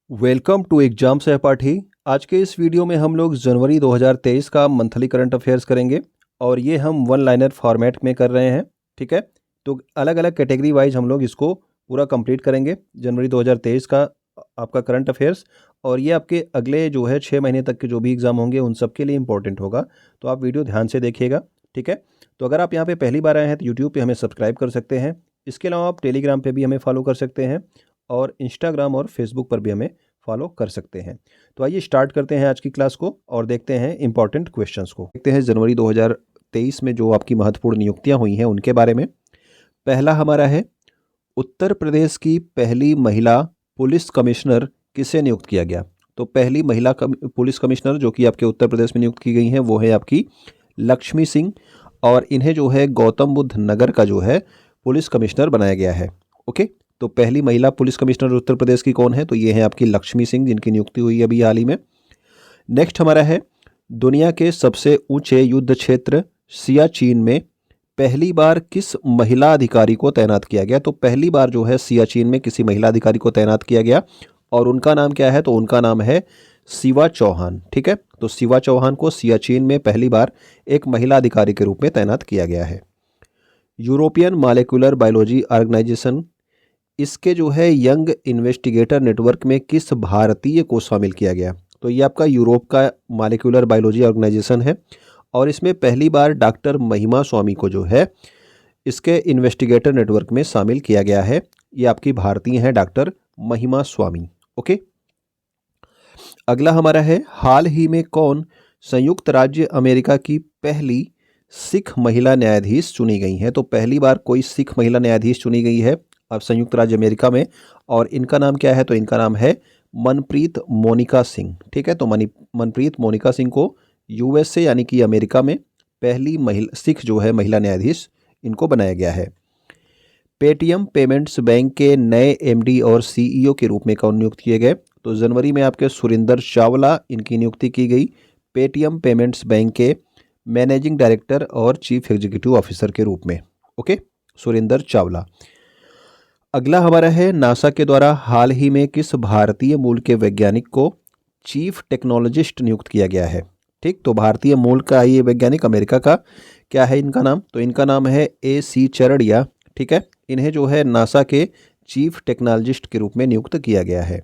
Welcome to exam सहपाठी। आज के इस वीडियो में हम लोग जनवरी 2023 का मंथली करंट अफेयर्स करेंगे और ये हम वन लाइनर फॉर्मेट में कर रहे हैं। ठीक है, तो अलग अलग कैटेगरी वाइज हम लोग इसको पूरा कंप्लीट करेंगे। जनवरी 2023 का आपका करंट अफेयर्स और ये आपके अगले जो है 6 महीने तक के जो भी एग्ज़ाम होंगे उन सब के लिए इंपॉर्टेंट होगा, तो आप वीडियो ध्यान से देखिएगा। ठीक है, तो अगर आप यहाँ पे पहली बार आए हैं तो यूट्यूब पे हमें सब्सक्राइब कर सकते हैं। इसके अलावा आप टेलीग्राम पे भी हमें फॉलो कर सकते हैं और इंस्टाग्राम और फेसबुक पर भी हमें फॉलो कर सकते हैं। तो आइए स्टार्ट करते हैं आज की क्लास को और देखते हैं इंपॉर्टेंट क्वेश्चंस को। देखते हैं जनवरी 2023 में जो आपकी महत्वपूर्ण नियुक्तियां हुई हैं उनके बारे में। पहला हमारा है, उत्तर प्रदेश की पहली महिला पुलिस कमिश्नर किसे नियुक्त किया गया? तो पहली महिला पुलिस कमिश्नर जो कि आपके उत्तर प्रदेश में नियुक्त की गई हैं वो है आपकी लक्ष्मी सिंह, और इन्हें जो है गौतम बुद्ध नगर का जो है पुलिस कमिश्नर बनाया गया है। ओके, तो पहली महिला पुलिस कमिश्नर उत्तर प्रदेश की कौन है? तो ये है आपकी लक्ष्मी सिंह, जिनकी नियुक्ति हुई अभी हाल ही में। नेक्स्ट हमारा है, दुनिया के सबसे ऊंचे युद्ध क्षेत्र सियाचिन में पहली बार किस महिला अधिकारी को तैनात किया गया? तो पहली बार जो है सियाचिन में किसी महिला अधिकारी को तैनात किया गया और उनका नाम क्या है? तो उनका नाम है शिवा चौहान। ठीक है, तो शिवा चौहान को सियाचिन में पहली बार एक महिला अधिकारी के रूप में तैनात किया गया है। यूरोपियन मॉलिक्यूलर बायोलॉजी ऑर्गेनाइजेशन, इसके जो है यंग इन्वेस्टिगेटर नेटवर्क में किस भारतीय को शामिल किया गया? तो ये आपका यूरोप का मॉलिक्यूलर बायोलॉजी ऑर्गेनाइजेशन है और इसमें पहली बार डॉक्टर महिमा स्वामी को जो है इसके इन्वेस्टिगेटर नेटवर्क में शामिल किया गया है। ये आपकी भारतीय हैं, डॉक्टर महिमा स्वामी। ओके, अगला हमारा है, हाल ही में कौन संयुक्त राज्य अमेरिका की पहली सिख महिला न्यायाधीश चुनी गई हैं? तो पहली बार कोई सिख महिला न्यायाधीश चुनी गई है अब संयुक्त राज्य अमेरिका में, और इनका नाम क्या है? तो इनका नाम है मनप्रीत मोनिका सिंह। ठीक है, तो मनप्रीत मोनिका सिंह को यूएसए यानी कि अमेरिका में पहली महिला सिख जो है महिला न्यायाधीश इनको बनाया गया है। पेटीएम पेमेंट्स बैंक के नए एमडी और सीईओ के रूप में कौन नियुक्त किए गए? तो जनवरी में आपके सुरिंदर चावला इनकी नियुक्ति की गई पेटीएम पेमेंट्स बैंक के मैनेजिंग डायरेक्टर और चीफ एग्जीक्यूटिव ऑफिसर के रूप में। ओके, सुरिंदर चावला। अगला हमारा है, नासा के द्वारा हाल ही में किस भारतीय मूल के वैज्ञानिक को चीफ टेक्नोलॉजिस्ट नियुक्त किया गया है? ठीक, तो भारतीय मूल का ये वैज्ञानिक अमेरिका का, क्या है इनका नाम? तो इनका नाम है AC चरड़िया। ठीक है, इन्हें जो है नासा के चीफ टेक्नोलॉजिस्ट के रूप में नियुक्त किया गया है।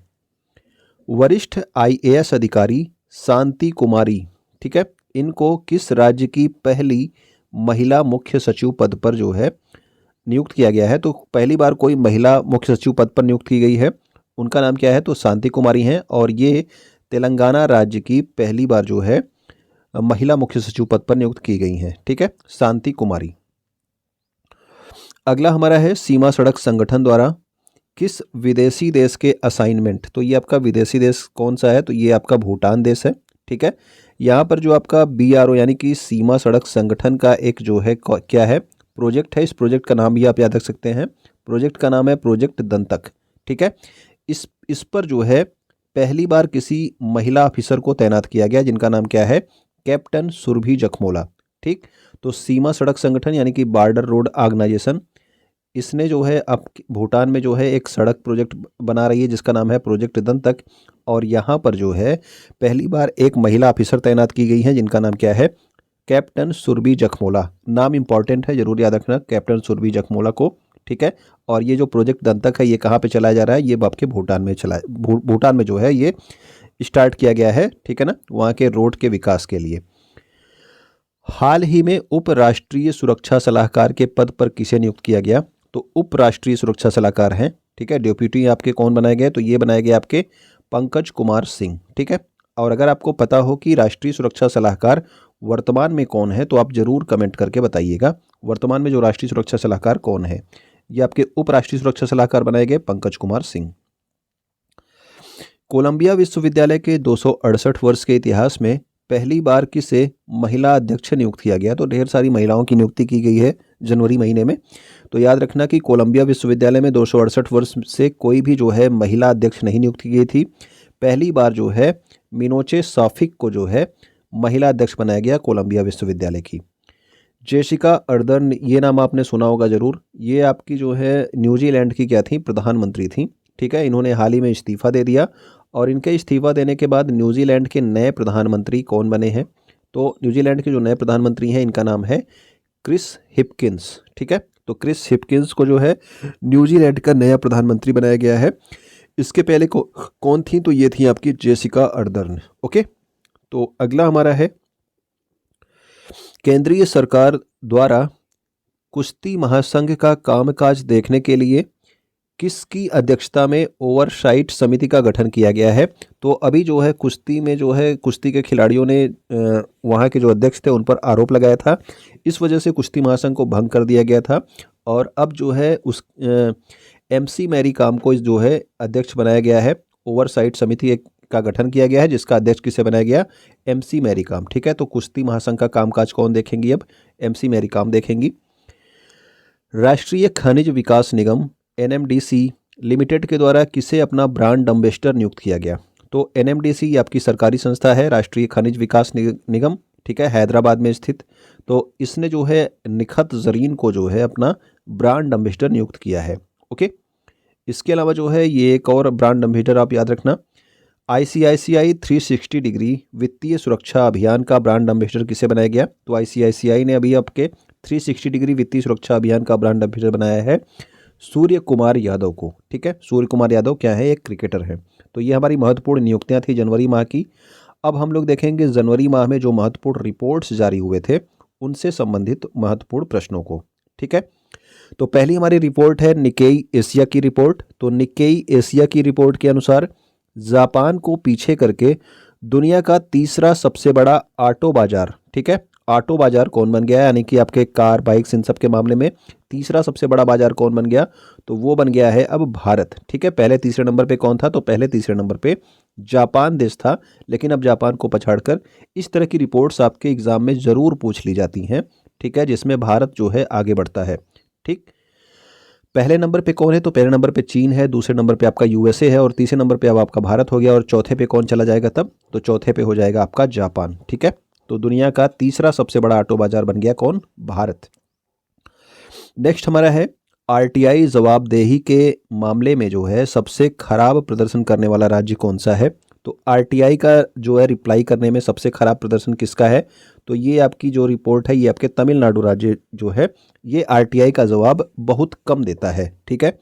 वरिष्ठ IAS अधिकारी शांति कुमारी, ठीक है, इनको किस राज्य की पहली महिला मुख्य सचिव पद पर जो है नियुक्त किया गया है? तो पहली बार कोई महिला मुख्य सचिव पद पर नियुक्त की गई है, उनका नाम क्या है? तो शांति कुमारी हैं, और ये तेलंगाना राज्य की पहली बार जो है महिला मुख्य सचिव पद पर नियुक्त की गई हैं। ठीक है, शांति कुमारी। अगला हमारा है, सीमा सड़क संगठन द्वारा किस विदेशी देश के असाइनमेंट, तो ये आपका विदेशी देश कौन सा है? तो ये आपका भूटान देश है। ठीक है, यहाँ पर जो आपका BRO यानी कि सीमा सड़क संगठन का एक जो है क्या है प्रोजेक्ट है, इस प्रोजेक्ट का नाम भी आप याद रख सकते हैं। प्रोजेक्ट का नाम है प्रोजेक्ट दंतक। ठीक है, इस पर जो है पहली बार किसी महिला ऑफिसर को तैनात किया गया जिनका नाम क्या है? कैप्टन सुरभि जखमोला। ठीक, तो सीमा सड़क संगठन यानी कि बॉर्डर रोड ऑर्गेनाइजेशन, इसने जो है अब भूटान में जो है एक सड़क प्रोजेक्ट बना रही है जिसका नाम है प्रोजेक्ट दंतक, और यहाँ पर जो है पहली बार एक महिला ऑफिसर तैनात की गई है जिनका नाम क्या है? कैप्टन सुरभि जखमोला। नाम इंपॉर्टेंट है, जरूर याद रखना कैप्टन सुरभि जखमोला को। ठीक है, और ये जो प्रोजेक्ट दंतक है ये कहाँ पे चलाया जा रहा है? ये आपके भूटान में भूटान में जो है ये स्टार्ट किया गया है। ठीक है ना, वहाँ के रोड के विकास के लिए। हाल ही में उप राष्ट्रीय सुरक्षा सलाहकार के पद पर किसे नियुक्त किया गया? तो उप राष्ट्रीय सुरक्षा सलाहकार हैं। ठीक है, डिप्यूटी आपके कौन बनाए गए? तो ये बनाए गए आपके पंकज कुमार सिंह। ठीक है, और अगर आपको पता हो कि राष्ट्रीय सुरक्षा सलाहकार वर्तमान में कौन है तो आप जरूर कमेंट करके बताइएगा, वर्तमान में जो राष्ट्रीय सुरक्षा सलाहकार कौन है? ये आपके उप राष्ट्रीय सुरक्षा सलाहकार बनाए गए पंकज कुमार सिंह। कोलंबिया विश्वविद्यालय के 268 वर्ष के इतिहास में पहली बार किसे महिला अध्यक्ष नियुक्त किया गया? तो ढेर सारी महिलाओं की नियुक्ति की गई है जनवरी महीने में, तो याद रखना कि कोलंबिया विश्वविद्यालय में 268 वर्ष से कोई भी जो है महिला अध्यक्ष नहीं नियुक्त की गई थी। पहली बार जो है मिनोचे साफिक को जो है महिला अध्यक्ष बनाया गया कोलंबिया विश्वविद्यालय की। जेसिका अर्दर्न, ये नाम आपने सुना होगा जरूर, ये आपकी जो है न्यूजीलैंड की क्या थी? प्रधानमंत्री थी। ठीक है, इन्होंने हाल ही में इस्तीफ़ा दे दिया और इनके इस्तीफ़ा देने के बाद न्यूजीलैंड के नए प्रधानमंत्री कौन बने हैं? तो न्यूजीलैंड के जो नए प्रधानमंत्री हैं इनका नाम है क्रिस हिपकिंस। ठीक है, तो क्रिस हिपकिंस को जो है न्यूजीलैंड का नया प्रधानमंत्री बनाया गया है। इसके पहले कौन थी? तो ये थी आपकी जेसिका अर्दर्न। ओके, तो अगला हमारा है केंद्रीय सरकार द्वारा कुश्ती महासंघ का कामकाज देखने के लिए किसकी अध्यक्षता में ओवरसाइट समिति का गठन किया गया है? तो अभी जो है कुश्ती में जो है कुश्ती के खिलाड़ियों ने वहाँ के जो अध्यक्ष थे उन पर आरोप लगाया था, इस वजह से कुश्ती महासंघ को भंग कर दिया गया था और अब जो है उस MC मैरी कॉम को जो है अध्यक्ष बनाया गया है। ओवरसाइट समिति का गठन किया गया है जिसका अध्यक्ष किसे बनाया गया? MC मैरी कॉम। ठीक है, तो कुश्ती महासंघ का कामकाज कौन देखेंगी? अब MC मैरी कॉम देखेंगी। राष्ट्रीय खनिज विकास निगम NMDC लिमिटेड के द्वारा किसे अपना ब्रांड एम्बेसडर नियुक्त किया गया? तो NMDC आपकी सरकारी संस्था है, राष्ट्रीय खनिज विकास निगम, ठीक है, हैदराबाद में स्थित। तो इसने जो है निखत जरीन को जो है अपना ब्रांड एम्बेसडर नियुक्त किया है। ओके, इसके अलावा जो है ये एक और ब्रांड एम्बेसडर आप याद रखना, ICICI 360 डिग्री वित्तीय सुरक्षा अभियान का ब्रांड एम्बेसडर किसे बनाया गया? तो ICICI ने अभी आपके 360 डिग्री वित्तीय सुरक्षा अभियान का ब्रांड एम्बेसडर बनाया है सूर्य कुमार यादव को। ठीक है, सूर्य कुमार यादव क्या है? एक क्रिकेटर है। तो ये हमारी महत्वपूर्ण नियुक्तियां थी जनवरी माह की। अब हम लोग देखेंगे जनवरी माह में जो महत्वपूर्ण रिपोर्ट्स जारी हुए थे उनसे संबंधित महत्वपूर्ण प्रश्नों को। ठीक है, तो पहली हमारी रिपोर्ट है निकेई एशिया की रिपोर्ट। तो निकेई एशिया की रिपोर्ट के अनुसार जापान को पीछे करके दुनिया का तीसरा सबसे बड़ा ऑटो बाजार, ठीक है, ऑटो बाजार कौन बन गया है? यानी कि आपके कार, बाइक्स इन सब के मामले में तीसरा सबसे बड़ा बाजार कौन बन गया? तो वो बन गया है अब भारत। ठीक है, पहले तीसरे नंबर पे कौन था? तो पहले तीसरे नंबर पे जापान देश था, लेकिन अब जापान को पछाड़कर इस तरह की रिपोर्ट्स आपके एग्जाम में ज़रूर पूछ ली जाती हैं। ठीक है, जिसमें भारत जो है आगे बढ़ता है। ठीक, पहले नंबर पे कौन है? तो पहले नंबर पे चीन है, दूसरे नंबर पे आपका USA है और तीसरे नंबर पे अब आपका भारत हो गया और चौथे पे कौन चला जाएगा तब? तो चौथे पे हो जाएगा आपका जापान। ठीक है, तो दुनिया का तीसरा सबसे बड़ा ऑटो बाजार बन गया कौन? भारत। नेक्स्ट हमारा है RTI जवाबदेही के मामले में जो है सबसे खराब प्रदर्शन करने वाला राज्य कौन सा है? तो RTI का जो है रिप्लाई करने में सबसे खराब प्रदर्शन किसका है? तो ये आपकी जो रिपोर्ट है ये आपके तमिलनाडु राज्य जो है ये RTI का जवाब बहुत कम देता है। ठीक है,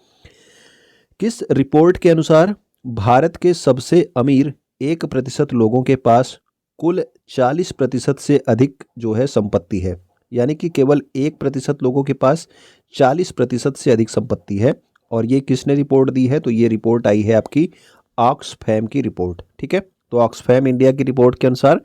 किस रिपोर्ट के अनुसार भारत के सबसे अमीर 1% लोगों के पास कुल 40% से अधिक जो है संपत्ति है? यानी कि केवल 1% लोगों के पास 40% से अधिक संपत्ति है। और ये किसने रिपोर्ट दी है? तो ये रिपोर्ट आई है आपकी ऑक्सफैम की रिपोर्ट। ठीक है, तो ऑक्सफैम इंडिया की रिपोर्ट के अनुसार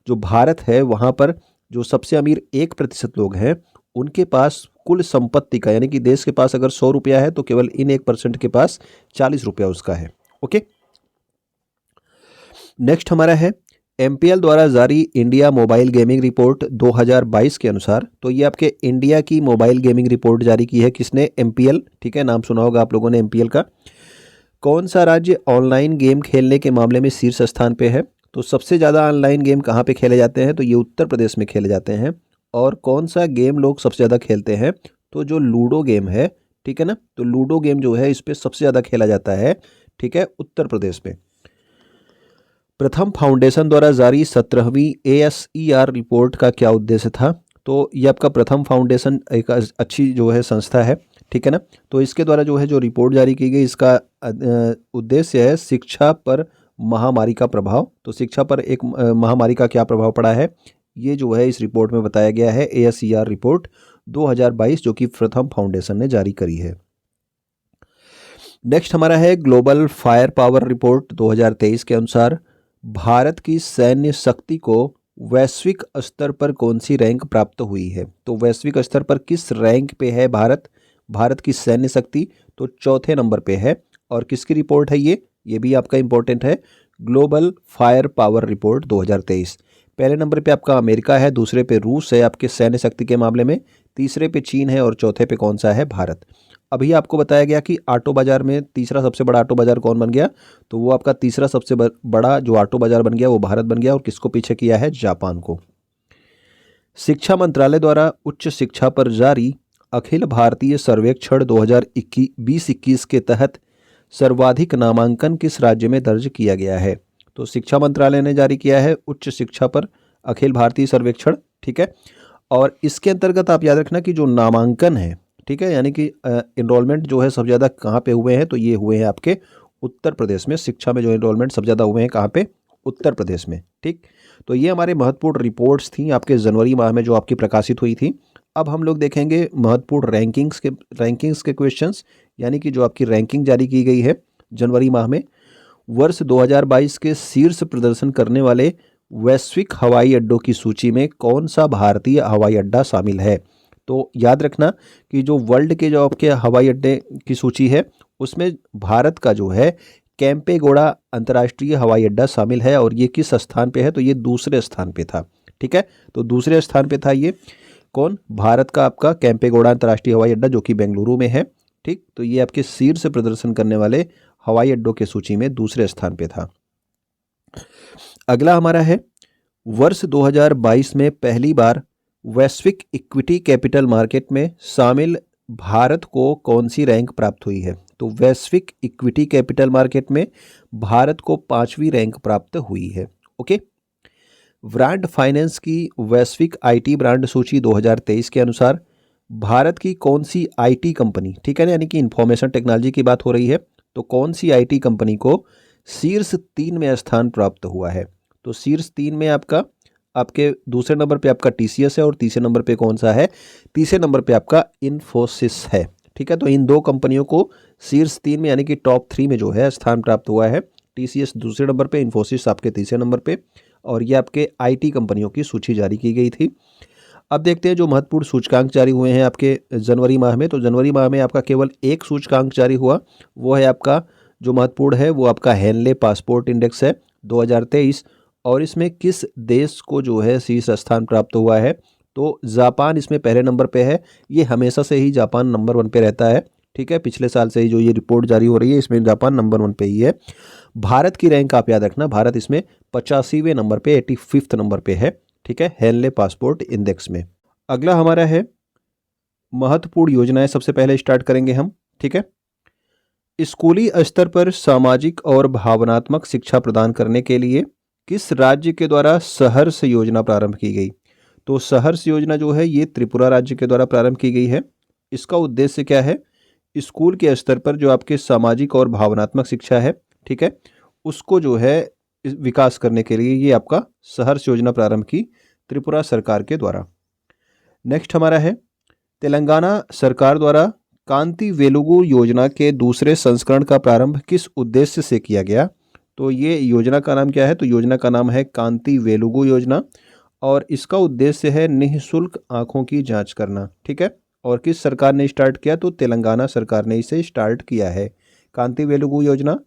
जो भारत है वहाँ पर जो सबसे अमीर 1% लोग हैं उनके पास कुल संपत्ति का, यानी कि देश के पास अगर 100 रुपया है तो केवल इन 1% के पास 40 रुपया उसका है। ओके, नेक्स्ट हमारा है MPL द्वारा जारी इंडिया मोबाइल गेमिंग रिपोर्ट 2022 के अनुसार। तो ये आपके इंडिया की मोबाइल गेमिंग रिपोर्ट जारी की है किसने? MPL। ठीक है, नाम सुना होगा आप लोगों ने MPL का। कौन सा राज्य ऑनलाइन गेम खेलने के मामले में शीर्ष स्थान पे है? तो सबसे ज़्यादा ऑनलाइन गेम कहाँ पे खेले जाते हैं? तो ये उत्तर प्रदेश में खेले जाते हैं। और कौन सा गेम लोग सबसे ज़्यादा खेलते हैं? तो जो लूडो गेम है, ठीक है ना, तो लूडो गेम जो है इस पर सबसे ज़्यादा खेला जाता है। ठीक है, उत्तर प्रदेश में। प्रथम फाउंडेशन द्वारा जारी 17वीं ASER रिपोर्ट का क्या उद्देश्य था? तो ये आपका प्रथम फाउंडेशन एक अच्छी जो है संस्था है, ठीक है ना, तो इसके द्वारा जो है जो रिपोर्ट जारी की गई इसका उद्देश्य है शिक्षा पर महामारी का प्रभाव। तो शिक्षा पर एक महामारी का क्या प्रभाव पड़ा है ये जो है इस रिपोर्ट में बताया गया है। ASER रिपोर्ट 2022 जो कि प्रथम फाउंडेशन ने जारी करी है। नेक्स्ट हमारा है ग्लोबल फायर पावर रिपोर्ट 2023 के अनुसार भारत की सैन्य शक्ति को वैश्विक स्तर पर कौन सी रैंक प्राप्त हुई है? तो वैश्विक स्तर पर किस रैंक पे है भारत की सैन्य शक्ति? तो चौथे नंबर पे है। और किसकी रिपोर्ट है ये भी आपका इंपॉर्टेंट है, ग्लोबल फायर पावर रिपोर्ट 2023। पहले नंबर पे आपका अमेरिका है, दूसरे पे रूस है आपके सैन्य शक्ति के मामले में, तीसरे पे चीन है और चौथे पे कौन सा है? भारत। अभी आपको बताया गया कि ऑटो बाजार में तीसरा सबसे बड़ा ऑटो बाजार कौन बन गया? तो वो आपका तीसरा सबसे बड़ा जो ऑटो बाजार बन गया वो भारत बन गया। और किसको पीछे किया है? जापान को। शिक्षा मंत्रालय द्वारा उच्च शिक्षा पर जारी अखिल भारतीय सर्वेक्षण 2020-21 के तहत सर्वाधिक नामांकन किस राज्य में दर्ज किया गया है? तो शिक्षा मंत्रालय ने जारी किया है उच्च शिक्षा पर अखिल भारतीय सर्वेक्षण, ठीक है। और इसके अंतर्गत आप याद रखना कि जो नामांकन है, ठीक है, यानी कि इनरोलमेंट जो है सबसे ज़्यादा कहाँ पे हुए हैं, तो ये हुए हैं आपके उत्तर प्रदेश में। शिक्षा में जो इनरोलमेंट सबसे ज़्यादा हुए हैं कहाँ पे? उत्तर प्रदेश में, ठीक। तो ये हमारे महत्वपूर्ण रिपोर्ट्स थी आपके जनवरी माह में जो आपकी प्रकाशित हुई थी। अब हम लोग देखेंगे महत्वपूर्ण रैंकिंग्स के क्वेश्चंस, यानी कि जो आपकी रैंकिंग जारी की गई है जनवरी माह में। वर्ष 2022 के शीर्ष प्रदर्शन करने वाले वैश्विक हवाई अड्डों की सूची में कौन सा भारतीय हवाई अड्डा शामिल है? तो याद रखना कि जो वर्ल्ड के जो आपके हवाई अड्डे की सूची है उसमें भारत का जो है कैंपेगौड़ा अंतर्राष्ट्रीय हवाई अड्डा शामिल है। और ये किस स्थान पे है? तो ये दूसरे स्थान पे था, ठीक है। तो दूसरे स्थान पे था ये कौन? भारत का आपका कैंपेगौड़ा अंतर्राष्ट्रीय हवाई अड्डा जो कि बेंगलुरु में है, ठीक। तो ये आपके शीर्ष प्रदर्शन करने वाले हवाई अड्डों की सूची में दूसरे स्थान पे था। अगला हमारा है वर्ष 2022 में पहली बार वैश्विक इक्विटी कैपिटल मार्केट में शामिल भारत को कौन सी रैंक प्राप्त हुई है? तो वैश्विक इक्विटी कैपिटल मार्केट में भारत को 5वीं रैंक प्राप्त हुई है। ओके। ब्रांड फाइनेंस की वैश्विक आईटी ब्रांड सूची 2023 के अनुसार भारत की कौन सी आईटी कंपनी, ठीक है ना, यानी कि इंफॉर्मेशन टेक्नोलॉजी की बात हो रही है, तो कौन सी आईटी कंपनी को शीर्ष 3 में स्थान प्राप्त हुआ है? तो शीर्ष 3 में आपके दूसरे नंबर पे आपका टीसीएस है और तीसरे नंबर पे कौन सा है? तीसरे नंबर पे आपका इन्फोसिस है, ठीक है। तो इन दो कंपनियों को शीर्ष 3 में यानी कि टॉप 3 में जो है स्थान प्राप्त हुआ है। टीसीएस दूसरे नंबर पे, इन्फोसिस आपके तीसरे नंबर पे, और ये आपके आईटी कंपनियों की सूची जारी की गई थी। अब देखते हैं जो महत्वपूर्ण सूचकांक जारी हुए हैं आपके जनवरी माह में। तो जनवरी माह में आपका केवल एक सूचकांक जारी हुआ, वो है आपका जो महत्वपूर्ण है वो आपका हेनले पासपोर्ट इंडेक्स है 2023। और इसमें किस देश को जो है शीर्ष स्थान प्राप्त हुआ है? तो जापान इसमें पहले नंबर पे है। ये हमेशा से ही जापान नंबर 1 पे रहता है, ठीक है। पिछले साल से ही जो ये रिपोर्ट जारी हो रही है इसमें जापान नंबर 1 पे ही है। भारत की रैंक आप याद रखना, भारत इसमें 85वें नंबर पे, 85th नंबर पे है, ठीक है, हेनले पासपोर्ट इंडेक्स में। अगला हमारा है महत्वपूर्ण योजनाएं। सबसे पहले स्टार्ट करेंगे हम, ठीक है। स्कूली स्तर पर सामाजिक और भावनात्मक शिक्षा प्रदान करने के लिए किस राज्य के द्वारा सहर्ष योजना प्रारंभ की गई? तो सहर्ष योजना जो है ये त्रिपुरा राज्य के द्वारा प्रारंभ की गई है। इसका उद्देश्य क्या है? स्कूल के स्तर पर जो आपके सामाजिक और भावनात्मक शिक्षा है, ठीक है, उसको जो है विकास करने के लिए ये आपका सहर्ष योजना प्रारंभ की त्रिपुरा सरकार के द्वारा। नेक्स्ट हमारा है तेलंगाना सरकार द्वारा कांति वेलुगु योजना के दूसरे संस्करण का प्रारंभ किस उद्देश्य से किया गया? तो ये योजना का नाम क्या है? तो योजना का नाम है कांति वेलुगु योजना, और इसका उद्देश्य है निःशुल्क आंखों की जांच करना, ठीक है। और किस सरकार ने स्टार्ट किया? तो तेलंगाना सरकार ने इसे स्टार्ट किया है। कांति वेलुगु योजना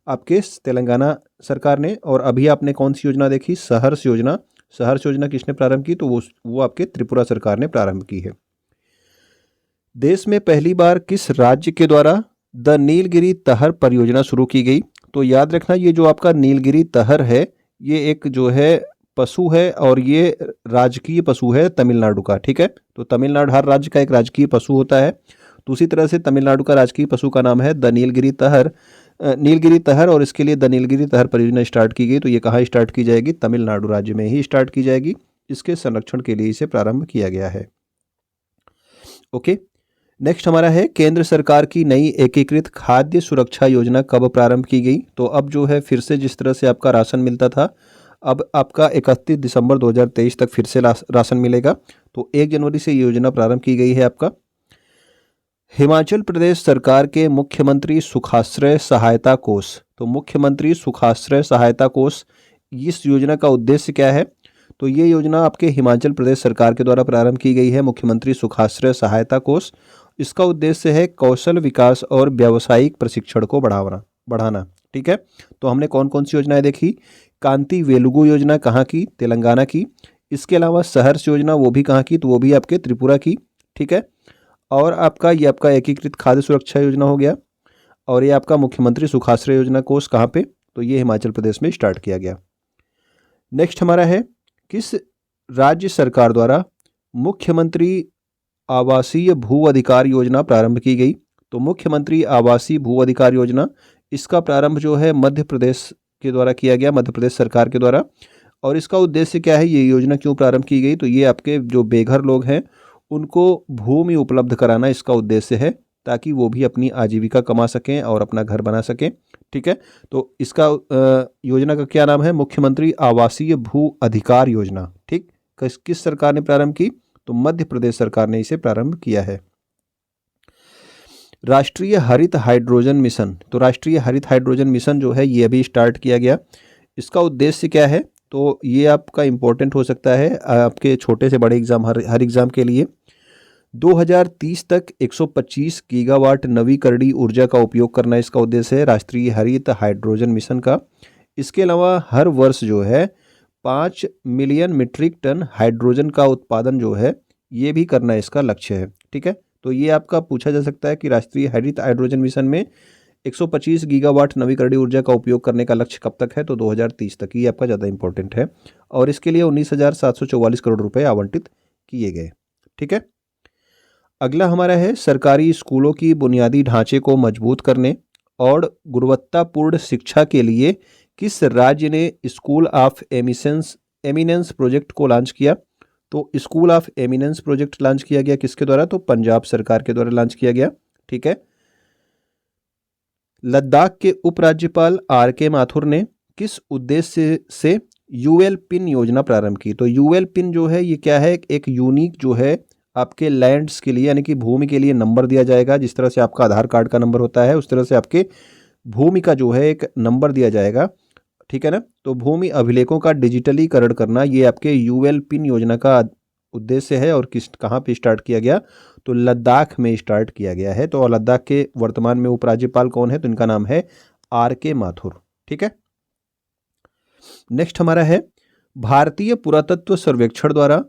आपके तेलंगाना सरकार ने। और अभी आपने कौन सी योजना देखी? सहर्ष योजना। सहर्ष योजना किसने प्रारंभ की? तो वो आपके त्रिपुरा सरकार ने प्रारंभ की है। देश में पहली बार किस राज्य के द्वारा द नीलगिरी तहर परियोजना शुरू की गई? तो याद रखना ये जो आपका नीलगिरी तहर है ये एक जो है पशु है, और ये राजकीय पशु है तमिलनाडु का, ठीक है। तो तमिलनाडु, हर राज्य का एक राजकीय पशु होता है, तो उसी तरह से तमिलनाडु का राजकीय पशु का नाम है द नीलगिरी तहर। नीलगिरी तहर, और इसके लिए द नीलगिरी तहर परियोजना स्टार्ट की गई। तो ये कहाँ स्टार्ट की जाएगी? तमिलनाडु राज्य में ही स्टार्ट की जाएगी। इसके संरक्षण के लिए इसे प्रारंभ किया गया है। ओके। नेक्स्ट हमारा है केंद्र सरकार की नई एकीकृत खाद्य सुरक्षा योजना कब प्रारंभ की गई? तो अब जो है फिर से जिस तरह से आपका राशन मिलता था, अब आपका 31 दिसंबर 2023 तक फिर से राशन मिलेगा। तो 1 जनवरी से ये योजना प्रारंभ की गई है आपका। हिमाचल प्रदेश सरकार के मुख्यमंत्री सुखाश्रय सहायता कोष। तो मुख्यमंत्री सुखाश्रय सहायता कोष, इस योजना का उद्देश्य क्या है? तो ये योजना आपके हिमाचल प्रदेश सरकार के द्वारा प्रारंभ की गई है, मुख्यमंत्री सुखाश्रय सहायता कोष। इसका उद्देश्य है कौशल विकास और व्यावसायिक प्रशिक्षण को बढ़ाना, ठीक है। तो हमने कौन कौन सी योजनाएं देखी? कांति वेलुगु योजना कहाँ की? तेलंगाना की। इसके अलावा सहर्ष योजना वो भी कहाँ की? तो वो भी आपके त्रिपुरा की, ठीक है। और ये आपका एकीकृत खाद्य सुरक्षा योजना हो गया, और ये आपका मुख्यमंत्री सुखाश्रय योजना कोष कहाँ पे? तो ये हिमाचल प्रदेश में स्टार्ट किया गया। नेक्स्ट हमारा है किस राज्य सरकार द्वारा मुख्यमंत्री आवासीय भू अधिकार योजना प्रारंभ की गई? तो मुख्यमंत्री आवासीय भू अधिकार योजना, इसका प्रारंभ जो है मध्य प्रदेश के द्वारा किया गया, मध्य प्रदेश सरकार के द्वारा। और इसका उद्देश्य क्या है, ये योजना क्यों प्रारंभ की गई, तो ये आपके जो बेघर लोग हैं उनको भूमि उपलब्ध कराना इसका उद्देश्य है, ताकि वो भी अपनी आजीविका कमा सकें और अपना घर बना सकें। ठीक है, तो इसका योजना का क्या नाम है, मुख्यमंत्री आवासीय भू अधिकार योजना। ठीक, किस सरकार ने प्रारंभ की, तो मध्य प्रदेश सरकार ने इसे प्रारंभ किया है। राष्ट्रीय हरित हाइड्रोजन मिशन, तो राष्ट्रीय हरित हाइड्रोजन मिशन जो है ये अभी स्टार्ट किया गया। इसका उद्देश्य क्या है, तो ये आपका इम्पोर्टेंट हो सकता है आपके छोटे से बड़े एग्जाम, हर एग्जाम के लिए। 2030 तक 125 गीगावाट नवीकरणीय ऊर्जा का उपयोग करना इसका उद्देश्य है राष्ट्रीय हरित हाइड्रोजन मिशन का। इसके अलावा हर वर्ष जो है 5 मिलियन मीट्रिक टन हाइड्रोजन का उत्पादन जो है ये भी करना इसका लक्ष्य है। ठीक है, तो ये आपका पूछा जा सकता है कि राष्ट्रीय हरित हाइड्रोजन मिशन में 125 गीगावाट नवीकरणीय ऊर्जा का उपयोग करने का लक्ष्य कब तक है, तो 2030 तक। ये आपका ज़्यादा इंपॉर्टेंट है और इसके लिए 19,744 करोड़ रुपए आवंटित किए गए। ठीक है, अगला हमारा है सरकारी स्कूलों की बुनियादी ढांचे को मजबूत करने और गुणवत्तापूर्ण शिक्षा के लिए किस राज्य ने स्कूल ऑफ एमिनेंस प्रोजेक्ट को लॉन्च किया, तो school of eminence project launch किया गया किसके द्वारा, तो पंजाब सरकार के द्वारा लॉन्च किया गया। ठीक है, लद्दाख के उपराज्यपाल आर के माथुर ने किस उद्देश्य से यूएल पिन योजना प्रारंभ की, तो यूएल पिन जो है ये क्या है, एक यूनिक जो है आपके लैंड्स के लिए यानी कि भूमि के लिए नंबर दिया जाएगा। जिस तरह से आपका आधार कार्ड का नंबर होता है उस तरह से आपके भूमि का जो है एक नंबर दिया जाएगा। ठीक है ना, तो भूमि अभिलेखों का डिजिटलीकरण करना ये आपके यूएल पिन योजना का उद्देश्य है। और कहाँ पे स्टार्ट किया गया, तो लद्दाख में स्टार्ट किया गया है। तो लद्दाख के वर्तमान में उपराज्यपाल कौन है, तो इनका नाम है आर के माथुर। ठीक है, नेक्स्ट हमारा है भारतीय पुरातत्व सर्वेक्षण द्वारा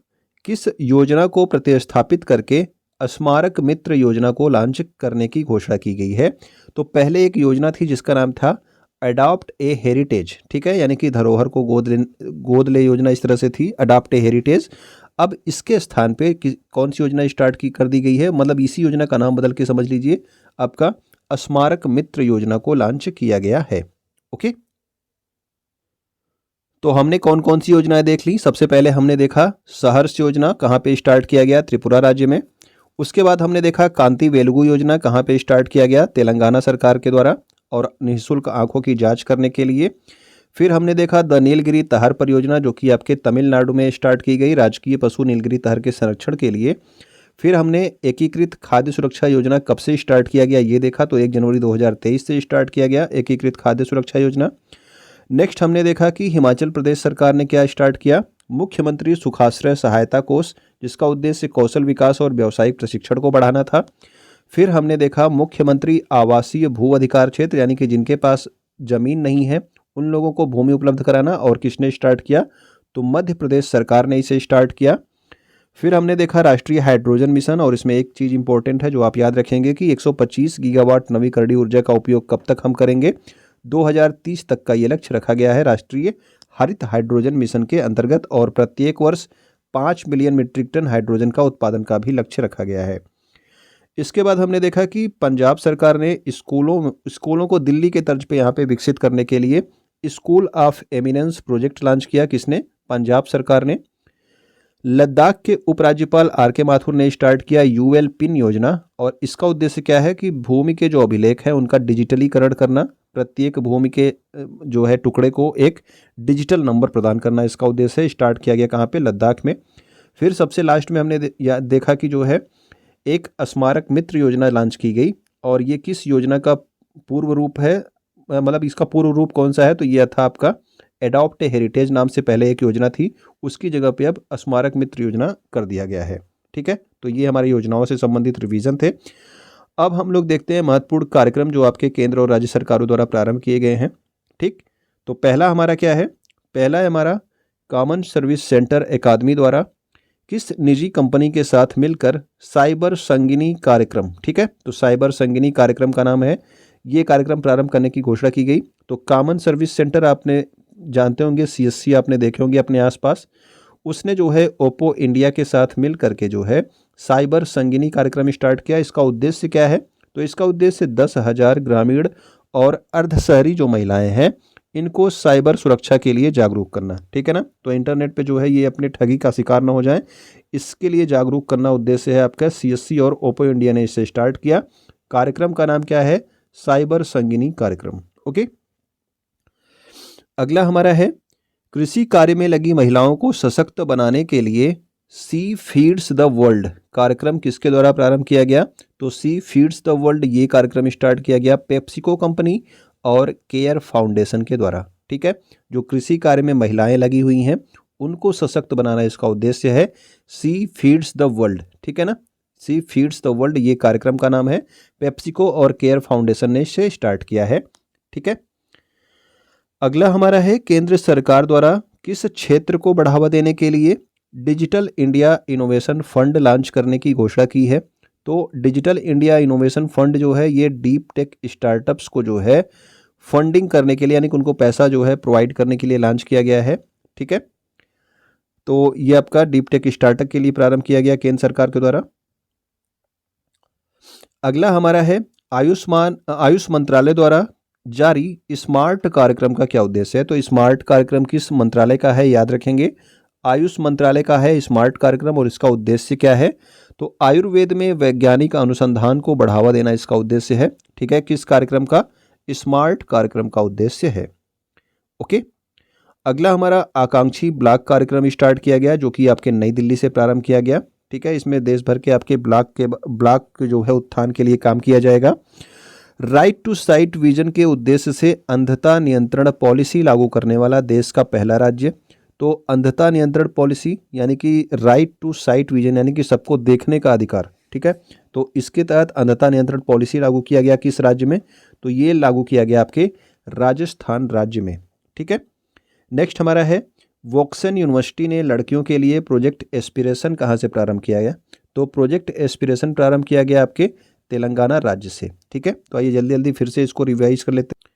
किस योजना को प्रतिस्थापित करके स्मारक मित्र योजना को लॉन्च करने की घोषणा की गई है। तो पहले एक योजना थी जिसका नाम था अडॉप्ट ए हेरिटेज। ठीक है, यानी कि धरोहर को गोद ले योजना इस तरह से थी, अडॉप्ट ए हेरिटेज। अब इसके स्थान पे कौन सी योजना स्टार्ट कर दी गई है, मतलब इसी योजना का नाम बदल के समझ लीजिए आपका स्मारक मित्र योजना को लॉन्च किया गया है। ओके, तो हमने कौन कौन सी योजनाएं देख ली। सबसे पहले हमने देखा सहर्ष योजना, कहाँ पे स्टार्ट किया गया, त्रिपुरा राज्य में। उसके बाद हमने देखा कांति वेलुगु योजना, कहाँ पे स्टार्ट किया गया, तेलंगाना सरकार के द्वारा और निःशुल्क आंखों की जांच करने के लिए। फिर हमने देखा द नीलगिरी तहर परियोजना जो कि आपके तमिलनाडु में स्टार्ट की गई राजकीय पशु नीलगिरी तहर के संरक्षण के लिए। फिर हमने एकीकृत खाद्य सुरक्षा योजना कब से स्टार्ट किया गया ये देखा, तो 1 जनवरी 2023 से स्टार्ट किया गया एकीकृत खाद्य सुरक्षा योजना। नेक्स्ट हमने देखा कि हिमाचल प्रदेश सरकार ने क्या स्टार्ट किया, मुख्यमंत्री सुखाश्रय सहायता कोष, जिसका उद्देश्य कौशल विकास और व्यावसायिक प्रशिक्षण को बढ़ाना था। फिर हमने देखा मुख्यमंत्री आवासीय भू अधिकार क्षेत्र, यानी कि जिनके पास जमीन नहीं है उन लोगों को भूमि उपलब्ध कराना, और किसने स्टार्ट किया, तो मध्य प्रदेश सरकार ने इसे स्टार्ट किया। फिर हमने देखा राष्ट्रीय हाइड्रोजन मिशन, और इसमें एक चीज़ इंपॉर्टेंट है जो आप याद रखेंगे कि 125 गीगावाट नवीकरणीय ऊर्जा का उपयोग कब तक हम करेंगे, 2030 तक का ये लक्ष्य रखा गया है राष्ट्रीय हरित हाइड्रोजन मिशन के अंतर्गत, और प्रत्येक वर्ष 5 मिलियन मीट्रिक टन हाइड्रोजन का उत्पादन का भी लक्ष्य रखा गया है। इसके बाद हमने देखा कि पंजाब सरकार ने स्कूलों को दिल्ली के तर्ज पे यहाँ पे विकसित करने के लिए school of eminence project launch किया, किसने, पंजाब सरकार ने। लद्दाख के उपराज्यपाल आर के माथुर ने स्टार्ट किया यूएल पिन योजना, और इसका उद्देश्य क्या है कि भूमि के जो अभिलेख हैं उनका डिजिटलीकरण करना, प्रत्येक भूमि के जो है टुकड़े को एक डिजिटल नंबर प्रदान करना, इसका उद्देश्य स्टार्ट किया गया कहाँ पे, लद्दाख में। फिर सबसे लास्ट में हमने देखा कि जो है एक स्मारक मित्र योजना लॉन्च की गई, और ये किस योजना का पूर्व रूप है, मतलब इसका पूर्व रूप कौन सा है, तो यह था आपका एडॉप्ट ए हेरिटेज नाम से पहले एक योजना थी, उसकी जगह पे अब स्मारक मित्र योजना कर दिया गया है। ठीक है, तो ये हमारी योजनाओं से संबंधित रिवीजन थे। अब हम लोग देखते हैं महत्वपूर्ण कार्यक्रम जो आपके केंद्र और राज्य सरकारों द्वारा प्रारंभ किए गए हैं। ठीक, तो पहला हमारा क्या है, पहला है हमारा कॉमन सर्विस सेंटर अकादमी द्वारा किस निजी कंपनी के साथ मिलकर साइबर संगिनी कार्यक्रम, ठीक है, तो साइबर संगिनी कार्यक्रम का नाम है, ये कार्यक्रम प्रारंभ करने की घोषणा की गई। तो कॉमन सर्विस सेंटर आपने जानते होंगे, सीएससी आपने देखे होंगे अपने आसपास, उसने जो है ओप्पो इंडिया के साथ मिल करके जो है साइबर संगिनी कार्यक्रम स्टार्ट किया। इसका उद्देश्य क्या है, तो इसका उद्देश्य 10,000 ग्रामीण और अर्ध शहरी जो महिलाएं हैं इनको साइबर सुरक्षा के लिए जागरूक करना, ठीक है ना। तो इंटरनेट पे जो है ये अपने ठगी का शिकार ना हो जाएं, इसके लिए जागरूक करना उद्देश्य है आपका। सीएससी और ओप्पो इंडिया ने इसे स्टार्ट किया। कार्यक्रम का नाम क्या है? साइबर संगिनी कार्यक्रम। ओके, अगला हमारा है कृषि कार्य में लगी महिलाओं को सशक्त बनाने के लिए सी फीड्स द वर्ल्ड कार्यक्रम किसके द्वारा प्रारंभ किया गया? तो सी फीड्स द वर्ल्ड ये कार्यक्रम स्टार्ट किया गया पेप्सिको कंपनी और केयर फाउंडेशन के द्वारा, ठीक है। जो कृषि कार्य में महिलाएं लगी हुई हैं उनको सशक्त बनाना इसका उद्देश्य है। सी फीड्स द वर्ल्ड, ठीक है ना। सी फीड्स द वर्ल्ड ये कार्यक्रम का नाम है। पेप्सिको और केयर फाउंडेशन ने इसे स्टार्ट किया है, ठीक है। अगला हमारा है केंद्र सरकार द्वारा किस क्षेत्र को बढ़ावा देने के लिए digital India innovation fund launch करने की घोषणा की है? तो डिजिटल इंडिया इनोवेशन फंड जो है ये डीप टेक स्टार्टअप्स को जो है फंडिंग करने के लिए, यानी कि उनको पैसा जो है प्रोवाइड करने के लिए लॉन्च किया गया है, ठीक है। तो ये आपका डीप टेक स्टार्टअप के लिए प्रारंभ किया गया केंद्र सरकार के द्वारा। अगला हमारा है आयुष मंत्रालय द्वारा जारी स्मार्ट कार्यक्रम का क्या उद्देश्य है? तो स्मार्ट कार्यक्रम किस मंत्रालय का है? याद रखेंगे, आयुष मंत्रालय का है स्मार्ट कार्यक्रम। और इसका उद्देश्य क्या है? तो आयुर्वेद में वैज्ञानिक अनुसंधान को बढ़ावा देना इसका उद्देश्य है, ठीक है। किस कार्यक्रम का? स्मार्ट कार्यक्रम का उद्देश्य है। ओके, अगला हमारा आकांक्षी ब्लॉक कार्यक्रम स्टार्ट किया गया जो कि आपके नई दिल्ली से प्रारंभ किया गया, ठीक है। इसमें देश भर के आपके ब्लॉक जो है उत्थान के लिए काम किया जाएगा। राइट टू साइट विजन के उद्देश्य से अंधता नियंत्रण पॉलिसी लागू करने वाला देश का पहला राज्य। तो अंधता नियंत्रण पॉलिसी यानी कि राइट टू साइट विजन यानी कि सबको देखने का अधिकार, ठीक है। तो इसके तहत अंधता नियंत्रण पॉलिसी लागू किया गया किस राज्य में? तो ये लागू किया गया आपके राजस्थान राज्य में, ठीक है। नेक्स्ट हमारा है वोक्सन यूनिवर्सिटी ने लड़कियों के लिए प्रोजेक्ट एस्पिरेशन कहाँ से प्रारंभ किया गया? तो प्रोजेक्ट एस्पिरेशन प्रारंभ किया गया आपके तेलंगाना राज्य से, ठीक है। तो आइए जल्दी जल्दी फिर से इसको रिवाइज कर लेते हैं।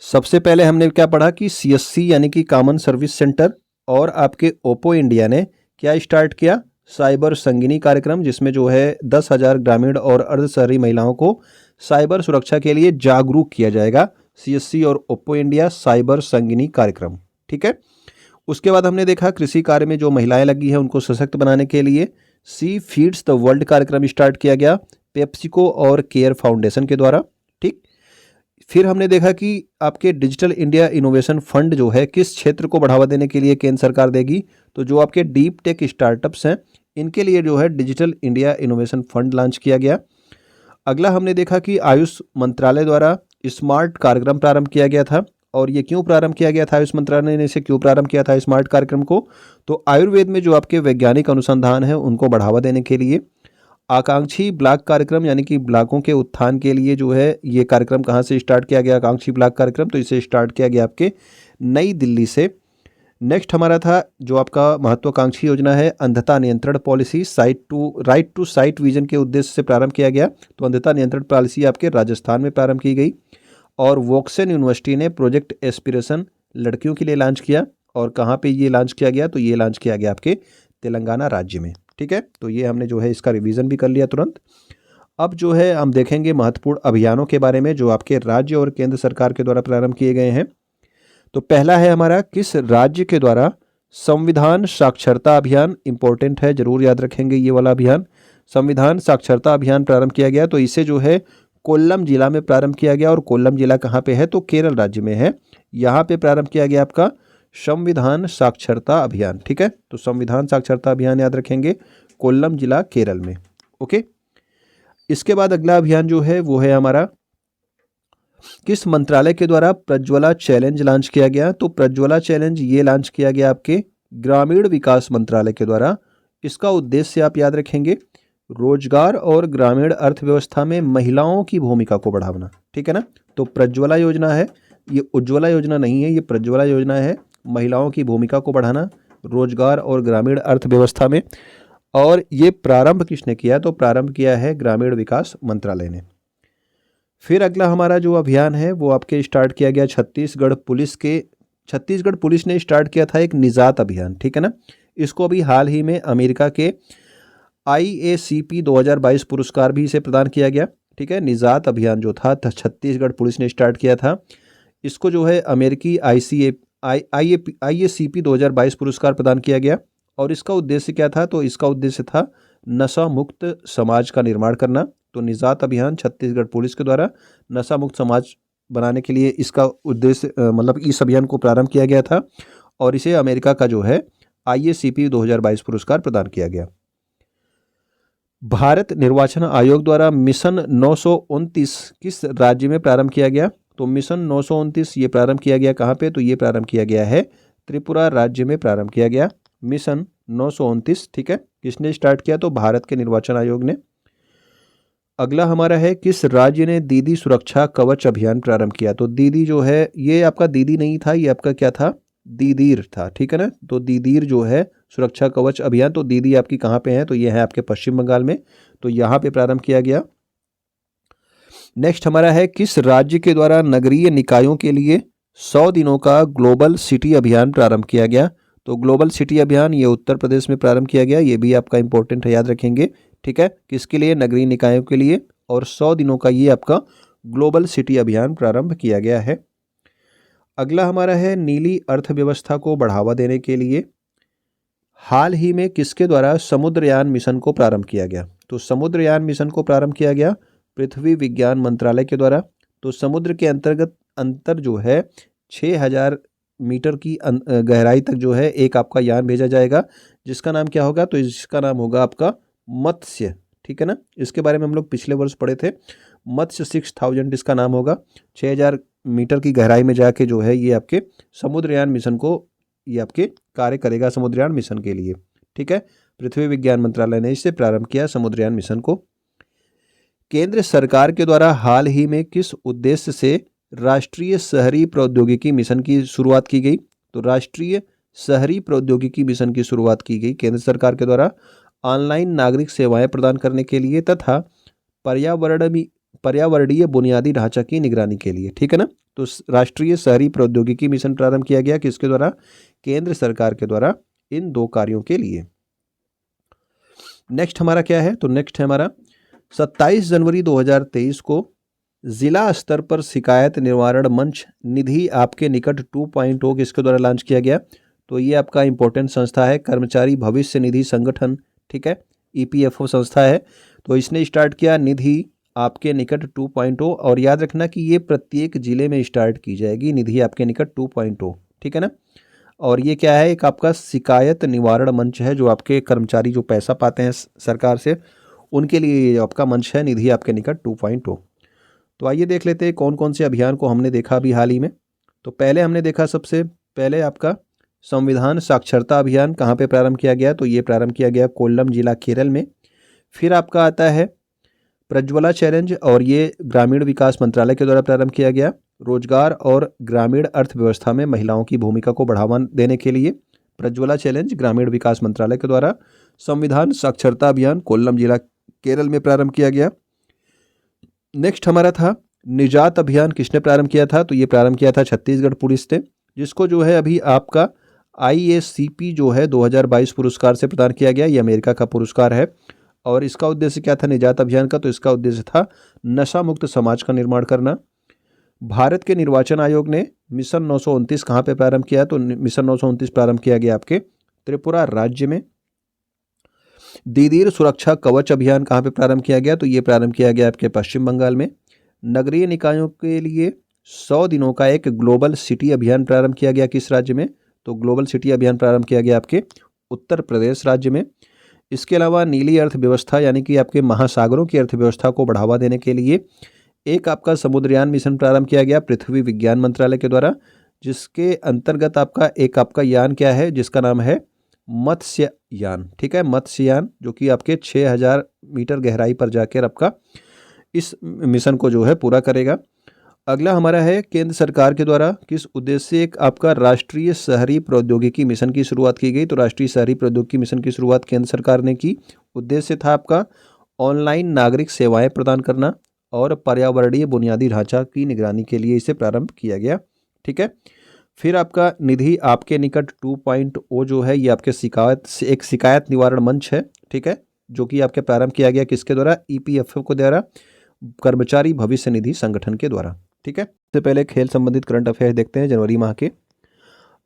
सबसे पहले हमने क्या पढ़ा कि सीएससी यानी कि कॉमन सर्विस सेंटर और आपके ओप्पो इंडिया ने क्या स्टार्ट किया? साइबर संगिनी कार्यक्रम, जिसमें जो है 10,000 ग्रामीण और अर्ध शहरी महिलाओं को साइबर सुरक्षा के लिए जागरूक किया जाएगा। सीएससी और ओप्पो इंडिया साइबर संगिनी कार्यक्रम, ठीक है। उसके बाद हमने देखा कृषि कार्य में जो महिलाएं लगी हैं उनको सशक्त बनाने के लिए सी फीड्स द वर्ल्ड कार्यक्रम स्टार्ट किया गया पेप्सिको और केयर फाउंडेशन के द्वारा, ठीक। फिर हमने देखा कि आपके डिजिटल इंडिया इनोवेशन फंड जो है किस क्षेत्र को बढ़ावा देने के लिए केंद्र सरकार देगी? तो जो आपके डीप टेक स्टार्टअप्स हैं इनके लिए जो है digital India innovation fund launch किया गया। अगला हमने देखा कि आयुष मंत्रालय द्वारा स्मार्ट कार्यक्रम प्रारंभ किया गया था। और ये क्यों प्रारंभ किया गया था? आयुष मंत्रालय ने इसे क्यों प्रारंभ किया था स्मार्ट कार्यक्रम को? तो आयुर्वेद में जो आपके वैज्ञानिक अनुसंधान है उनको बढ़ावा देने के लिए। आकांक्षी ब्लॉक कार्यक्रम यानी कि ब्लॉकों के उत्थान के लिए जो है ये कार्यक्रम कहाँ से स्टार्ट किया गया? आकांक्षी ब्लॉक कार्यक्रम, तो इसे स्टार्ट किया गया आपके नई दिल्ली से। नेक्स्ट हमारा था जो आपका महत्वाकांक्षी योजना है अंधता नियंत्रण policy right to sight vision के उद्देश्य से प्रारंभ किया गया। तो अंधता नियंत्रण पॉलिसी आपके राजस्थान में प्रारंभ की गई। और वोक्सन यूनिवर्सिटी ने प्रोजेक्ट एस्पिरेशन लड़कियों के लिए लॉन्च किया। और कहाँ पे ये लॉन्च किया गया? तो ये लॉन्च किया गया आपके तेलंगाना राज्य में, ठीक है। तो ये हमने जो है इसका रिवीजन भी कर लिया तुरंत। अब जो है हम देखेंगे महत्वपूर्ण अभियानों के बारे में जो आपके राज्य और केंद्र सरकार के द्वारा प्रारंभ किए गए हैं। तो पहला है हमारा किस राज्य के द्वारा संविधान साक्षरता अभियान, इंपॉर्टेंट है, जरूर याद रखेंगे ये वाला अभियान। संविधान साक्षरता अभियान प्रारंभ किया गया। तो इसे जो है कोल्लम जिला में प्रारंभ किया गया। और कोल्लम जिला कहाँ पे है? तो केरल राज्य में है। यहाँ पे प्रारंभ किया गया आपका संविधान साक्षरता अभियान, ठीक है। तो संविधान साक्षरता अभियान याद रखेंगे, कोल्लम जिला केरल में, ओके। इसके बाद अगला अभियान जो है वो है हमारा किस मंत्रालय के द्वारा प्रज्वला चैलेंज लॉन्च किया गया? तो प्रज्वला चैलेंज ये लॉन्च किया गया आपके ग्रामीण विकास मंत्रालय के द्वारा। इसका उद्देश्य आप याद रखेंगे रोजगार और ग्रामीण अर्थव्यवस्था में महिलाओं की भूमिका को बढ़ाना, ठीक है ना। तो प्रज्वला योजना है, ये उज्ज्वला योजना नहीं है, ये प्रज्वला योजना है, महिलाओं की भूमिका को बढ़ाना रोजगार और ग्रामीण अर्थव्यवस्था में। और ये प्रारंभ किसने किया? तो प्रारंभ किया है ग्रामीण विकास मंत्रालय ने। फिर अगला हमारा जो अभियान है वो आपके स्टार्ट किया गया छत्तीसगढ़ पुलिस ने स्टार्ट किया था एक निजात अभियान, ठीक है ना। इसको अभी हाल ही में अमेरिका के IACP 2022 पुरस्कार भी इसे प्रदान किया गया। ठीक है। निजात अभियान जो था छत्तीसगढ़ पुलिस ने स्टार्ट किया था। इसको जो है अमेरिकी IACP 2022 पुरस्कार प्रदान किया गया। और इसका उद्देश्य क्या था? तो इसका उद्देश्य था नशा मुक्त समाज का निर्माण करना। तो निजात अभियान छत्तीसगढ़ पुलिस के द्वारा नशा मुक्त समाज बनाने के लिए इसका उद्देश्य मतलब इस अभियान को प्रारंभ किया गया था और इसे अमेरिका का जो है IACP 2022 पुरस्कार प्रदान किया गया। भारत निर्वाचन आयोग द्वारा मिशन 929 किस राज्य में प्रारंभ किया गया? तो मिशन 929 ये प्रारंभ किया गया कहाँ पे? तो ये प्रारंभ किया गया है त्रिपुरा राज्य में प्रारंभ किया गया मिशन 929। ठीक है। किसने स्टार्ट किया? तो भारत के निर्वाचन आयोग ने। अगला हमारा है किस राज्य ने दीदी सुरक्षा कवच अभियान प्रारंभ किया? तो दीदी जो है ये आपका दीदी नहीं था, ये आपका क्या था? दीदीर था। ठीक है ना। तो दीदीर जो है सुरक्षा कवच अभियान, तो दीदी आपकी कहाँ पे है? तो ये है आपके पश्चिम बंगाल में। तो यहाँ पे प्रारंभ किया गया। नेक्स्ट हमारा है किस राज्य के द्वारा नगरीय निकायों के लिए 100 दिनों का ग्लोबल सिटी अभियान प्रारंभ किया गया? तो ग्लोबल सिटी अभियान ये उत्तर प्रदेश में प्रारंभ किया गया। ये भी आपका इंपॉर्टेंट है, याद रखेंगे। ठीक है। किसके लिए? नगरीय निकायों के लिए। और 100 दिनों का ये आपका ग्लोबल सिटी अभियान प्रारंभ किया गया है। अगला हमारा है नीली अर्थव्यवस्था को बढ़ावा देने के लिए हाल ही में किसके द्वारा समुद्रयान मिशन को प्रारंभ किया गया? तो समुद्रयान मिशन को प्रारंभ किया गया पृथ्वी विज्ञान मंत्रालय के द्वारा। तो समुद्र के अंतर जो है 6000 मीटर की गहराई तक जो है एक आपका यान भेजा जाएगा, जिसका नाम क्या होगा? तो इसका नाम होगा आपका मत्स्य। ठीक है ना। इसके बारे में हम लोग पिछले वर्ष पढ़े थे। मत्स्य 6000 इसका नाम होगा। 6000 मीटर की गहराई में जाके जो है ये आपके समुद्रयान मिशन को ये आपके कार्य करेगा समुद्रयान मिशन के लिए। ठीक है। पृथ्वी विज्ञान मंत्रालय ने इसे प्रारंभ किया समुद्रयान मिशन को। केंद्र सरकार के द्वारा हाल ही में किस उद्देश्य से राष्ट्रीय शहरी प्रौद्योगिकी मिशन की शुरुआत की गई? तो राष्ट्रीय शहरी प्रौद्योगिकी मिशन की शुरुआत की गई केंद्र सरकार के द्वारा ऑनलाइन नागरिक सेवाएं प्रदान करने के लिए तथा पर्यावरणीय बुनियादी ढांचा की निगरानी के लिए। ठीक है ना। तो राष्ट्रीय शहरी प्रौद्योगिकी मिशन प्रारंभ किया गया किसके द्वारा? केंद्र सरकार के द्वारा, इन दो कार्यों के लिए। नेक्स्ट हमारा क्या है? तो नेक्स्ट है हमारा 27 जनवरी 2023 को जिला स्तर पर शिकायत निवारण मंच निधि आपके निकट 2.0 किसके द्वारा लॉन्च किया गया? तो ये आपका इंपॉर्टेंट संस्था है कर्मचारी भविष्य निधि संगठन। ठीक है। EPFO संस्था है। तो इसने स्टार्ट किया निधि आपके निकट 2.0। और याद रखना कि ये प्रत्येक जिले में स्टार्ट की जाएगी निधि आपके निकट 2.0। ठीक है ना। और ये क्या है? एक आपका शिकायत निवारण मंच है, जो आपके कर्मचारी जो पैसा पाते हैं सरकार से उनके लिए आपका मंच है निधि आपके निकट 2.0। तो आइए देख लेते हैं कौन कौन से अभियान को हमने देखा अभी हाल ही में। तो पहले हमने देखा सबसे पहले आपका संविधान साक्षरता अभियान कहाँ पे प्रारंभ किया गया? तो ये प्रारंभ किया गया कोल्लम जिला केरल में। फिर आपका आता है प्रज्वला चैलेंज और ये ग्रामीण विकास मंत्रालय के द्वारा प्रारंभ किया गया रोजगार और ग्रामीण अर्थव्यवस्था में महिलाओं की भूमिका को बढ़ावा देने के लिए। प्रज्वला चैलेंज ग्रामीण विकास मंत्रालय के द्वारा संविधान साक्षरता अभियान कोल्लम जिला केरल में प्रारंभ किया गया। नेक्स्ट हमारा था निजात अभियान किसने प्रारंभ किया था? तो ये प्रारंभ किया था छत्तीसगढ़ पुलिस ने, जिसको जो है अभी आपका IACP जो है 2022 पुरस्कार से प्रदान किया गया। ये अमेरिका का पुरस्कार है। और इसका उद्देश्य क्या था निजात अभियान का? तो इसका उद्देश्य था नशा मुक्त समाज का निर्माण करना। भारत के निर्वाचन आयोग ने मिशन 929 कहाँ पे प्रारंभ किया? तो मिशन 929 प्रारंभ किया गया आपके त्रिपुरा राज्य में। दीदीर सुरक्षा कवच अभियान कहाँ पे प्रारंभ किया गया? तो ये प्रारंभ किया गया आपके पश्चिम बंगाल में। नगरीय निकायों के लिए 100 दिनों का एक ग्लोबल सिटी अभियान प्रारंभ किया गया किस राज्य में? तो ग्लोबल सिटी अभियान प्रारंभ किया गया आपके उत्तर प्रदेश राज्य में। इसके अलावा नीली अर्थव्यवस्था यानी कि आपके महासागरों की अर्थव्यवस्था को बढ़ावा देने के लिए एक आपका समुद्रयान मिशन प्रारंभ किया गया पृथ्वी विज्ञान मंत्रालय के द्वारा, जिसके अंतर्गत आपका एक आपका यान क्या है जिसका नाम है मत्स्ययान। ठीक है। मत्स्ययान जो कि आपके 6000 मीटर गहराई पर जाकर आपका इस मिशन को जो है पूरा करेगा। अगला हमारा है केंद्र सरकार के द्वारा किस उद्देश्य से एक आपका राष्ट्रीय शहरी प्रौद्योगिकी मिशन की शुरुआत की गई? तो राष्ट्रीय शहरी प्रौद्योगिकी मिशन की शुरुआत केंद्र सरकार ने की। उद्देश्य था आपका ऑनलाइन नागरिक सेवाएं प्रदान करना और पर्यावरणीय बुनियादी ढांचा की निगरानी के लिए इसे प्रारंभ किया गया। ठीक है। फिर आपका निधि आपके निकट 2.0 जो है ये आपके शिकायत निवारण मंच है। ठीक है। जो कि आपके प्रारंभ किया गया किसके द्वारा? EPFO के द्वारा। कर्मचारी भविष्य निधि संगठन के द्वारा। ठीक है, इससे पहले खेल संबंधित करंट अफेयर देखते हैं जनवरी माह के।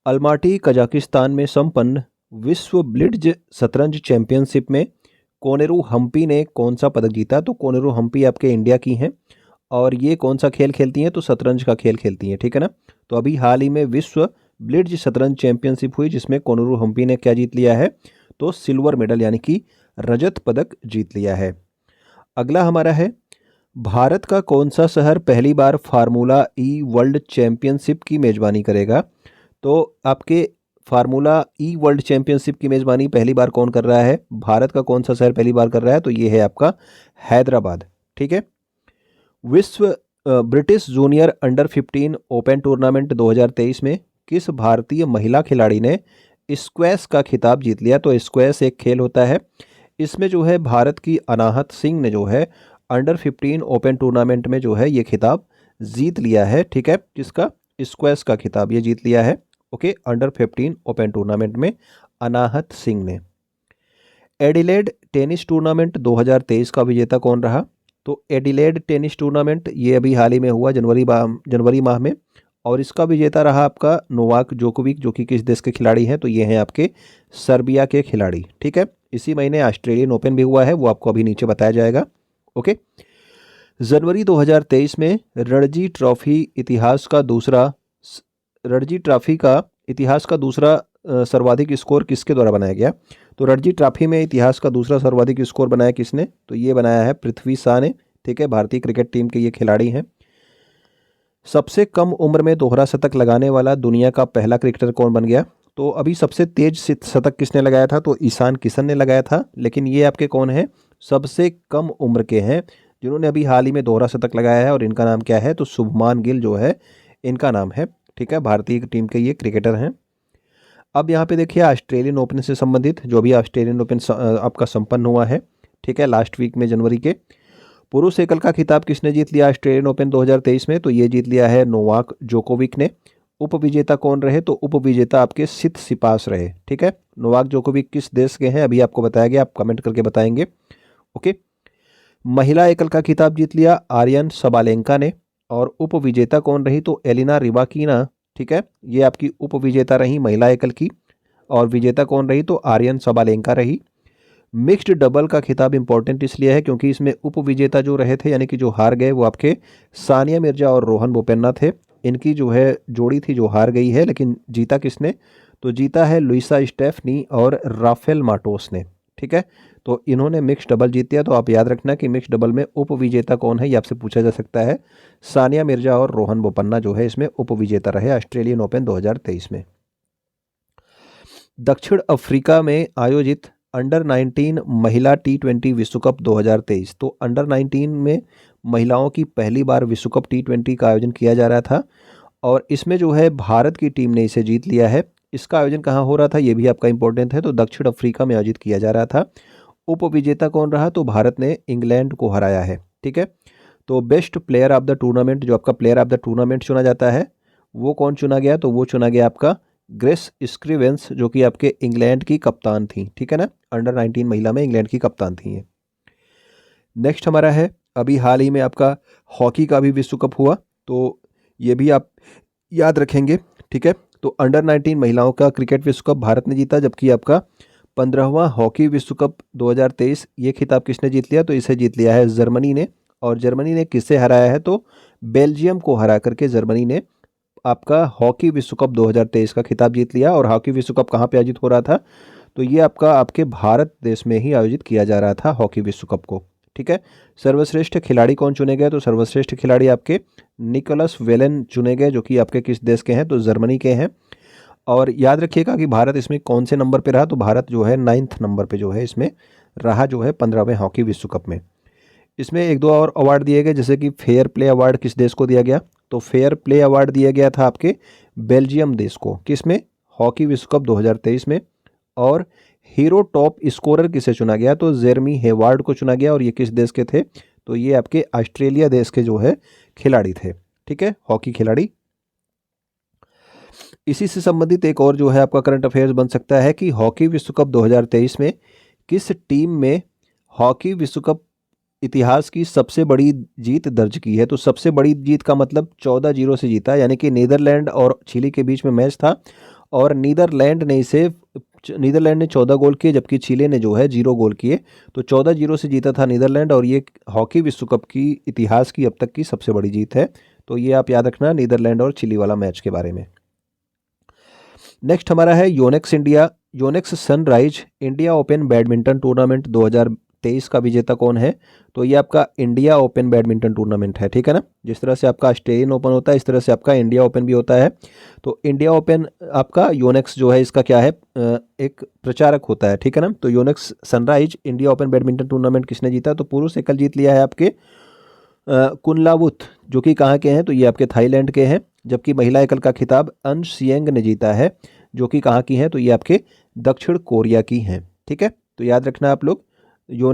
अल्माटी कजाकिस्तान में संपन्न विश्व ब्लिट्ज शतरंज चैंपियनशिप में कोनेरू हम्पी ने कौन सा पदक जीता? तो कोनेरू हम्पी आपके इंडिया की हैं और ये कौन सा खेल खेलती हैं? तो शतरंज का खेल खेलती हैं। ठीक है ना। तो अभी हाल ही में विश्व ब्लिट्ज शतरंज चैंपियनशिप हुई जिसमें कोनेरू हम्पी ने क्या जीत लिया है? तो सिल्वर मेडल यानी कि रजत पदक जीत लिया है। अगला हमारा है, भारत का कौन सा शहर पहली बार फार्मूला ई वर्ल्ड चैंपियनशिप की मेजबानी करेगा? तो आपके फार्मूला ई वर्ल्ड चैंपियनशिप की मेजबानी पहली बार कौन कर रहा है? भारत का कौन सा शहर पहली बार कर रहा है? तो ये है आपका हैदराबाद। ठीक है। विश्व British junior under 15 open tournament 2023 में किस भारतीय महिला खिलाड़ी ने स्क्वैश का खिताब जीत लिया? तो स्क्वैश एक खेल होता है, इसमें जो है भारत की अनाहत सिंह ने जो है अंडर 15 ओपन टूर्नामेंट में जो है ये खिताब जीत लिया है। ठीक है, जिसका स्क्वैश का खिताब ये जीत लिया है। ओके, अंडर 15 ओपन टूर्नामेंट में अनाहत सिंह ने। एडिलेड टेनिस टूर्नामेंट 2023 का विजेता कौन रहा? तो एडिलेड टेनिस टूर्नामेंट ये अभी हाल ही में हुआ जनवरी माह में, और इसका विजेता रहा आपका नोवाक जोकोविक, जो कि किस देश के खिलाड़ी हैं? तो ये हैं आपके सर्बिया के खिलाड़ी। ठीक है, इसी महीने ऑस्ट्रेलियन ओपन भी हुआ है, वो आपको अभी नीचे बताया जाएगा। ओके, जनवरी 2023 में रणजी ट्रॉफी का इतिहास का दूसरा सर्वाधिक स्कोर किसके द्वारा बनाया गया? तो रणजी ट्रॉफी में इतिहास का दूसरा सर्वाधिक स्कोर बनाया किसने? तो ये बनाया है पृथ्वी शॉ ने। ठीक है, भारतीय क्रिकेट टीम के ये खिलाड़ी हैं। सबसे कम उम्र में दोहरा शतक लगाने वाला दुनिया का पहला क्रिकेटर कौन बन गया? तो अभी सबसे तेज शतक किसने लगाया था? तो ईशान किशन ने लगाया था। लेकिन ये आपके कौन है? सबसे कम उम्र के हैं जिन्होंने अभी हाल ही में दोहरा शतक लगाया है, और इनका नाम क्या है? तो शुभमान गिल जो है इनका नाम है। ठीक है, भारतीय टीम के ये क्रिकेटर हैं। अब यहाँ पे देखिए ऑस्ट्रेलियन ओपन से संबंधित, जो भी ऑस्ट्रेलियन ओपन आपका संपन्न हुआ है, ठीक है, लास्ट वीक में जनवरी के। पुरुष एकल का खिताब किसने जीत लिया ऑस्ट्रेलियन ओपन 2023 में? तो ये जीत लिया है नोवाक जोकोविक ने। उपविजेता कौन रहे? तो उपविजेता आपके सितसिपास रहे। ठीक है, नोवाक जोकोविक किस देश के हैं अभी आपको बताया गया, आप कमेंट करके बताएंगे। ओके, महिला एकल का खिताब जीत लिया आर्यन सबालेंका ने, और उपविजेता कौन रही? तो एलिना रिबाकिना। ठीक है, ये आपकी उपविजेता रही महिला एकल की, और विजेता कौन रही? तो आर्यन सबालेंका रही। मिक्स्ड डबल का खिताब इंपॉर्टेंट इसलिए है क्योंकि इसमें उपविजेता जो रहे थे, यानी कि जो हार गए, वो आपके सानिया मिर्जा और रोहन बोपन्ना थे। इनकी जो है जोड़ी थी जो हार गई है, लेकिन जीता किसने? तो जीता है लुइसा स्टेफनी और राफेल माटोस ने। ठीक है, तो इन्होंने मिक्स डबल जीत लिया। तो आप याद रखना कि मिक्स डबल में उपविजेता कौन है, ये आपसे पूछा जा सकता है। सानिया मिर्जा और रोहन बोपन्ना जो है इसमें उपविजेता रहे ऑस्ट्रेलियन ओपन 2023 में। दक्षिण अफ्रीका में आयोजित अंडर 19 महिला T20 विश्व कप 2023, तो अंडर 19 में महिलाओं की पहली बार विश्व कप T20 का आयोजन किया जा रहा था, और इसमें जो है भारत की टीम ने इसे जीत लिया है। इसका आयोजन कहाँ हो रहा था ये भी आपका इंपॉर्टेंट है, तो दक्षिण अफ्रीका में आयोजित किया जा रहा था। उपविजेता कौन रहा? तो भारत ने इंग्लैंड को हराया है। ठीक है, तो best player of the tournament, जो आपका प्लेयर ऑफ द टूर्नामेंट चुना जाता है, वो कौन चुना गया? तो वो चुना गया आपका ग्रेस स्क्रीवेंस, जो कि आपके इंग्लैंड की कप्तान थी। ठीक है ना, अंडर 19 महिला में इंग्लैंड की कप्तान थी ये। नेक्स्ट हमारा है, अभी हाल ही में आपका हॉकी का भी विश्व कप हुआ, तो ये भी आप याद रखेंगे। ठीक है, तो अंडर 19 महिलाओं का क्रिकेट विश्व कप भारत ने जीता, जबकि आपका 15वां हॉकी विश्व कप 2023 ये खिताब किसने जीत लिया? तो इसे जीत लिया है जर्मनी ने। और जर्मनी ने किससे हराया है? तो बेल्जियम को हरा करके जर्मनी ने आपका हॉकी विश्व कप 2023 का खिताब जीत लिया। और हॉकी विश्व कप कहाँ पे आयोजित हो रहा था? तो ये आपके भारत देश में ही आयोजित किया जा रहा था हॉकी विश्व कप को। ठीक है, सर्वश्रेष्ठ खिलाड़ी कौन चुने गए? तो सर्वश्रेष्ठ खिलाड़ी आपके निकोलस वेलन चुने गए, जो कि आपके किस देश के हैं? तो जर्मनी के हैं। और याद रखिएगा कि भारत इसमें कौन से नंबर पे रहा? तो भारत जो है 9th नंबर पे जो है इसमें रहा, जो है 15वें हॉकी विश्व कप में। इसमें एक दो और अवार्ड दिए गए, जैसे कि फेयर प्ले अवार्ड किस देश को दिया गया? तो फेयर प्ले अवार्ड दिया गया था आपके बेल्जियम देश को। किसमें? हॉकी विश्व कप 2023 में। और हीरो टॉप स्कोरर किसे चुना गया? तो जेरमी हेवार्ड को चुना गया, और ये किस देश के थे? तो ये आपके ऑस्ट्रेलिया देश के जो है खिलाड़ी थे। ठीक है, हॉकी खिलाड़ी। इसी से संबंधित एक और जो है आपका करंट अफेयर्स बन सकता है कि हॉकी विश्व कप 2023 में किस टीम में हॉकी विश्व कप इतिहास की सबसे बड़ी जीत दर्ज की है। तो सबसे बड़ी जीत का मतलब 14-0 से जीता, यानी कि नीदरलैंड और चिली के बीच में मैच था और नीदरलैंड ने 14 गोल किए जबकि चिली ने जो है 0 गोल किए। तो 14-0 से जीता था नीदरलैंड और ये हॉकी विश्व कप की इतिहास की अब तक की सबसे बड़ी जीत है। तो ये आप याद रखना नीदरलैंड और चिली वाला मैच के बारे में। नेक्स्ट हमारा है Yonex sunrise India open badminton tournament 2023 का विजेता कौन है? तो ये आपका इंडिया ओपन बैडमिंटन टूर्नामेंट है, ठीक है ना। जिस तरह से आपका ऑस्ट्रेलियन ओपन होता है इस तरह से आपका इंडिया ओपन भी होता है। तो इंडिया ओपन आपका योनेक्स जो है इसका क्या है, एक प्रचारक होता है, ठीक है ना। तो Yonex sunrise India open badminton tournament किसने जीता? तो पुरुष एकल जीत लिया है आपके कुनलावुत, जो कि कहाँ के हैं? तो ये आपके थाईलैंड के हैं। जबकि महिला एकल का खिताब अन सिएंग ने जीता है, जो कि कहाँ की हैं? तो ये आपके दक्षिण कोरिया की हैं, ठीक है। तो याद रखना आप लोग,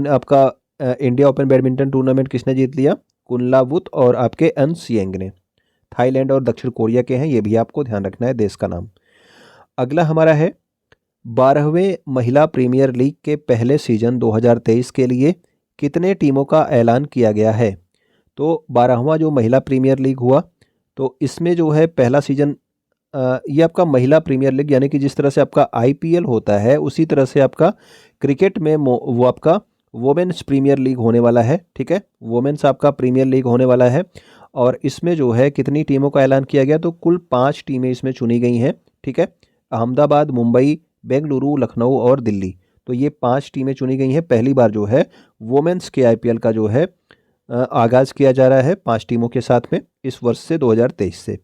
आपका इंडिया ओपन बैडमिंटन टूर्नामेंट किसने जीत लिया? कुनलावुत और आपके अन सिएंग ने। थाईलैंड और दक्षिण कोरिया के हैं, ये भी आपको ध्यान रखना है देश का नाम। अगला हमारा है 12वें महिला प्रीमियर लीग के पहले सीजन 2023 के लिए कितने टीमों का ऐलान किया गया है? तो 12वां जो महिला प्रीमियर लीग हुआ तो इसमें जो है पहला सीजन, ये आपका महिला प्रीमियर लीग, यानी कि जिस तरह से आपका आईपीएल होता है उसी तरह से आपका क्रिकेट में वो आपका वोमेन्स प्रीमियर लीग होने वाला है, ठीक है। वोमेन्स आपका प्रीमियर लीग होने वाला है और इसमें जो है कितनी टीमों का ऐलान किया गया? तो कुल 5 टीमें इसमें चुनी गई हैं, ठीक है। अहमदाबाद, मुंबई, बेंगलुरु, लखनऊ और दिल्ली। तो ये 5 टीमें चुनी गई हैं। पहली बार जो है वोमेन्स के आईपीएल का जो है आगाज़ किया जा रहा है 5 टीमों के साथ में इस वर्ष से 2023 से।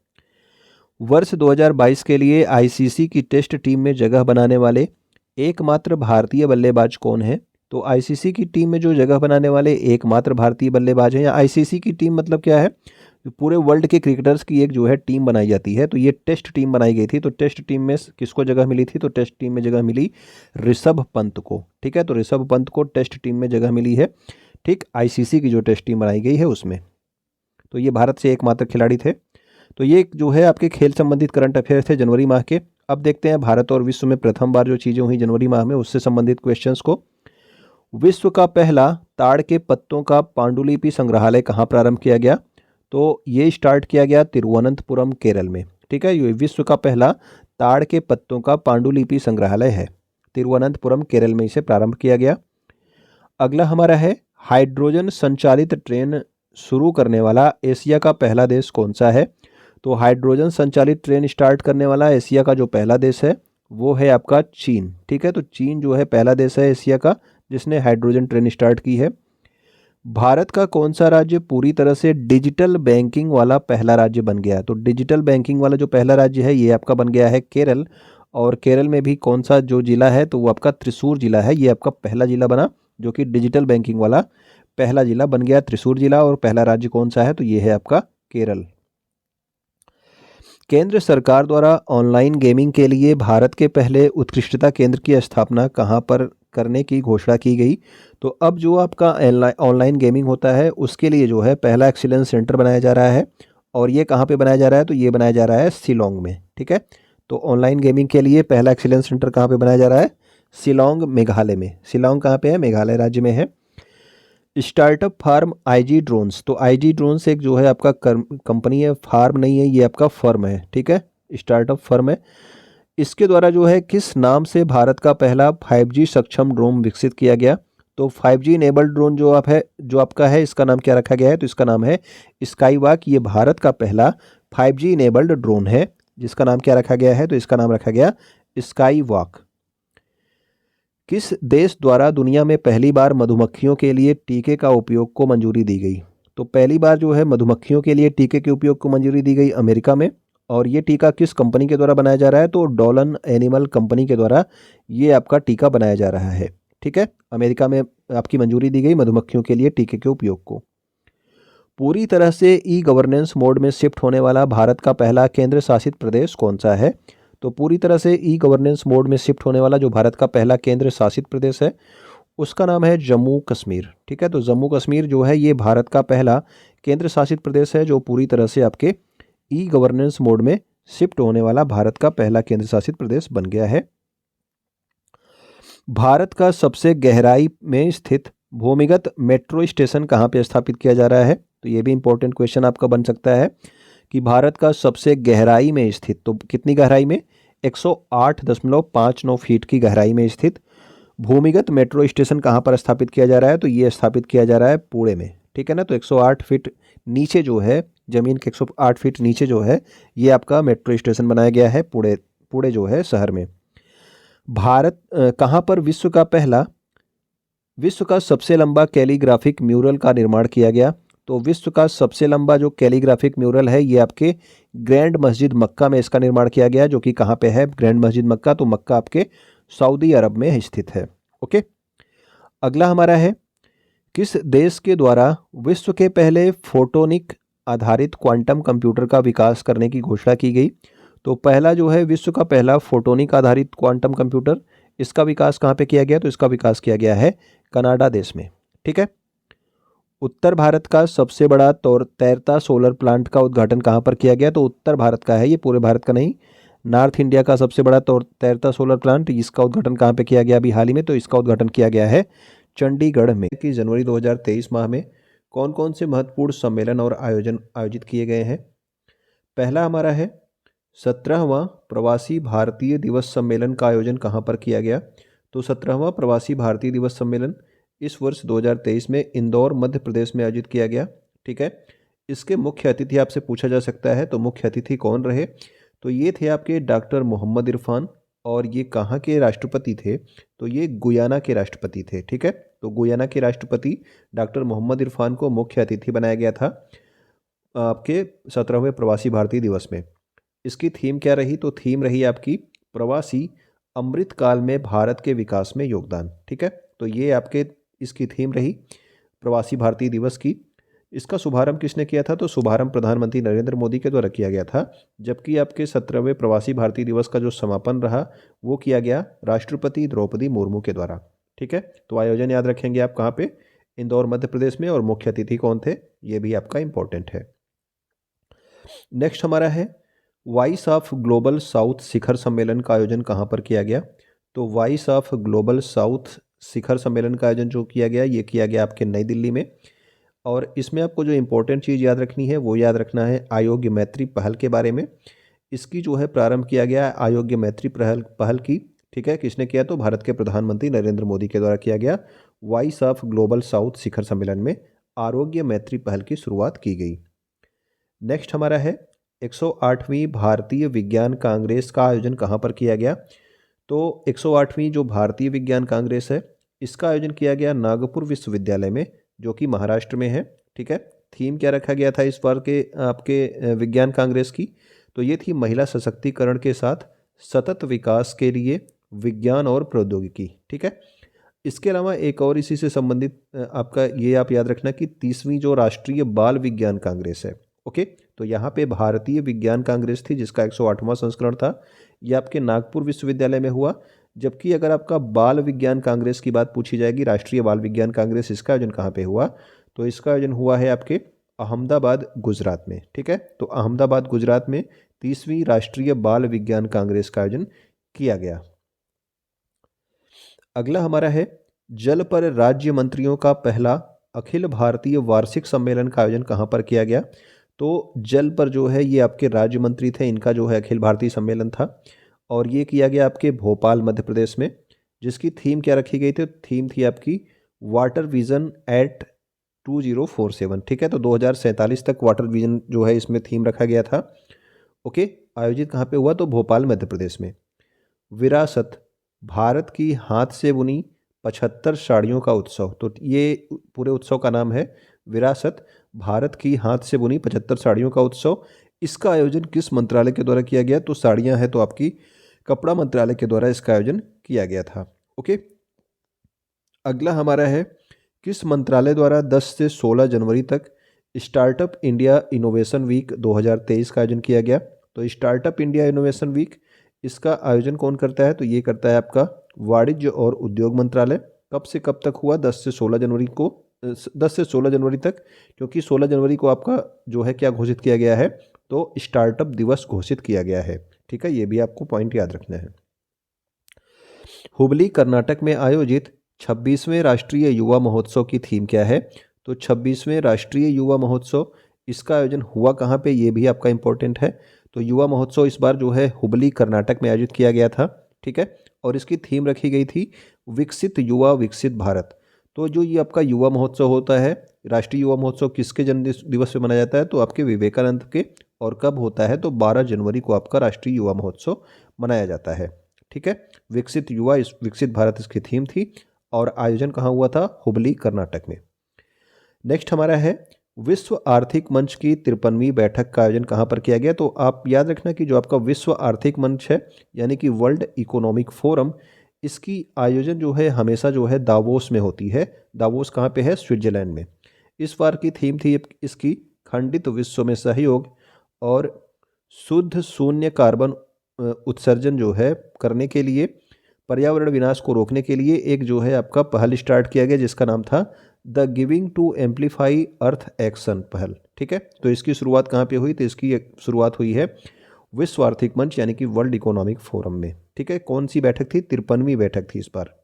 वर्ष 2022 के लिए आईसीसी की टेस्ट टीम में जगह बनाने वाले एकमात्र भारतीय बल्लेबाज कौन है? तो आईसीसी की टीम में जो जगह बनाने वाले एकमात्र भारतीय बल्लेबाज हैं, या आईसीसी की टीम मतलब क्या है? पूरे वर्ल्ड के क्रिकेटर्स की एक जो है टीम बनाई जाती है। तो ये टेस्ट टीम बनाई गई थी। तो टेस्ट टीम में किसको जगह मिली थी? तो टेस्ट टीम में जगह मिली ऋषभ पंत को, ठीक है। तो ऋषभ पंत को टेस्ट टीम में जगह मिली है, ठीक, आईसीसी की जो टेस्ट टीम बनाई गई है उसमें। तो ये भारत से एकमात्र खिलाड़ी थे। तो ये जो है आपके खेल संबंधित करंट अफेयर थे जनवरी माह के। अब देखते हैं भारत और विश्व में प्रथम बार जो चीज़ें हुई जनवरी माह में उससे संबंधित क्वेश्चंस को। विश्व का पहला ताड़ के पत्तों का पांडुलिपि संग्रहालय कहाँ प्रारंभ किया गया? तो ये स्टार्ट किया गया तिरुवनंतपुरम केरल में, ठीक है। ये विश्व का पहला ताड़ के पत्तों का पांडुलिपि संग्रहालय है, तिरुवनंतपुरम केरल में इसे प्रारंभ किया गया। अगला हमारा है हाइड्रोजन संचालित ट्रेन शुरू करने वाला एशिया का पहला देश कौन सा है? तो हाइड्रोजन संचालित ट्रेन स्टार्ट करने वाला एशिया का जो पहला देश है वो है आपका चीन, ठीक है। तो चीन जो है पहला देश है एशिया का जिसने हाइड्रोजन ट्रेन स्टार्ट की है। भारत का कौन सा राज्य पूरी तरह से डिजिटल बैंकिंग वाला पहला राज्य बन गया है? तो डिजिटल बैंकिंग वाला जो पहला राज्य है ये आपका बन गया है केरल। और केरल में भी कौन सा जो जिला है? तो वो आपका त्रिशूर जिला है। ये आपका पहला जिला बना जो कि डिजिटल बैंकिंग वाला पहला जिला बन गया, त्रिशूर जिला। और पहला राज्य कौन सा है? तो ये है आपका केरल। केंद्र सरकार द्वारा ऑनलाइन गेमिंग के लिए भारत के पहले उत्कृष्टता केंद्र की स्थापना कहाँ पर करने की घोषणा की गई? तो अब जो आपका ऑनलाइन गेमिंग होता है उसके लिए जो है पहला एक्सीलेंस सेंटर बनाया जा रहा है। और ये कहाँ पे बनाया जा रहा है? तो ये बनाया जा रहा है शिलोंग में, ठीक है। तो ऑनलाइन गेमिंग के लिए पहला एक्सीलेंस सेंटर कहाँ पे बनाया जा रहा है? शिलोंग, मेघालय में। शिलोंग कहाँ पे है? मेघालय राज्य में है। Startup firm IG drones. तो आईजी ड्रोन्स एक जो है आपका कंपनी है, फार्म नहीं है, ये आपका फर्म है, ठीक है। स्टार्टअप फर्म है। इसके द्वारा जो है किस नाम से भारत का पहला 5G सक्षम ड्रोन विकसित किया गया? तो 5G इनेबल्ड ड्रोन जो आपका है इसका नाम क्या रखा गया है? तो इसका नाम है स्काईवॉक। ये भारत का पहला 5G इनेबल्ड ड्रोन है जिसका नाम क्या रखा गया है? तो इसका नाम रखा गया स्काईवॉक। किस देश द्वारा दुनिया में पहली बार मधुमक्खियों के लिए टीके का उपयोग को मंजूरी दी गई? तो पहली बार जो है मधुमक्खियों के लिए टीके के उपयोग को मंजूरी दी गई अमेरिका में। और ये टीका किस कंपनी के द्वारा बनाया जा रहा है? तो डॉलन एनिमल कंपनी के द्वारा ये आपका टीका बनाया जा रहा है, ठीक है। अमेरिका में आपकी मंजूरी दी गई मधुमक्खियों के लिए टीके के उपयोग को। पूरी तरह से ई गवर्नेंस मोड में शिफ्ट होने वाला भारत का पहला केंद्र शासित प्रदेश कौन सा है? तो पूरी तरह से ई गवर्नेंस मोड में शिफ्ट होने वाला जो भारत का पहला केंद्र शासित प्रदेश है उसका नाम है जम्मू कश्मीर, ठीक है। तो जम्मू कश्मीर जो है ये भारत का पहला केंद्र शासित प्रदेश है जो पूरी तरह से आपके ई गवर्नेंस मोड में शिफ्ट होने वाला भारत का पहला केंद्र शासित प्रदेश बन गया है। भारत का सबसे गहराई में स्थित भूमिगत मेट्रो स्टेशन कहाँ पे स्थापित किया जा रहा है? तो ये भी इंपॉर्टेंट क्वेश्चन आपका बन सकता है कि भारत का सबसे गहराई में स्थित, तो कितनी गहराई में? 108.59 फीट की गहराई में स्थित भूमिगत मेट्रो स्टेशन कहाँ पर स्थापित किया जा रहा है? तो ये स्थापित किया जा रहा है पुणे में, ठीक है ना। तो 108 फीट नीचे जो है, जमीन के 108 फीट नीचे जो है, ये आपका मेट्रो स्टेशन बनाया गया है पुणे, पुणे जो है शहर में। भारत कहाँ पर विश्व का सबसे लंबा कैलीग्राफिक म्यूरल का निर्माण किया गया? तो विश्व का सबसे लंबा जो कैलीग्राफिक म्यूरल है ये आपके ग्रैंड मस्जिद मक्का में इसका निर्माण किया गया, जो कि कहाँ पे है? ग्रैंड मस्जिद मक्का, तो मक्का आपके सऊदी अरब में स्थित है। ओके, अगला हमारा है, किस देश के द्वारा विश्व के पहले फोटोनिक आधारित क्वांटम कंप्यूटर का विकास करने की घोषणा की गई? तो पहला जो है विश्व का पहला फोटोनिक आधारित क्वांटम कंप्यूटर, इसका विकास कहाँ पे किया गया? तो इसका विकास किया गया है कनाडा देश में, ठीक है। उत्तर भारत का सबसे बड़ा तैरता सोलर प्लांट का उद्घाटन कहाँ पर किया गया? तो उत्तर भारत का है ये, पूरे भारत का नहीं। नॉर्थ इंडिया का सबसे बड़ा तैरता सोलर प्लांट, इसका उद्घाटन कहाँ पे किया गया अभी हाल ही में? तो इसका उद्घाटन किया गया है चंडीगढ़ में। कि जनवरी 2023 माह में कौन कौन से महत्वपूर्ण सम्मेलन और आयोजन आयोजित किए गए हैं? पहला हमारा है 17वां प्रवासी भारतीय दिवस सम्मेलन का आयोजन कहाँ पर किया गया? तो 17वां प्रवासी भारतीय दिवस सम्मेलन इस वर्ष 2023 में इंदौर मध्य प्रदेश में आयोजित किया गया, ठीक है। इसके मुख्य अतिथि आपसे पूछा जा सकता है, तो मुख्य अतिथि कौन रहे? तो ये थे आपके डॉक्टर मोहम्मद इरफान, और ये कहाँ के राष्ट्रपति थे? तो ये गुयाना के राष्ट्रपति थे, ठीक है। तो गुयाना के राष्ट्रपति डॉक्टर मोहम्मद इरफान को मुख्य अतिथि बनाया गया था आपके 17वें प्रवासी भारतीय दिवस में। इसकी थीम क्या रही? तो थीम रही आपकी प्रवासी अमृतकाल में भारत के विकास में योगदान, ठीक है। तो ये आपके इसकी थीम रही प्रवासी भारतीय दिवस की। इसका शुभारंभ किसने किया था? तो शुभारंभ प्रधानमंत्री नरेंद्र मोदी के द्वारा किया गया था, जबकि आपके 17वें प्रवासी भारतीय दिवस का जो समापन रहा वो किया गया राष्ट्रपति द्रौपदी मुर्मू के द्वारा, ठीक है। तो आयोजन याद रखेंगे आप कहाँ पे? इंदौर मध्य प्रदेश में, और मुख्य अतिथि कौन थे? ये भी आपका इंपॉर्टेंट है। नेक्स्ट हमारा है, वॉइस ऑफ ग्लोबल साउथ शिखर सम्मेलन का आयोजन कहाँ पर किया गया? तो वॉइस ऑफ ग्लोबल साउथ शिखर सम्मेलन का आयोजन जो किया गया, ये किया गया आपके नई दिल्ली में। और इसमें आपको जो इंपॉर्टेंट चीज़ याद रखनी है वो याद रखना है आयोग्य मैत्री पहल के बारे में। इसकी जो है प्रारंभ किया गया आयोग्य मैत्री पहल की, ठीक है। किसने किया? तो भारत के प्रधानमंत्री नरेंद्र मोदी के द्वारा किया गया। वॉइस ऑफ ग्लोबल साउथ शिखर सम्मेलन में आरोग्य मैत्री पहल की शुरुआत की गई। नेक्स्ट हमारा है 108वीं भारतीय विज्ञान कांग्रेस का आयोजन कहाँ पर किया गया? तो 108वीं जो भारतीय विज्ञान कांग्रेस है इसका आयोजन किया गया नागपुर विश्वविद्यालय में, जो कि महाराष्ट्र में है, ठीक है। थीम क्या रखा गया था इस बार के आपके विज्ञान कांग्रेस की? तो ये थी महिला सशक्तिकरण के साथ सतत विकास के लिए विज्ञान और प्रौद्योगिकी, ठीक है। इसके अलावा एक और इसी से संबंधित आपका ये आप याद रखना कि 30वीं जो राष्ट्रीय बाल विज्ञान कांग्रेस है, ओके। तो यहाँ पे भारतीय विज्ञान कांग्रेस थी जिसका 108वां संस्करण था, ये आपके नागपुर विश्वविद्यालय में हुआ। जबकि अगर आपका बाल विज्ञान कांग्रेस की बात पूछी जाएगी, राष्ट्रीय बाल विज्ञान कांग्रेस, इसका आयोजन कहाँ पे हुआ? तो इसका आयोजन हुआ है आपके अहमदाबाद गुजरात में, ठीक है। तो अहमदाबाद गुजरात में 30वीं राष्ट्रीय बाल विज्ञान कांग्रेस का आयोजन किया गया। अगला हमारा है, जल पर राज्य मंत्रियों का पहला अखिल भारतीय वार्षिक सम्मेलन का आयोजन कहाँ पर किया गया? तो जल पर जो है ये आपके राज्य मंत्री थे, इनका जो है अखिल भारतीय सम्मेलन था, और ये किया गया आपके भोपाल मध्य प्रदेश में। जिसकी थीम क्या रखी गई थी? थीम थी आपकी वाटर विजन एट 2047, ठीक है। तो 2047 तक वाटर विजन जो है इसमें थीम रखा गया था, ओके। आयोजित कहाँ पे हुआ? तो भोपाल मध्य प्रदेश में। विरासत भारत की हाथ से बुनी 75 साड़ियों का उत्सव, तो ये पूरे उत्सव का नाम है विरासत भारत की हाथ से बुनी 75 साड़ियों का उत्सव। इसका आयोजन किस मंत्रालय के द्वारा किया गया? तो साड़ियाँ हैं तो आपकी कपड़ा मंत्रालय के द्वारा इसका आयोजन किया गया था, ओके। अगला हमारा है, किस मंत्रालय द्वारा 10 से 16 जनवरी तक स्टार्टअप इंडिया इनोवेशन वीक 2023 का आयोजन किया गया? तो स्टार्टअप इंडिया इनोवेशन वीक, इसका आयोजन कौन करता है? तो ये करता है आपका वाणिज्य और उद्योग मंत्रालय। कब से कब तक हुआ? 10 से 16 जनवरी को, 10 से 16 जनवरी तक, क्योंकि 16 जनवरी को आपका जो है क्या घोषित किया गया है? तो स्टार्टअप दिवस घोषित किया गया है, ठीक है। ये भी आपको पॉइंट याद रखना है। हुबली कर्नाटक में आयोजित 26वें राष्ट्रीय युवा महोत्सव की थीम क्या है? तो 26वें राष्ट्रीय युवा महोत्सव, इसका आयोजन हुआ कहाँ पे, ये भी आपका इम्पोर्टेंट है। तो युवा महोत्सव इस बार जो है हुबली कर्नाटक में आयोजित किया गया था, ठीक है। और इसकी थीम रखी गई थी विकसित युवा विकसित भारत। तो जो ये आपका युवा महोत्सव होता है, राष्ट्रीय युवा महोत्सव किसके जन्म दिवस पे मनाया जाता है? तो आपके विवेकानंद के। और कब होता है? तो 12 जनवरी को आपका राष्ट्रीय युवा महोत्सव मनाया जाता है, ठीक है। विकसित युवा विकसित भारत इसकी थीम थी और आयोजन कहाँ हुआ था? हुबली कर्नाटक में। नेक्स्ट हमारा है विश्व आर्थिक मंच की 53वीं बैठक का आयोजन कहाँ पर किया गया? तो आप याद रखना कि जो आपका विश्व आर्थिक मंच है यानी कि वर्ल्ड इकोनॉमिक फोरम, इसकी आयोजन जो है हमेशा जो है दावोस में होती है। दावोस कहाँ पे है? स्विट्जरलैंड में। इस बार की थीम थी इसकी खंडित विश्व में सहयोग और शुद्ध शून्य कार्बन उत्सर्जन जो है करने के लिए, पर्यावरण विनाश को रोकने के लिए एक जो है आपका पहल स्टार्ट किया गया जिसका नाम था the giving to amplify earth action पहल, ठीक है। तो इसकी शुरुआत कहाँ पे हुई? तो इसकी शुरुआत हुई है विश्व आर्थिक मंच यानी कि वर्ल्ड इकोनॉमिक फोरम में, ठीक है। कौन सी बैठक थी? 53वीं बैठक थी इस बार।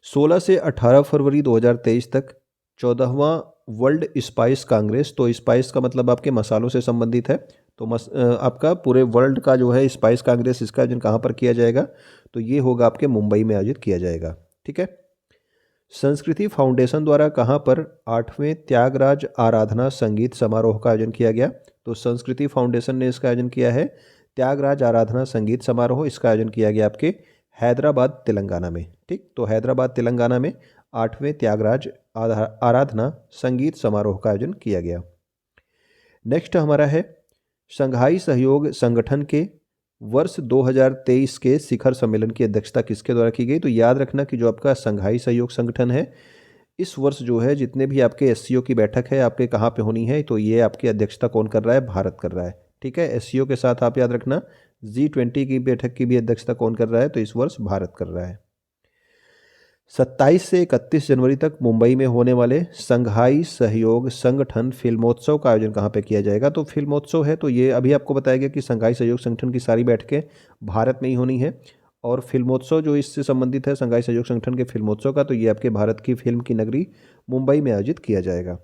16 से 18 फरवरी 2023 तक 14वां वर्ल्ड स्पाइस कांग्रेस। तो स्पाइस का मतलब आपके मसालों से संबंधित है। तो आपका पूरे वर्ल्ड का जो है स्पाइस कांग्रेस, इसका आयोजन कहाँ पर किया जाएगा? तो ये होगा आपके मुंबई में आयोजित किया जाएगा, ठीक है। संस्कृति फाउंडेशन द्वारा कहाँ पर 8वें त्यागराज आराधना संगीत समारोह का आयोजन किया गया? तो संस्कृति फाउंडेशन ने इसका आयोजन किया है त्यागराज आराधना संगीत समारोह। इसका आयोजन किया गया आपके हैदराबाद तेलंगाना में, ठीक। तो हैदराबाद तेलंगाना में 8वें त्यागराज आराधना संगीत समारोह का आयोजन किया गया। नेक्स्ट हमारा है शंघाई सहयोग संगठन के वर्ष 2023 के शिखर सम्मेलन की अध्यक्षता किसके द्वारा की गई? तो याद रखना कि जो आपका शंघाई सहयोग संगठन है, इस वर्ष जो है जितने भी आपके एससीओ की बैठक है आपके कहाँ पे होनी है? तो ये आपकी अध्यक्षता कौन कर रहा है? भारत कर रहा है, ठीक है। एससीओ के साथ आप याद रखना G20 की बैठक की भी अध्यक्षता कौन कर रहा है? तो इस वर्ष भारत कर रहा है। 27 से 31 जनवरी तक मुंबई में होने वाले शंघाई सहयोग संगठन फिल्मोत्सव का आयोजन कहाँ पे किया जाएगा? तो फिल्मोत्सव है तो ये अभी आपको बताया गया कि शंघाई सहयोग संगठन की सारी बैठकें भारत में ही होनी है। और फिल्मोत्सव जो इससे संबंधित है शंघाई सहयोग संगठन के फिल्मोत्सव का, तो ये आपके भारत की फिल्म की नगरी मुंबई में आयोजित किया जाएगा।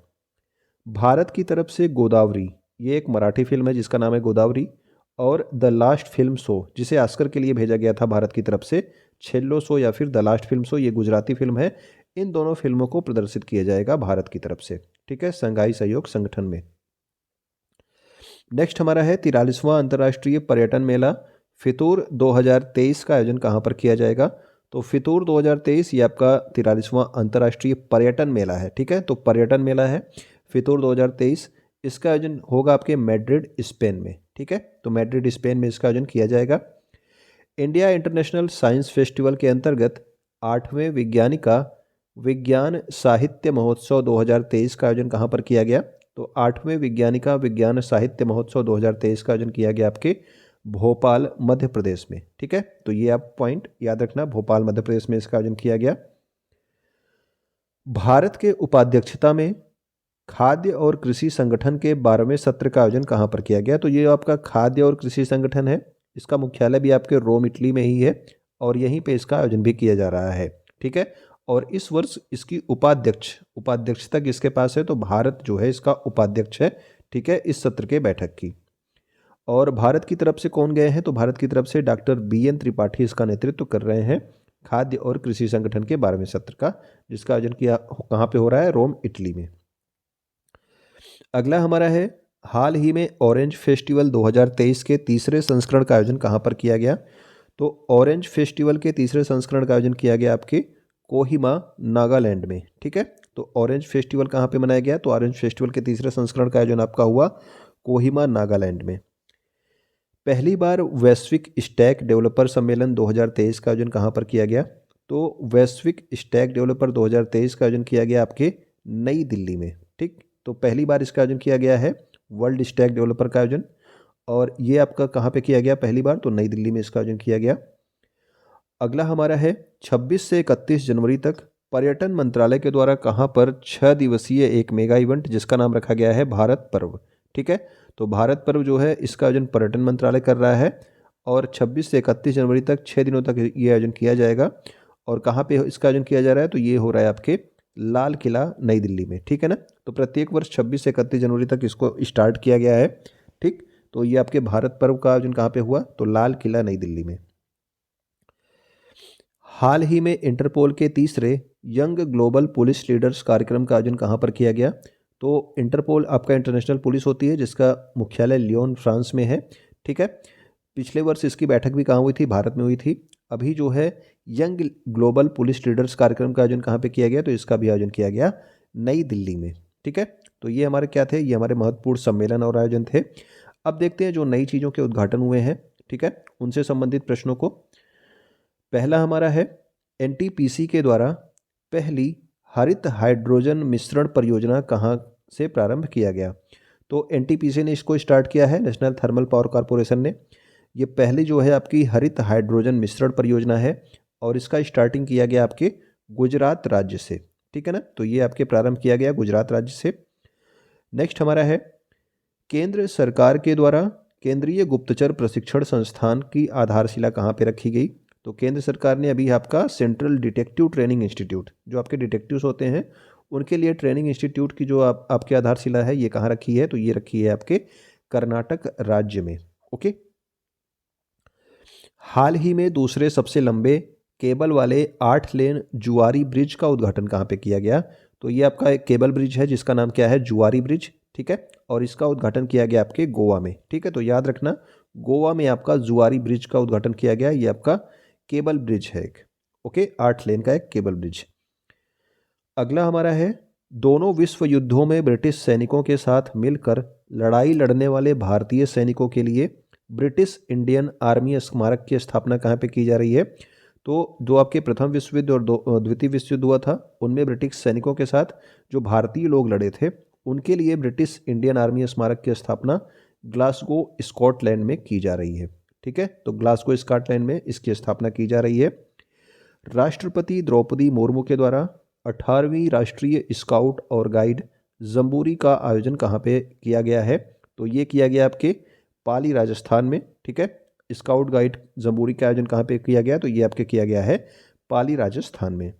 भारत की तरफ से गोदावरी, ये एक मराठी फिल्म है जिसका नाम है गोदावरी। और द लास्ट फिल्म शो, जिसे ऑस्कर के लिए भेजा गया था भारत की तरफ से, छेल्लो शो या फिर द लास्ट फिल्म शो, ये गुजराती फिल्म है। इन दोनों फिल्मों को प्रदर्शित किया जाएगा भारत की तरफ से, ठीक है, शंघाई सहयोग संगठन में। नेक्स्ट हमारा है 43वां अंतर्राष्ट्रीय पर्यटन मेला फितूर 2023 का आयोजन कहाँ पर किया जाएगा? तो फितूर 2023 ये आपका 43वां अंतर्राष्ट्रीय पर्यटन मेला है, ठीक है। तो पर्यटन मेला है फितूर 2023, इसका आयोजन होगा आपके मैड्रिड स्पेन में, ठीक है। तो मैड्रिड स्पेन में इसका आयोजन किया जाएगा। इंडिया इंटरनेशनल साइंस फेस्टिवल के अंतर्गत 8वें विज्ञानिका विज्ञान साहित्य महोत्सव 2023 का आयोजन कहाँ पर किया गया? तो 8वें विज्ञानिका विज्ञान साहित्य महोत्सव 2023 का आयोजन किया गया आपके भोपाल मध्य प्रदेश में, ठीक है। तो ये आप पॉइंट याद रखना, भोपाल मध्य प्रदेश में इसका आयोजन किया गया। भारत के उपाध्यक्षता में खाद्य और कृषि संगठन के 12वें सत्र का आयोजन कहाँ पर किया गया? तो ये आपका खाद्य और कृषि संगठन है, इसका मुख्यालय भी आपके रोम इटली में ही है और यहीं पे इसका आयोजन भी किया जा रहा है, ठीक है। और इस वर्ष इसकी उपाध्यक्षता किसके पास है? तो भारत जो है इसका उपाध्यक्ष है, ठीक है, इस सत्र के बैठक की। और भारत की तरफ से कौन गए हैं? तो भारत की तरफ से डॉक्टर BN त्रिपाठी इसका नेतृत्व कर रहे हैं खाद्य और कृषि संगठन के 12वें सत्र का, जिसका आयोजन किया कहाँ पे हो रहा है? रोम इटली में। अगला हमारा है हाल ही में ऑरेंज फेस्टिवल 2023 के तीसरे संस्करण का आयोजन कहाँ पर किया गया? तो ऑरेंज फेस्टिवल के तीसरे संस्करण का आयोजन किया गया आपके कोहिमा नागालैंड में, ठीक है। तो ऑरेंज फेस्टिवल कहाँ पे मनाया गया? तो ऑरेंज फेस्टिवल के तीसरे संस्करण का आयोजन आपका हुआ कोहिमा नागालैंड में। पहली बार वैश्विक स्टैक डेवलपर सम्मेलन 2023 का आयोजन कहाँ पर किया गया? तो वैश्विक स्टैक डेवलपर 2023 का आयोजन किया गया आपके नई दिल्ली में, ठीक। तो पहली बार इसका आयोजन किया गया है वर्ल्ड स्टैक डेवलपर का आयोजन, और ये आपका कहाँ पे किया गया पहली बार? तो नई दिल्ली में इसका आयोजन किया गया। अगला हमारा है 26 से 31 जनवरी तक पर्यटन मंत्रालय के द्वारा कहाँ पर 6 दिवसीय एक मेगा इवेंट जिसका नाम रखा गया है भारत पर्व, ठीक है। तो भारत पर्व जो है इसका आयोजन पर्यटन मंत्रालय कर रहा है और 26 से 31 जनवरी तक 6 दिनों तक ये आयोजन किया जाएगा। और कहाँ पे इसका आयोजन किया जा रहा है, तो ये हो रहा है आपके लाल किला नई दिल्ली में, ठीक है ना। तो प्रत्येक वर्ष 26 से 31 जनवरी तक इसको स्टार्ट किया गया है, ठीक। तो ये आपके भारत पर्व का आयोजन कहाँ पे हुआ, तो लाल किला नई दिल्ली में। हाल ही में इंटरपोल के तीसरे यंग ग्लोबल पुलिस लीडर्स कार्यक्रम का आयोजन कहाँ पर किया गया, तो इंटरपोल आपका इंटरनेशनल पुलिस होती है जिसका मुख्यालय लियोन फ्रांस में है, ठीक है। पिछले वर्ष इसकी बैठक भी कहाँ हुई थी, भारत में हुई थी। अभी जो है यंग ग्लोबल पुलिस लीडर्स कार्यक्रम का आयोजन कहाँ पे किया गया, तो इसका भी आयोजन किया गया नई दिल्ली में, ठीक है। तो ये हमारे क्या थे, ये हमारे महत्वपूर्ण सम्मेलन और आयोजन थे। अब देखते हैं जो नई चीज़ों के उद्घाटन हुए हैं, ठीक है, उनसे संबंधित प्रश्नों को। पहला हमारा है एनटीपीसी के द्वारा पहली हरित हाइड्रोजन मिश्रण परियोजना कहाँ से प्रारंभ किया गया, तो एनटीपीसी ने इसको स्टार्ट किया है, नेशनल थर्मल पावर कॉरपोरेशन ने। ये पहली जो है आपकी हरित हाइड्रोजन मिश्रण परियोजना है और इसका स्टार्टिंग किया गया आपके गुजरात राज्य से, ठीक है ना। तो ये आपके प्रारंभ किया गया गुजरात राज्य से। नेक्स्ट हमारा है केंद्र सरकार के द्वारा केंद्रीय गुप्तचर प्रशिक्षण संस्थान की आधारशिला कहाँ पे रखी गई, तो केंद्र सरकार ने अभी आपका सेंट्रल डिटेक्टिव ट्रेनिंग इंस्टीट्यूट, जो आपके डिटेक्टिव्स होते हैं उनके लिए ट्रेनिंग इंस्टीट्यूट की जो आपकी आधारशिला है ये कहाँ रखी है, तो ये रखी है आपके कर्नाटक राज्य में, ओके। हाल ही में दूसरे सबसे लंबे केबल वाले 8 लेन जुआरी ब्रिज का उद्घाटन कहाँ पे किया गया, तो ये आपका एक केबल ब्रिज है जिसका नाम क्या है, जुआरी ब्रिज, ठीक है। और इसका उद्घाटन किया गया आपके गोवा में, ठीक है। तो याद रखना गोवा में आपका जुआरी ब्रिज का उद्घाटन किया गया, ये आपका केबल ब्रिज है एक, ओके, 8 लेन का एक केबल ब्रिज। अगला हमारा है दोनों विश्व युद्धों में ब्रिटिश सैनिकों के साथ मिलकर लड़ाई लड़ने वाले भारतीय सैनिकों के लिए ब्रिटिश इंडियन आर्मी स्मारक की स्थापना कहाँ पे की जा रही है, तो जो आपके प्रथम विश्व युद्ध और द्वितीय विश्व युद्ध हुआ था उनमें ब्रिटिश सैनिकों के साथ जो भारतीय लोग लड़े थे उनके लिए ब्रिटिश इंडियन आर्मी स्मारक की स्थापना ग्लासगो स्कॉटलैंड में की जा रही है, ठीक है। तो ग्लासगो स्कॉटलैंड में इसकी स्थापना की जा रही है। राष्ट्रपति द्रौपदी मुर्मू के द्वारा 18वीं राष्ट्रीय स्काउट और गाइड जम्बूरी का आयोजन कहाँ पे किया गया है, तो ये किया गया आपके पाली राजस्थान में, ठीक है। स्काउट गाइड जम्बूरी का आयोजन कहाँ पे किया गया, तो ये आपके किया गया है पाली राजस्थान में।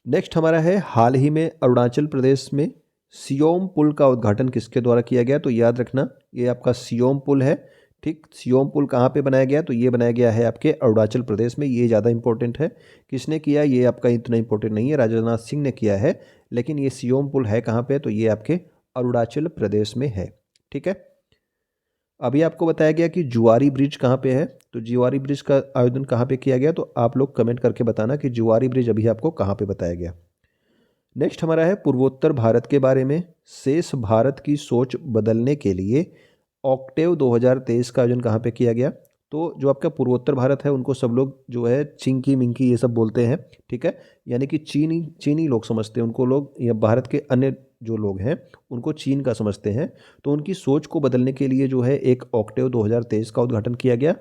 नेक्स्ट हमारा है हाल ही में अरुणाचल प्रदेश में सियोम पुल का उद्घाटन किसके द्वारा किया गया, तो याद रखना ये आपका सियोम पुल है, ठीक। सियोम पुल कहाँ पे बनाया गया, तो ये बनाया गया है आपके अरुणाचल प्रदेश में। ये ज़्यादा इंपॉर्टेंट है, किसने किया ये आपका इतना इंपॉर्टेंट नहीं है, राजनाथ सिंह ने किया है, लेकिन ये सियोम पुल है कहाँ पे, तो ये आपके अरुणाचल प्रदेश में है, ठीक है। अभी आपको बताया गया कि जुआरी ब्रिज कहाँ पे है, तो जुआरी ब्रिज का आयोजन कहाँ पे किया गया, तो आप लोग कमेंट करके बताना कि जुआरी ब्रिज अभी आपको कहाँ पे बताया गया। नेक्स्ट हमारा है पूर्वोत्तर भारत के बारे में शेष भारत की सोच बदलने के लिए ऑक्टेव 2023 का आयोजन कहाँ पे किया गया, तो जो आपका पूर्वोत्तर भारत है उनको सब लोग जो है चिंकी मिंकी ये सब बोलते हैं, ठीक है। यानी कि चीनी लोग समझते हैं उनको, लोग या भारत के अन्य जो लोग हैं उनको चीन का समझते हैं। तो उनकी सोच को बदलने के लिए जो है एक ऑक्टेव 2023 का उद्घाटन किया गया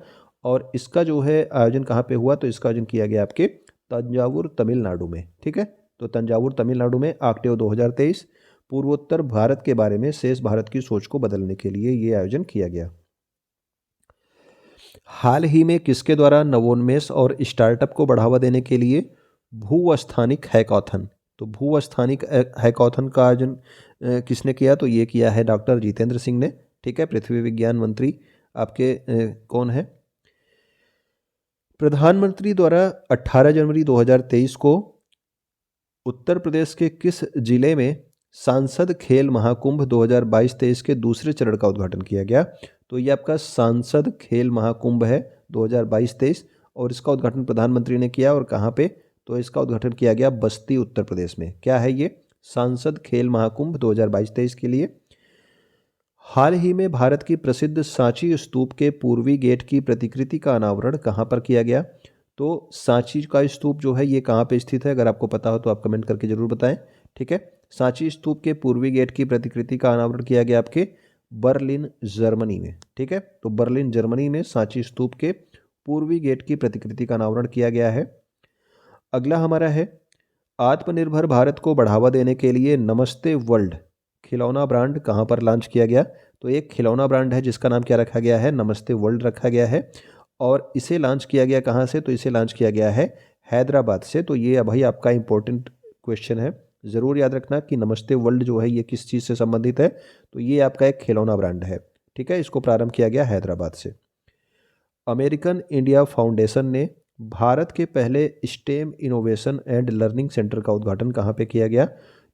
और इसका जो है आयोजन कहाँ पे हुआ, तो इसका आयोजन किया गया आपके तंजावुर तमिलनाडु में, ठीक है। तो तंजावुर तमिलनाडु में ऑक्टेव 2023 पूर्वोत्तर भारत के बारे में शेष भारत की सोच को बदलने के लिए ये आयोजन किया गया। हाल ही में किसके द्वारा नवोन्मेष और स्टार्टअप को बढ़ावा देने के लिए भूस्थानिक हैकाथन, तो भूस्थानिक हैकाथन का आयोजन किसने किया, तो ये किया है डॉक्टर जितेंद्र सिंह ने, ठीक है। पृथ्वी विज्ञान मंत्री आपके कौन है, प्रधानमंत्री द्वारा 18 जनवरी 2023 को उत्तर प्रदेश के किस जिले में सांसद खेल महाकुंभ 2022-23 के दूसरे चरण का उद्घाटन किया गया, तो ये आपका सांसद खेल महाकुंभ है 2022-23 और इसका उद्घाटन प्रधानमंत्री ने किया और कहाँ पे, तो इसका उद्घाटन किया गया बस्ती उत्तर प्रदेश में। क्या है ये, सांसद खेल महाकुंभ 2022-23 के लिए। हाल ही में भारत की प्रसिद्ध सांची स्तूप के पूर्वी गेट की प्रतिकृति का अनावरण कहाँ पर किया गया, तो सांची का स्तूप जो है ये कहाँ पे स्थित है, अगर आपको पता हो तो आप कमेंट करके जरूर बताएं, ठीक है। सांची स्तूप के पूर्वी गेट की प्रतिकृति का अनावरण किया गया आपके बर्लिन जर्मनी में, ठीक है। तो बर्लिन जर्मनी में सांची स्तूप के पूर्वी गेट की प्रतिकृति का अनावरण किया गया है। अगला हमारा है आत्मनिर्भर भारत को बढ़ावा देने के लिए नमस्ते वर्ल्ड खिलौना ब्रांड कहाँ पर लॉन्च किया गया, तो एक खिलौना ब्रांड है जिसका नाम क्या रखा गया है, नमस्ते वर्ल्ड रखा गया है और इसे लॉन्च किया गया कहाँ से? तो इसे लॉन्च किया गया है हैदराबाद से। तो ये भाई आपका इंपॉर्टेंट क्वेश्चन है, ज़रूर याद रखना कि नमस्ते वर्ल्ड जो है ये किस चीज़ से संबंधित है। तो ये आपका एक खिलौना ब्रांड है, ठीक है। इसको प्रारंभ किया गया हैदराबाद से। अमेरिकन इंडिया फाउंडेशन ने भारत के पहले stem innovation and learning centre का उद्घाटन कहाँ पे किया गया?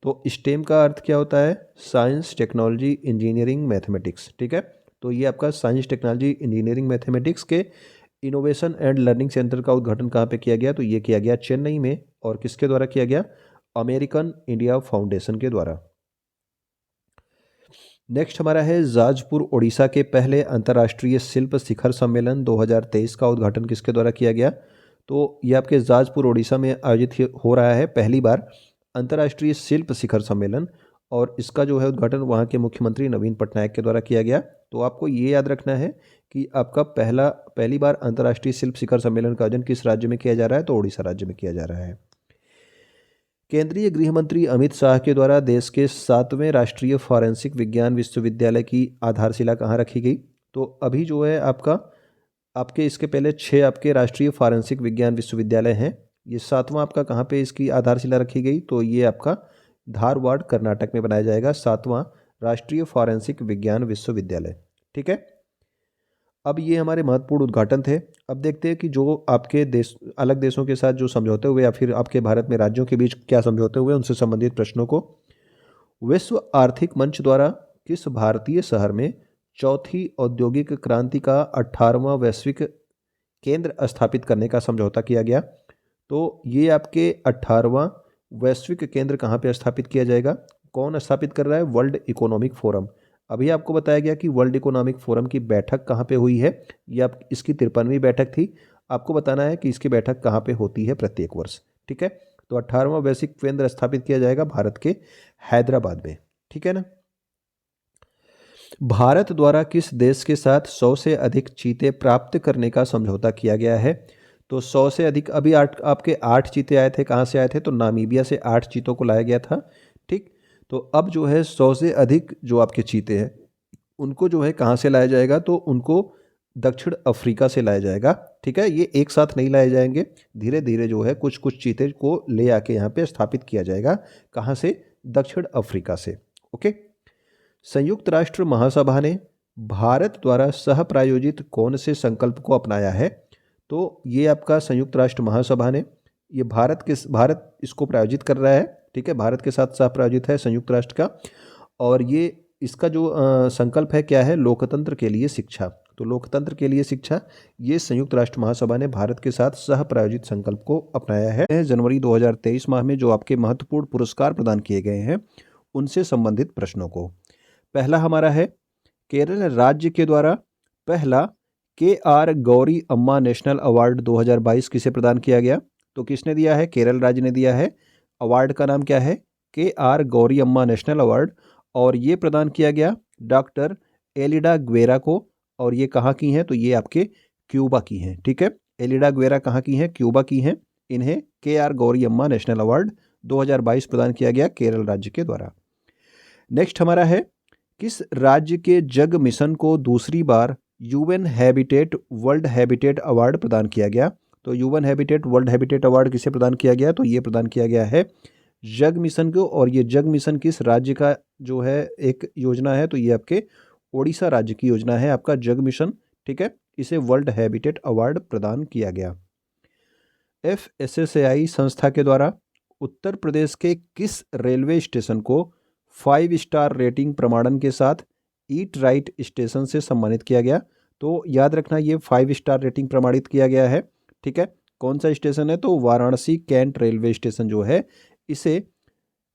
तो स्टेम का अर्थ क्या होता है? साइंस, टेक्नोलॉजी, इंजीनियरिंग, मैथमेटिक्स, ठीक है। तो ये आपका साइंस, टेक्नोलॉजी, इंजीनियरिंग, मैथमेटिक्स के इनोवेशन एंड लर्निंग सेंटर का उद्घाटन कहाँ पे किया गया? तो ये किया गया चेन्नई में। और किसके द्वारा किया गया? अमेरिकन इंडिया फाउंडेशन के द्वारा। नेक्स्ट हमारा है जाजपुर ओडिशा के पहले अंतर्राष्ट्रीय शिल्प शिखर सम्मेलन 2023 का उद्घाटन किसके द्वारा किया गया? तो ये आपके जाजपुर ओडिशा में आयोजित हो रहा है पहली बार अंतर्राष्ट्रीय शिल्प शिखर सम्मेलन, और इसका जो है उद्घाटन वहाँ के मुख्यमंत्री नवीन पटनायक के द्वारा किया गया। तो आपको ये याद रखना है कि आपका पहली बार अंतर्राष्ट्रीय शिल्प शिखर सम्मेलन का आयोजन किस राज्य में किया जा रहा है? तो ओडिशा राज्य में किया जा रहा है। केंद्रीय गृह मंत्री अमित शाह के द्वारा देश के 7वें राष्ट्रीय फॉरेंसिक विज्ञान विश्वविद्यालय की आधारशिला कहाँ रखी गई? तो अभी जो है आपके इसके पहले 6 आपके राष्ट्रीय फॉरेंसिक विज्ञान विश्वविद्यालय हैं। ये 7वां आपका कहाँ पे इसकी आधारशिला रखी गई? तो ये आपका धारवाड़ कर्नाटक में बनाया जाएगा 7वां राष्ट्रीय फॉरेंसिक विज्ञान विश्वविद्यालय, ठीक है। अब ये हमारे महत्वपूर्ण उद्घाटन थे। अब देखते हैं कि जो आपके देश अलग देशों के साथ जो समझौते हुए या फिर आपके भारत में राज्यों के बीच क्या समझौते हुए उनसे संबंधित प्रश्नों को। विश्व आर्थिक मंच द्वारा किस भारतीय शहर में चौथी औद्योगिक क्रांति का 18वां वैश्विक केंद्र स्थापित करने का समझौता किया गया? तो ये आपके 18वां वैश्विक केंद्र कहाँ पे स्थापित किया जाएगा? कौन स्थापित कर रहा है? World economic forum. अभी आपको बताया गया कि वर्ल्ड इकोनॉमिक फोरम की बैठक कहाँ पे हुई है। ये आप इसकी 53वीं बैठक थी। आपको बताना है कि इसकी बैठक कहाँ पे होती है प्रत्येक वर्ष, ठीक है। तो 18वां वैश्विक केंद्र स्थापित किया जाएगा भारत के हैदराबाद में, ठीक है ना। भारत द्वारा किस देश के साथ 100 से अधिक चीते प्राप्त करने का समझौता किया गया है? तो 100 से अधिक, अभी आपके 8 चीते आए थे, कहाँ से आए थे? तो नामीबिया से 8 चीतों को लाया गया था, ठीक। तो अब जो है 100 से अधिक जो आपके चीते हैं उनको जो है कहाँ से लाया जाएगा? तो उनको दक्षिण अफ्रीका से लाया जाएगा, ठीक है। ये एक साथ नहीं लाए जाएंगे, धीरे धीरे जो है कुछ कुछ चीते को ले आके यहाँ पे स्थापित किया जाएगा। कहाँ से? दक्षिण अफ्रीका से, ओके। संयुक्त राष्ट्र महासभा ने भारत द्वारा सह प्रायोजित कौन से संकल्प को अपनाया है? तो ये आपका संयुक्त राष्ट्र महासभा ने ये भारत इसको प्रायोजित कर रहा है, ठीक है। भारत के साथ सह प्रायोजित है संयुक्त राष्ट्र का। और ये इसका जो संकल्प है क्या है? लोकतंत्र के लिए शिक्षा। तो लोकतंत्र के लिए शिक्षा, ये संयुक्त राष्ट्र महासभा ने भारत के साथ सह प्रायोजित संकल्प को अपनाया है। जनवरी 2023 माह में जो आपके महत्वपूर्ण पुरस्कार प्रदान किए गए हैं उनसे संबंधित प्रश्नों को। पहला हमारा है केरल राज्य के द्वारा पहला KR गौरी अम्मा नेशनल अवार्ड 2022 किसे प्रदान किया गया? तो किसने दिया है? केरल राज्य ने दिया है। अवार्ड का नाम क्या है? KR गौरी अम्मा नेशनल अवार्ड। और ये प्रदान किया गया डॉक्टर एलिडा ग्वेरा को। और ये कहाँ की हैं? तो ये आपके क्यूबा की हैं, ठीक है। एलिडा ग्वेरा कहाँ की हैं? क्यूबा की हैं। इन्हें KR गौरी अम्मा नेशनल अवार्ड 2022 प्रदान किया गया केरल राज्य के द्वारा। नेक्स्ट हमारा है किस राज्य के जग मिशन को दूसरी बार UN habitat world habitat award प्रदान किया गया? तो UN habitat world habitat award किसे प्रदान किया गया? तो ये प्रदान किया गया है जग मिशन को। और ये जग मिशन किस राज्य का जो है एक योजना है? तो ये आपके ओडिशा राज्य की योजना है आपका जग मिशन, ठीक है। इसे वर्ल्ड हैबिटेट अवार्ड प्रदान किया गया। FSSAI संस्था के द्वारा उत्तर प्रदेश के किस रेलवे स्टेशन को 5 स्टार रेटिंग प्रमाणन के साथ ईट राइट स्टेशन से सम्मानित किया गया? तो याद रखना ये 5 स्टार रेटिंग प्रमाणित किया गया है, ठीक है। कौन सा स्टेशन है? तो वाराणसी कैंट रेलवे स्टेशन जो है इसे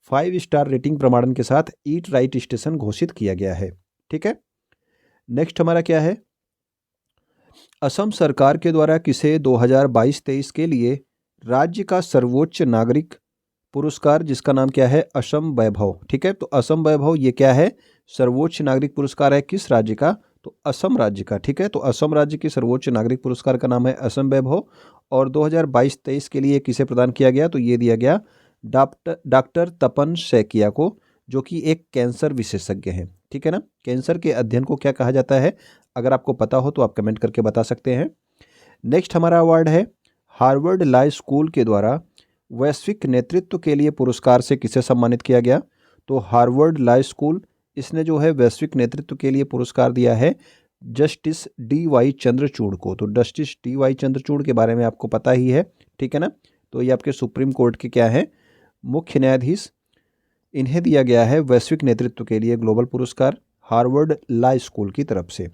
5 स्टार रेटिंग प्रमाणन के साथ ईट राइट स्टेशन घोषित किया गया है, ठीक है। नेक्स्ट हमारा क्या है? असम सरकार के द्वारा किसे 2022-23 के लिए राज्य का सर्वोच्च नागरिक पुरस्कार, जिसका नाम क्या है? असम वैभव, ठीक है। तो असम वैभव ये क्या है? सर्वोच्च नागरिक पुरस्कार है किस राज्य का? तो असम राज्य का, ठीक है। तो असम राज्य के सर्वोच्च नागरिक पुरस्कार का नाम है असम वैभव। और 2022-23 के लिए किसे प्रदान किया गया? तो ये दिया गया डॉक्टर तपन सैकिया को, जो कि एक कैंसर विशेषज्ञ हैं, ठीक है ना। कैंसर के अध्ययन को क्या कहा जाता है? अगर आपको पता हो तो आप कमेंट करके बता सकते हैं। नेक्स्ट हमारा अवार्ड है हार्वर्ड लॉ स्कूल के द्वारा वैश्विक नेतृत्व के लिए पुरस्कार से किसे सम्मानित किया गया। तो हार्वर्ड लॉ स्कूल, इसने जो है वैश्विक नेतृत्व के लिए पुरस्कार दिया है जस्टिस डी.वाई. चंद्रचूड़ को। तो जस्टिस डी.वाई. चंद्रचूड़ के बारे में आपको पता ही है, ठीक है ना। तो ये आपके सुप्रीम कोर्ट के क्या हैं, मुख्य न्यायाधीश। इन्हें दिया गया है वैश्विक नेतृत्व के लिए ग्लोबल पुरस्कार हार्वर्ड लॉ स्कूल की तरफ से।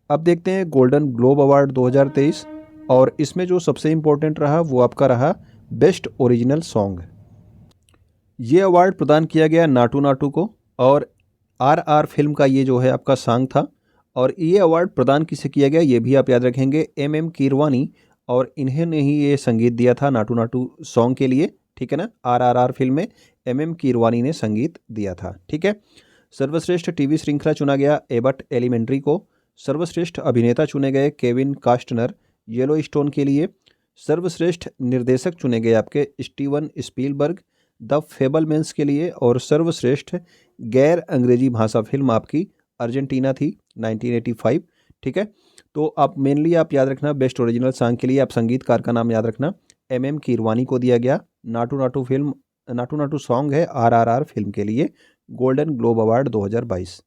अब देखते हैं गोल्डन ग्लोब अवार्ड 2023, और इसमें जो सबसे इम्पोर्टेंट रहा वो आपका रहा बेस्ट ओरिजिनल सॉन्ग। ये अवार्ड प्रदान किया गया नाटू नाटू को, और RR फिल्म का ये जो है आपका सॉन्ग था। और ये अवार्ड प्रदान किसे किया गया ये भी आप याद रखेंगे, MM कीरवानी, और इन्होंने ही ये संगीत दिया था नाटू नाटू सॉन्ग के लिए, ठीक है ना। RRR फिल्म में MM कीरवानी ने संगीत दिया था, ठीक है। सर्वश्रेष्ठ टीवी श्रृंखला चुना गया एबट एलिमेंट्री को। सर्वश्रेष्ठ अभिनेता चुने गए केविन कास्टनर येलो स्टोन के लिए। सर्वश्रेष्ठ निर्देशक चुने गए आपके स्टीवन स्पीलबर्ग द फेबलमैन्स के लिए। और सर्वश्रेष्ठ गैर अंग्रेजी भाषा फिल्म आपकी अर्जेंटीना थी 1985, ठीक है। तो आप मेनली आप याद रखना बेस्ट ओरिजिनल सॉन्ग के लिए आप संगीतकार का नाम याद रखना, MM कीरवानी को दिया गया। नाटू नाटू फिल्म, नाटू नाटू सॉन्ग है RRR फिल्म के लिए गोल्डन ग्लोब अवार्ड 2022।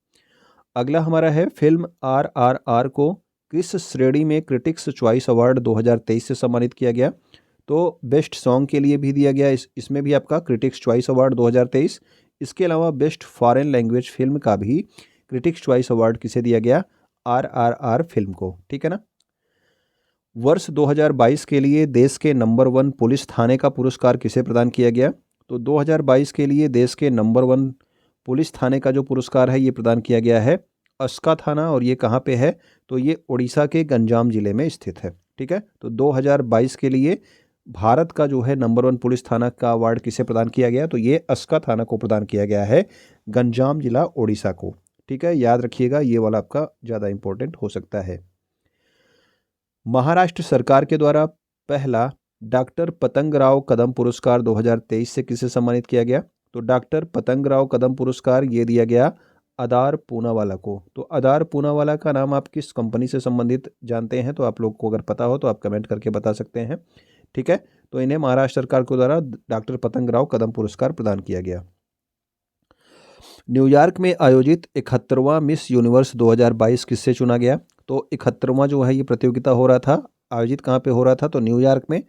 अगला हमारा है फिल्म RRR को किस श्रेणी में क्रिटिक्स चॉइस अवार्ड 2023 से सम्मानित किया गया। तो बेस्ट सॉन्ग के लिए भी दिया गया, इसमें भी आपका क्रिटिक्स चॉइस अवार्ड 2023। इसके अलावा बेस्ट फॉरेन लैंग्वेज फिल्म का भी क्रिटिक्स चॉइस अवार्ड किसे दिया गया, RRR फिल्म को, ठीक है ना। वर्ष 2022 के लिए देश के नंबर 1 पुलिस थाने का पुरस्कार किसे प्रदान किया गया। तो 2022 के लिए देश के नंबर 1 पुलिस थाने का जो पुरस्कार है ये प्रदान किया गया है अस्का थाना, और ये कहाँ पे है, तो ये उड़ीसा के गंजाम जिले में स्थित है, ठीक है। तो 2022 के लिए भारत का जो है नंबर 1 पुलिस थाना का अवार्ड किसे प्रदान किया गया, तो ये अस्का थाना को प्रदान किया गया है गंजाम जिला उड़ीसा को, ठीक है। याद रखिएगा ये वाला आपका ज़्यादा इंपॉर्टेंट हो सकता है। महाराष्ट्र सरकार के द्वारा पहला डॉक्टर पतंगराव कदम पुरस्कार 2023 से किसे सम्मानित किया गया। तो डॉक्टर पतंगराव कदम पुरस्कार ये दिया गया आधार पूनावाला को। तो आधार पूनावाला का नाम आप किस कंपनी से संबंधित जानते हैं, तो आप लोग को अगर पता हो तो आप कमेंट करके बता सकते हैं, ठीक है। तो इन्हें महाराष्ट्र सरकार के द्वारा डॉक्टर पतंगराव कदम पुरस्कार प्रदान किया गया। न्यूयॉर्क में आयोजित 71वां मिस यूनिवर्स 2022 किससे चुना गया। तो 71वां जो है ये प्रतियोगिता हो रहा था, आयोजित कहाँ पे हो रहा था, तो न्यूयॉर्क में।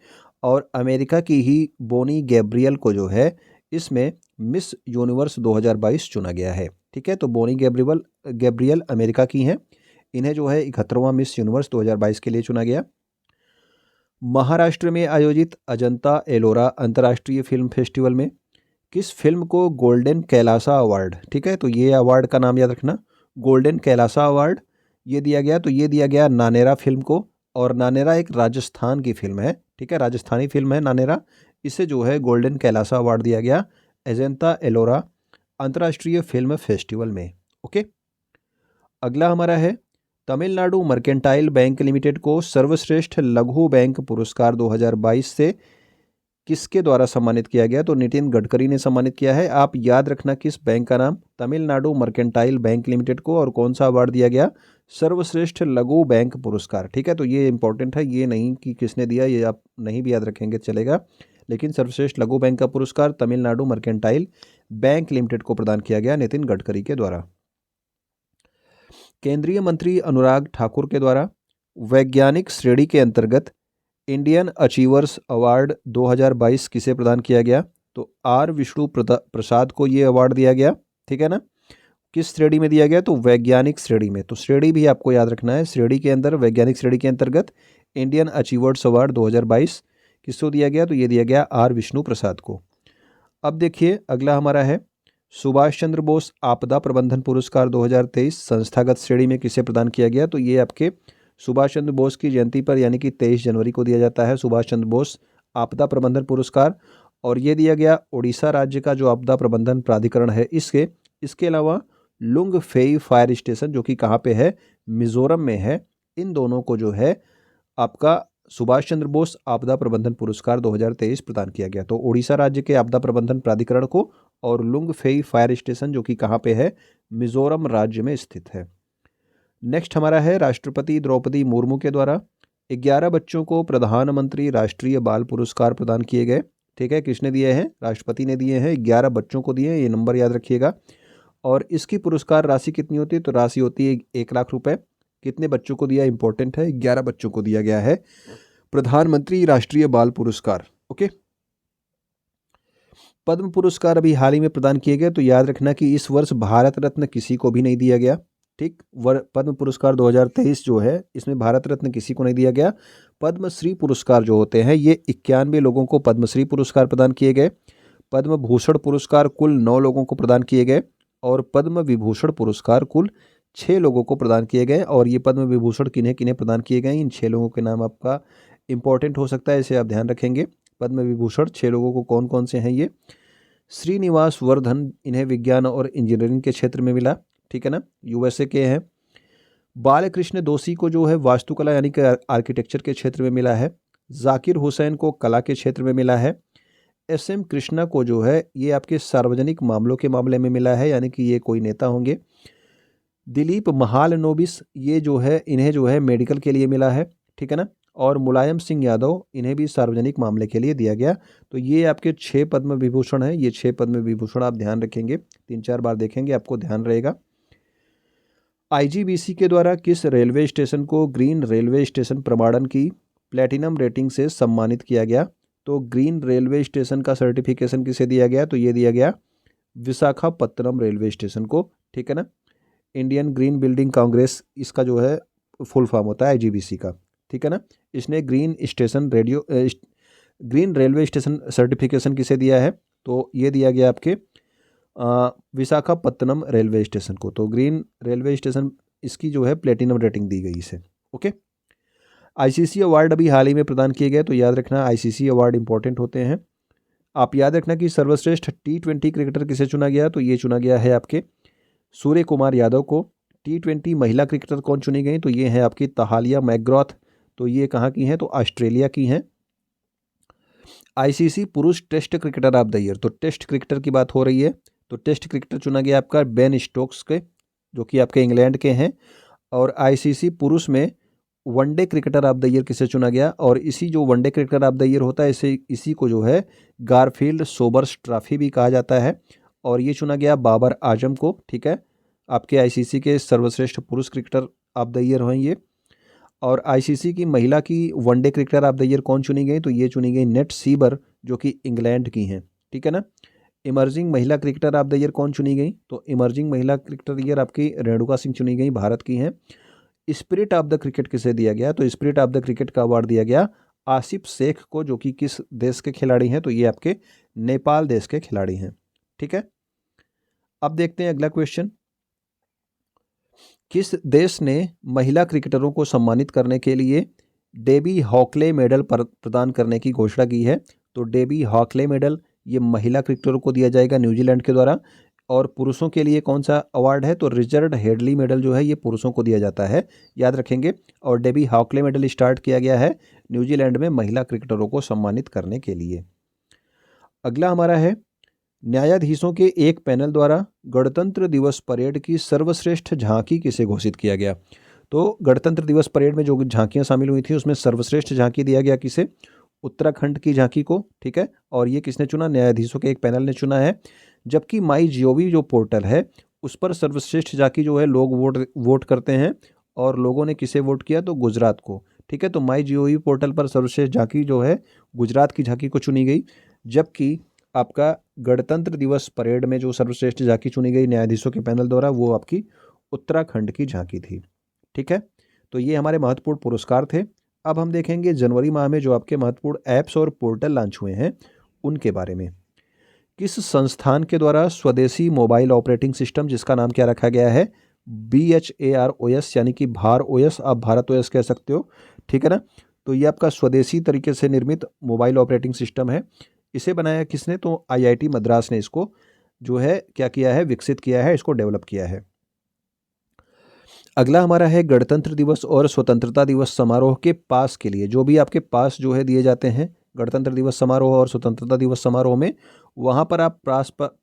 और अमेरिका की ही बोनी गैब्रियल को जो है इसमें मिस यूनिवर्स 2022 चुना गया है, ठीक है। तो बोनी गैब्रियल अमेरिका की हैं, इन्हें जो है 71वां मिस यूनिवर्स 2022 के लिए चुना गया। महाराष्ट्र में आयोजित अजंता एलोरा अंतर्राष्ट्रीय फिल्म फेस्टिवल में किस फिल्म को गोल्डन कैलासा अवार्ड, ठीक है, तो ये अवार्ड का नाम याद रखना, गोल्डन कैलासा अवार्ड ये दिया गया। तो ये दिया गया नानेरा फिल्म को, और नानेरा एक राजस्थान की फिल्म है, ठीक है, राजस्थानी फिल्म है नानेरा। इसे जो है गोल्डन कैलासा अवार्ड दिया गया अजंता एलोरा अंतर्राष्ट्रीय फिल्म फेस्टिवल में, ओके। अगला हमारा है तमिलनाडु मर्केंटाइल बैंक लिमिटेड को सर्वश्रेष्ठ लघु बैंक पुरस्कार 2022 से किसके द्वारा सम्मानित किया गया। तो नितिन गडकरी ने सम्मानित किया है। आप याद रखना किस बैंक का नाम, तमिलनाडु मर्केंटाइल बैंक लिमिटेड को, और कौन सा अवार्ड दिया गया, सर्वश्रेष्ठ लघु बैंक पुरस्कार, ठीक है। तो ये इंपॉर्टेंट है, ये नहीं कि किसने दिया, ये आप नहीं भी याद रखेंगे चलेगा, लेकिन सर्वश्रेष्ठ लघु बैंक का पुरस्कार तमिलनाडु मर्केंटाइल बैंक लिमिटेड को प्रदान किया गया नितिन गडकरी के द्वारा। केंद्रीय मंत्री अनुराग ठाकुर के द्वारा वैज्ञानिक श्रेणी के अंतर्गत इंडियन अचीवर्स अवार्ड 2022 किसे प्रदान किया गया। तो R विष्णु प्रसाद को ये अवार्ड दिया गया, ठीक है ना। किस श्रेणी में दिया गया, तो वैज्ञानिक श्रेणी में। तो श्रेणी भी आपको याद रखना है, श्रेणी के अंदर वैज्ञानिक श्रेणी के अंतर्गत इंडियन अचीवर्स अवार्ड 2022 किसको दिया गया, तो ये दिया गया R विष्णु प्रसाद को। अब देखिए अगला हमारा है सुभाष चंद्र बोस आपदा प्रबंधन पुरस्कार 2023 संस्थागत श्रेणी में किसे प्रदान किया गया। तो ये आपके सुभाष चंद्र बोस की जयंती पर यानी कि 23 जनवरी को दिया जाता है सुभाष चंद्र बोस आपदा प्रबंधन पुरस्कार, और ये दिया गया उड़ीसा राज्य का जो आपदा प्रबंधन प्राधिकरण है इसके अलावा लुंगफेई फायर स्टेशन जो कि कहाँ पे है, मिजोरम में है। इन दोनों को जो है आपका सुभाष चंद्र बोस आपदा प्रबंधन पुरस्कार 2023 प्रदान किया गया। तो उड़ीसा राज्य के आपदा प्रबंधन प्राधिकरण को, और लुंगफेई फायर स्टेशन जो कि कहाँ पे है, मिजोरम राज्य में स्थित है। नेक्स्ट हमारा है राष्ट्रपति द्रौपदी मुर्मू के द्वारा 11 बच्चों को प्रधानमंत्री राष्ट्रीय बाल पुरस्कार प्रदान किए गए। ठीक है, किसने दिए हैं? राष्ट्रपति ने दिए हैं। 11 बच्चों को दिए हैं, ये नंबर याद रखिएगा। और इसकी पुरस्कार राशि कितनी होती है? तो राशि होती है 1 लाख रुपए। कितने बच्चों को दिया? इंपॉर्टेंट है, 11 बच्चों को दिया गया है प्रधानमंत्री राष्ट्रीय बाल पुरस्कार। ओके, पद्म पुरस्कार अभी हाल ही में प्रदान किए गए, तो याद रखना कि इस वर्ष भारत रत्न किसी को भी नहीं दिया गया। ठीक, पद्म पुरस्कार 2023 जो है इसमें भारत रत्न किसी को नहीं दिया गया। पद्मश्री पुरस्कार जो होते हैं ये 91 लोगों को पद्मश्री पुरस्कार प्रदान किए गए। पद्म भूषण पुरस्कार कुल 9 लोगों को प्रदान किए गए और पद्म विभूषण पुरस्कार कुल 6 लोगों को प्रदान किए गए। और ये पद्म विभूषण किन्हें किन्हें प्रदान किए गए, इन 6 लोगों के नाम आपका इंपॉर्टेंट हो सकता है, इसे आप ध्यान रखेंगे। पद्म विभूषण 6 लोगों को कौन कौन से हैं ये? श्रीनिवास वर्धन, इन्हें विज्ञान और इंजीनियरिंग के क्षेत्र में मिला। ठीक है ना, यूएसए के हैं। बालकृष्ण दोषी को जो है वास्तुकला यानी कि आर्किटेक्चर के क्षेत्र में मिला है। जाकिर हुसैन को कला के क्षेत्र में मिला है। एस.एम. कृष्णा को जो है ये आपके सार्वजनिक मामलों के मामले में मिला है, यानी कि ये कोई नेता होंगे। दिलीप महालनोबिस, ये जो है इन्हें जो है मेडिकल के लिए मिला है। ठीक है ना, और मुलायम सिंह यादव, इन्हें भी सार्वजनिक मामले के लिए दिया गया। तो ये आपके 6 पद्म विभूषण हैं। ये 6 पद्म विभूषण आप ध्यान रखेंगे, 3-4 बार देखेंगे, आपको ध्यान रहेगा। आईजीबीसी के द्वारा किस रेलवे स्टेशन को ग्रीन रेलवे स्टेशन प्रमाणन की प्लैटिनम रेटिंग से सम्मानित किया गया? तो ग्रीन रेलवे स्टेशन का सर्टिफिकेशन किसे दिया गया? तो ये दिया गया विशाखापत्तनम रेलवे स्टेशन को। ठीक है ना, इंडियन ग्रीन बिल्डिंग कांग्रेस इसका जो है फुल फॉर्म होता है आईजीबीसी का। ठीक है ना, इसने ग्रीन रेलवे स्टेशन सर्टिफिकेशन किसे दिया है? तो ये दिया गया आपके विशाखापत्तनम रेलवे स्टेशन को। तो ग्रीन रेलवे स्टेशन इसकी जो है प्लेटिनम रेटिंग दी गई इसे। ओके, आईसीसी अवार्ड अभी हाल ही में प्रदान किए गए, तो याद रखना आईसीसी अवार्ड इंपॉर्टेंट होते हैं। आप याद रखना कि सर्वश्रेष्ठ T20 क्रिकेटर किसे चुना गया? तो ये चुना गया है आपके सूर्य कुमार यादव को। T20 महिला क्रिकेटर कौन चुनी गई? तो ये है आपकी तहालिया मैकग्रॉथ। तो ये कहाँ की हैं? तो ऑस्ट्रेलिया की हैं। आईसीसी पुरुष test cricketer of the year, तो टेस्ट क्रिकेटर की बात हो रही है, तो टेस्ट क्रिकेटर चुना गया आपका बेन स्टोक्स के, जो कि आपके इंग्लैंड के हैं। और आईसीसी पुरुष में one day cricketer of the year किसे चुना गया? और इसी जो one day cricketer of the year होता है इसी को जो है गारफील्ड सोबर्स ट्रॉफी भी कहा जाता है। और ये चुना गया बाबर आजम को। ठीक है, आपके आईसीसी के सर्वश्रेष्ठ पुरुष क्रिकेटर ऑफ द ईयर हैं ये। और आईसीसी की महिला की one day cricketer of the year कौन चुनी गई? तो ये चुनी गई नेट सीबर, जो कि इंग्लैंड की हैं। ठीक है ना, इमर्जिंग महिला क्रिकेटर ऑफ द ईयर कौन चुनी गई? तो इमर्जिंग महिला क्रिकेटर ईयर आपकी रेणुका सिंह चुनी गई, भारत की हैं। स्पिरिट ऑफ द क्रिकेट किसे दिया गया? तो स्पिरिट ऑफ द क्रिकेट का अवार्ड दिया गया आसिफ शेख को, जो कि किस देश के खिलाड़ी हैं? तो ये आपके नेपाल देश के खिलाड़ी हैं। ठीक है, अब देखते हैं अगला क्वेश्चन। किस देश ने महिला क्रिकेटरों को सम्मानित करने के लिए डेबी हॉकले मेडल प्रदान करने की घोषणा की है? तो डेबी हॉकले मेडल ये महिला क्रिकेटरों को दिया जाएगा न्यूजीलैंड के द्वारा। और पुरुषों के लिए कौन सा अवार्ड है? तो रिचर्ड हेडली मेडल जो है ये पुरुषों को दिया जाता है, याद रखेंगे। और डेबी हॉकले मेडल स्टार्ट किया गया है न्यूजीलैंड में महिला क्रिकेटरों को सम्मानित करने के लिए। अगला हमारा है, न्यायाधीशों के एक पैनल द्वारा गणतंत्र दिवस परेड की सर्वश्रेष्ठ झांकी किसे घोषित किया गया? तो गणतंत्र दिवस परेड में जो झांकियां शामिल हुई थी उसमें सर्वश्रेष्ठ झांकी दिया गया किसे? उत्तराखंड की झांकी को। ठीक है, और ये किसने चुना? न्यायाधीशों के एक पैनल ने चुना है। जबकि माई जीओवी जो पोर्टल है उस पर सर्वश्रेष्ठ झांकी जो है लोग वोट करते हैं, और लोगों ने किसे वोट किया? तो गुजरात को। ठीक है, तो माई जीओवी पोर्टल पर सर्वश्रेष्ठ झांकी जो है गुजरात की झांकी को चुनी गई। जबकि आपका गणतंत्र दिवस परेड में जो सर्वश्रेष्ठ झांकी चुनी गई न्यायाधीशों के पैनल द्वारा वो आपकी उत्तराखंड की झांकी थी। ठीक है, तो ये हमारे महत्वपूर्ण पुरस्कार थे। अब हम देखेंगे जनवरी माह में जो आपके महत्वपूर्ण ऐप्स और पोर्टल लॉन्च हुए हैं उनके बारे में। किस संस्थान के द्वारा स्वदेशी मोबाइल ऑपरेटिंग सिस्टम, जिसका नाम क्या रखा गया है? BHAROS, यानी कि भार OS, आप भारत OS कह सकते हो। ठीक है ना, तो ये आपका स्वदेशी तरीके से निर्मित मोबाइल ऑपरेटिंग सिस्टम है। इसे बनाया किसने? तो IIT मद्रास ने इसको जो है क्या किया है? विकसित किया है, इसको डेवलप किया है। अगला हमारा है गणतंत्र दिवस और स्वतंत्रता दिवस समारोह के पास के लिए जो भी आपके पास जो है दिए जाते हैं गणतंत्र दिवस समारोह और स्वतंत्रता दिवस समारोह में, वहाँ पर आप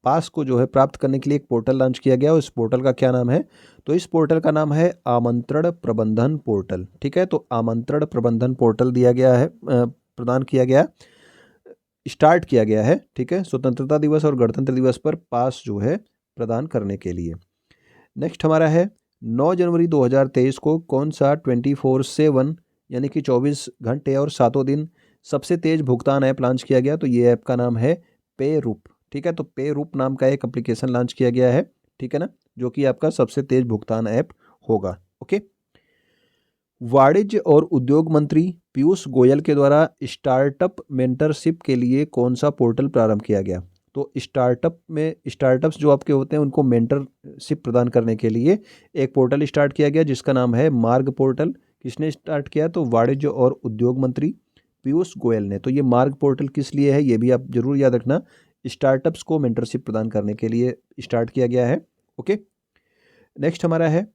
पास को जो है प्राप्त करने के लिए एक पोर्टल लॉन्च किया गया। उस पोर्टल का क्या नाम है? तो इस पोर्टल का नाम है आमंत्रण प्रबंधन पोर्टल। ठीक है, तो आमंत्रण प्रबंधन पोर्टल दिया गया है, प्रदान किया गया, स्टार्ट किया गया है। ठीक है, स्वतंत्रता दिवस और गणतंत्र दिवस पर पास जो है प्रदान करने के लिए। नेक्स्ट हमारा है 9 जनवरी 2023 को कौन सा 24/7 यानी कि 24 घंटे और सातों दिन सबसे तेज भुगतान ऐप लॉन्च किया गया? तो ये ऐप का नाम है पे रूप। ठीक है, तो पे रूप नाम का एक एप्लीकेशन लॉन्च किया गया है। ठीक है ना, जो कि आपका सबसे तेज भुगतान ऐप होगा। ओके। वाणिज्य और उद्योग मंत्री पीयूष गोयल के द्वारा स्टार्टअप मेंटरशिप के लिए कौन सा पोर्टल प्रारंभ किया गया? तो स्टार्टअप्स जो आपके होते हैं उनको मेंटरशिप प्रदान करने के लिए एक पोर्टल स्टार्ट किया गया जिसका नाम है मार्ग पोर्टल। किसने स्टार्ट किया? तो वाणिज्य और उद्योग मंत्री पीयूष गोयल ने। तो ये मार्ग पोर्टल किस लिए है ये भी आप जरूर याद रखना। स्टार्टअप्स को मेंटरशिप प्रदान करने के लिए स्टार्ट किया गया है। ओके। नेक्स्ट हमारा है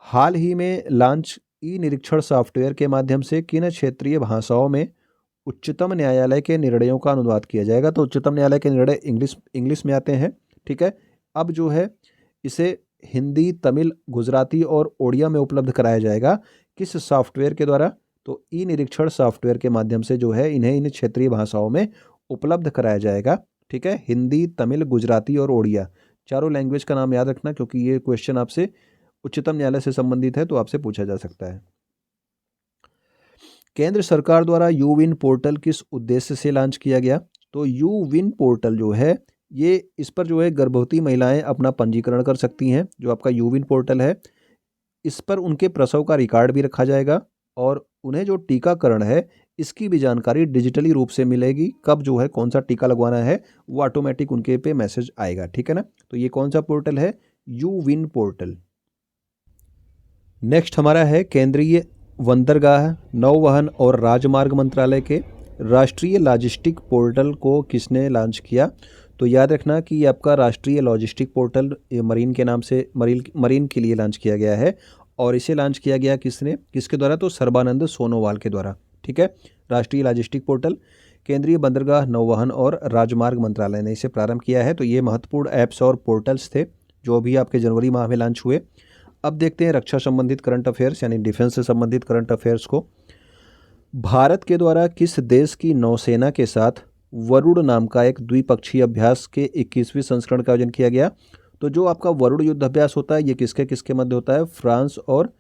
हाल ही में लॉन्च ई निरीक्षण सॉफ्टवेयर के माध्यम से किन क्षेत्रीय भाषाओं में उच्चतम न्यायालय के निर्णयों का अनुवाद किया जाएगा? तो उच्चतम न्यायालय के निर्णय इंग्लिश में आते हैं। ठीक है, अब जो है इसे हिंदी, तमिल, गुजराती और ओडिया में उपलब्ध कराया जाएगा। किस सॉफ्टवेयर के द्वारा? तो ई निरीक्षण सॉफ्टवेयर के माध्यम से जो है इन्हें इन क्षेत्रीय भाषाओं में उपलब्ध कराया जाएगा। ठीक है, हिंदी, तमिल, गुजराती और ओडिया चारों लैंग्वेज का नाम याद रखना, क्योंकि ये क्वेश्चन आपसे उच्चतम न्यायालय से संबंधित है तो आपसे पूछा जा सकता है। केंद्र सरकार द्वारा यू विन पोर्टल किस उद्देश्य से लॉन्च किया गया? तो यू विन पोर्टल जो है ये इस पर जो है गर्भवती महिलाएं अपना पंजीकरण कर सकती हैं। जो आपका यू विन पोर्टल है इस पर उनके प्रसव का रिकॉर्ड भी रखा जाएगा और उन्हें जो टीकाकरण है इसकी भी जानकारी डिजिटली रूप से मिलेगी। कब जो है कौन सा टीका लगवाना है वो ऑटोमेटिक उनके पे मैसेज आएगा। ठीक है ना, तो ये कौन सा पोर्टल है? You win portal. नेक्स्ट हमारा है केंद्रीय बंदरगाह, नौवहन और राजमार्ग मंत्रालय के राष्ट्रीय लॉजिस्टिक पोर्टल को किसने लॉन्च किया? तो याद रखना कि ये आपका राष्ट्रीय लॉजिस्टिक पोर्टल मरीन के नाम से मरीन के लिए लॉन्च किया गया है और इसे लॉन्च किया गया किसके द्वारा? तो सर्बानंद सोनोवाल के द्वारा। ठीक है, राष्ट्रीय लॉजिस्टिक पोर्टल केंद्रीय बंदरगाह, नौवहन और राजमार्ग मंत्रालय ने इसे प्रारंभ किया है। तो ये महत्वपूर्ण ऐप्स और पोर्टल्स थे जो अभी आपके जनवरी माह में लॉन्च हुए। अब देखते हैं रक्षा संबंधित करंट अफेयर्स यानी डिफेंस से संबंधित करंट अफेयर्स को। भारत के द्वारा किस देश की नौसेना के साथ वरुण नाम का एक द्विपक्षीय अभ्यास के 21वें संस्करण का आयोजन किया गया? तो जो आपका वरुण युद्ध अभ्यास होता है ये किसके किसके मध्य होता है? फ्रांस और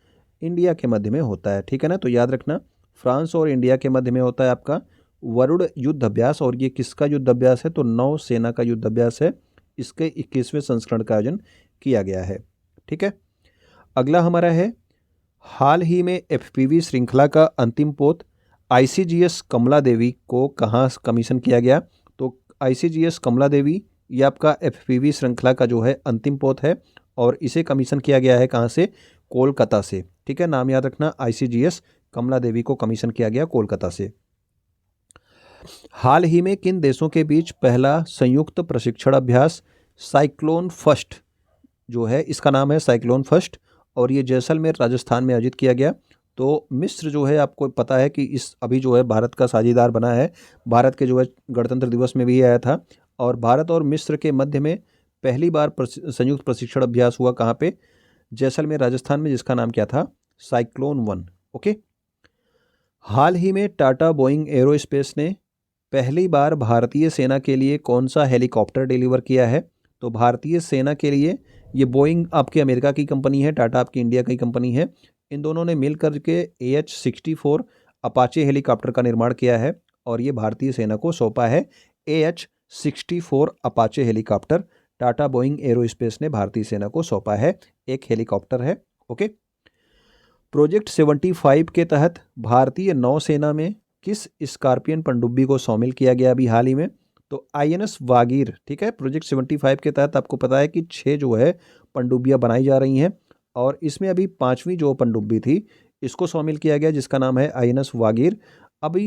इंडिया के मध्य में होता है। ठीक है ना, तो याद रखना फ्रांस और इंडिया के मध्य में होता है आपका वरुण युद्ध अभ्यास। और ये किसका युद्ध अभ्यास है? तो नौसेना का युद्ध अभ्यास है। इसके 21वें संस्करण का आयोजन किया गया है। ठीक है, अगला हमारा है हाल ही में एफपीवी श्रृंखला का अंतिम पोत आईसीजीएस कमला देवी को कहाँ कमीशन किया गया? तो आईसीजीएस कमला देवी ये आपका एफपीवी श्रृंखला का जो है अंतिम पोत है और इसे कमीशन किया गया है कहाँ से? कोलकाता से। ठीक है, नाम याद रखना, आईसीजीएस कमला देवी को कमीशन किया गया कोलकाता से। हाल ही में किन देशों के बीच पहला संयुक्त प्रशिक्षण अभ्यास साइक्लोन फर्स्ट जो है इसका नाम है साइक्लोन फर्स्ट और ये जैसलमेर राजस्थान में आयोजित किया गया? तो मिस्र जो है आपको पता है कि इस अभी जो है भारत का साझेदार बना है। भारत के जो है गणतंत्र दिवस में भी आया था और भारत और मिस्र के मध्य में पहली बार संयुक्त प्रशिक्षण अभ्यास हुआ। कहाँ पे? जैसलमेर राजस्थान में, जिसका नाम क्या था? साइक्लोन 1। ओके। हाल ही में टाटा बोइंग एरोस्पेस ने पहली बार भारतीय सेना के लिए कौन सा हेलीकॉप्टर डिलीवर किया है? तो भारतीय सेना के लिए ये बोइंग आपकी अमेरिका की कंपनी है, टाटा आपकी इंडिया की कंपनी है। इन दोनों ने मिल कर के AH-64 अपाचे हेलीकॉप्टर का निर्माण किया है और ये भारतीय सेना को सौंपा है। AH-64 Apache helicopter Tata Boeing aerospace ने भारतीय सेना को सौंपा है, एक हेलीकॉप्टर है। ओके। प्रोजेक्ट 75 के तहत भारतीय नौसेना में किस स्कॉर्पियन पनडुब्बी को शामिल किया गया अभी हाल ही में? तो INS वागीर। ठीक है, प्रोजेक्ट 75 के तहत आपको पता है कि 6 जो है पनडुब्बियाँ बनाई जा रही हैं और इसमें अभी 5वीं जो पनडुब्बी थी इसको शामिल किया गया जिसका नाम है INS वागीर। अभी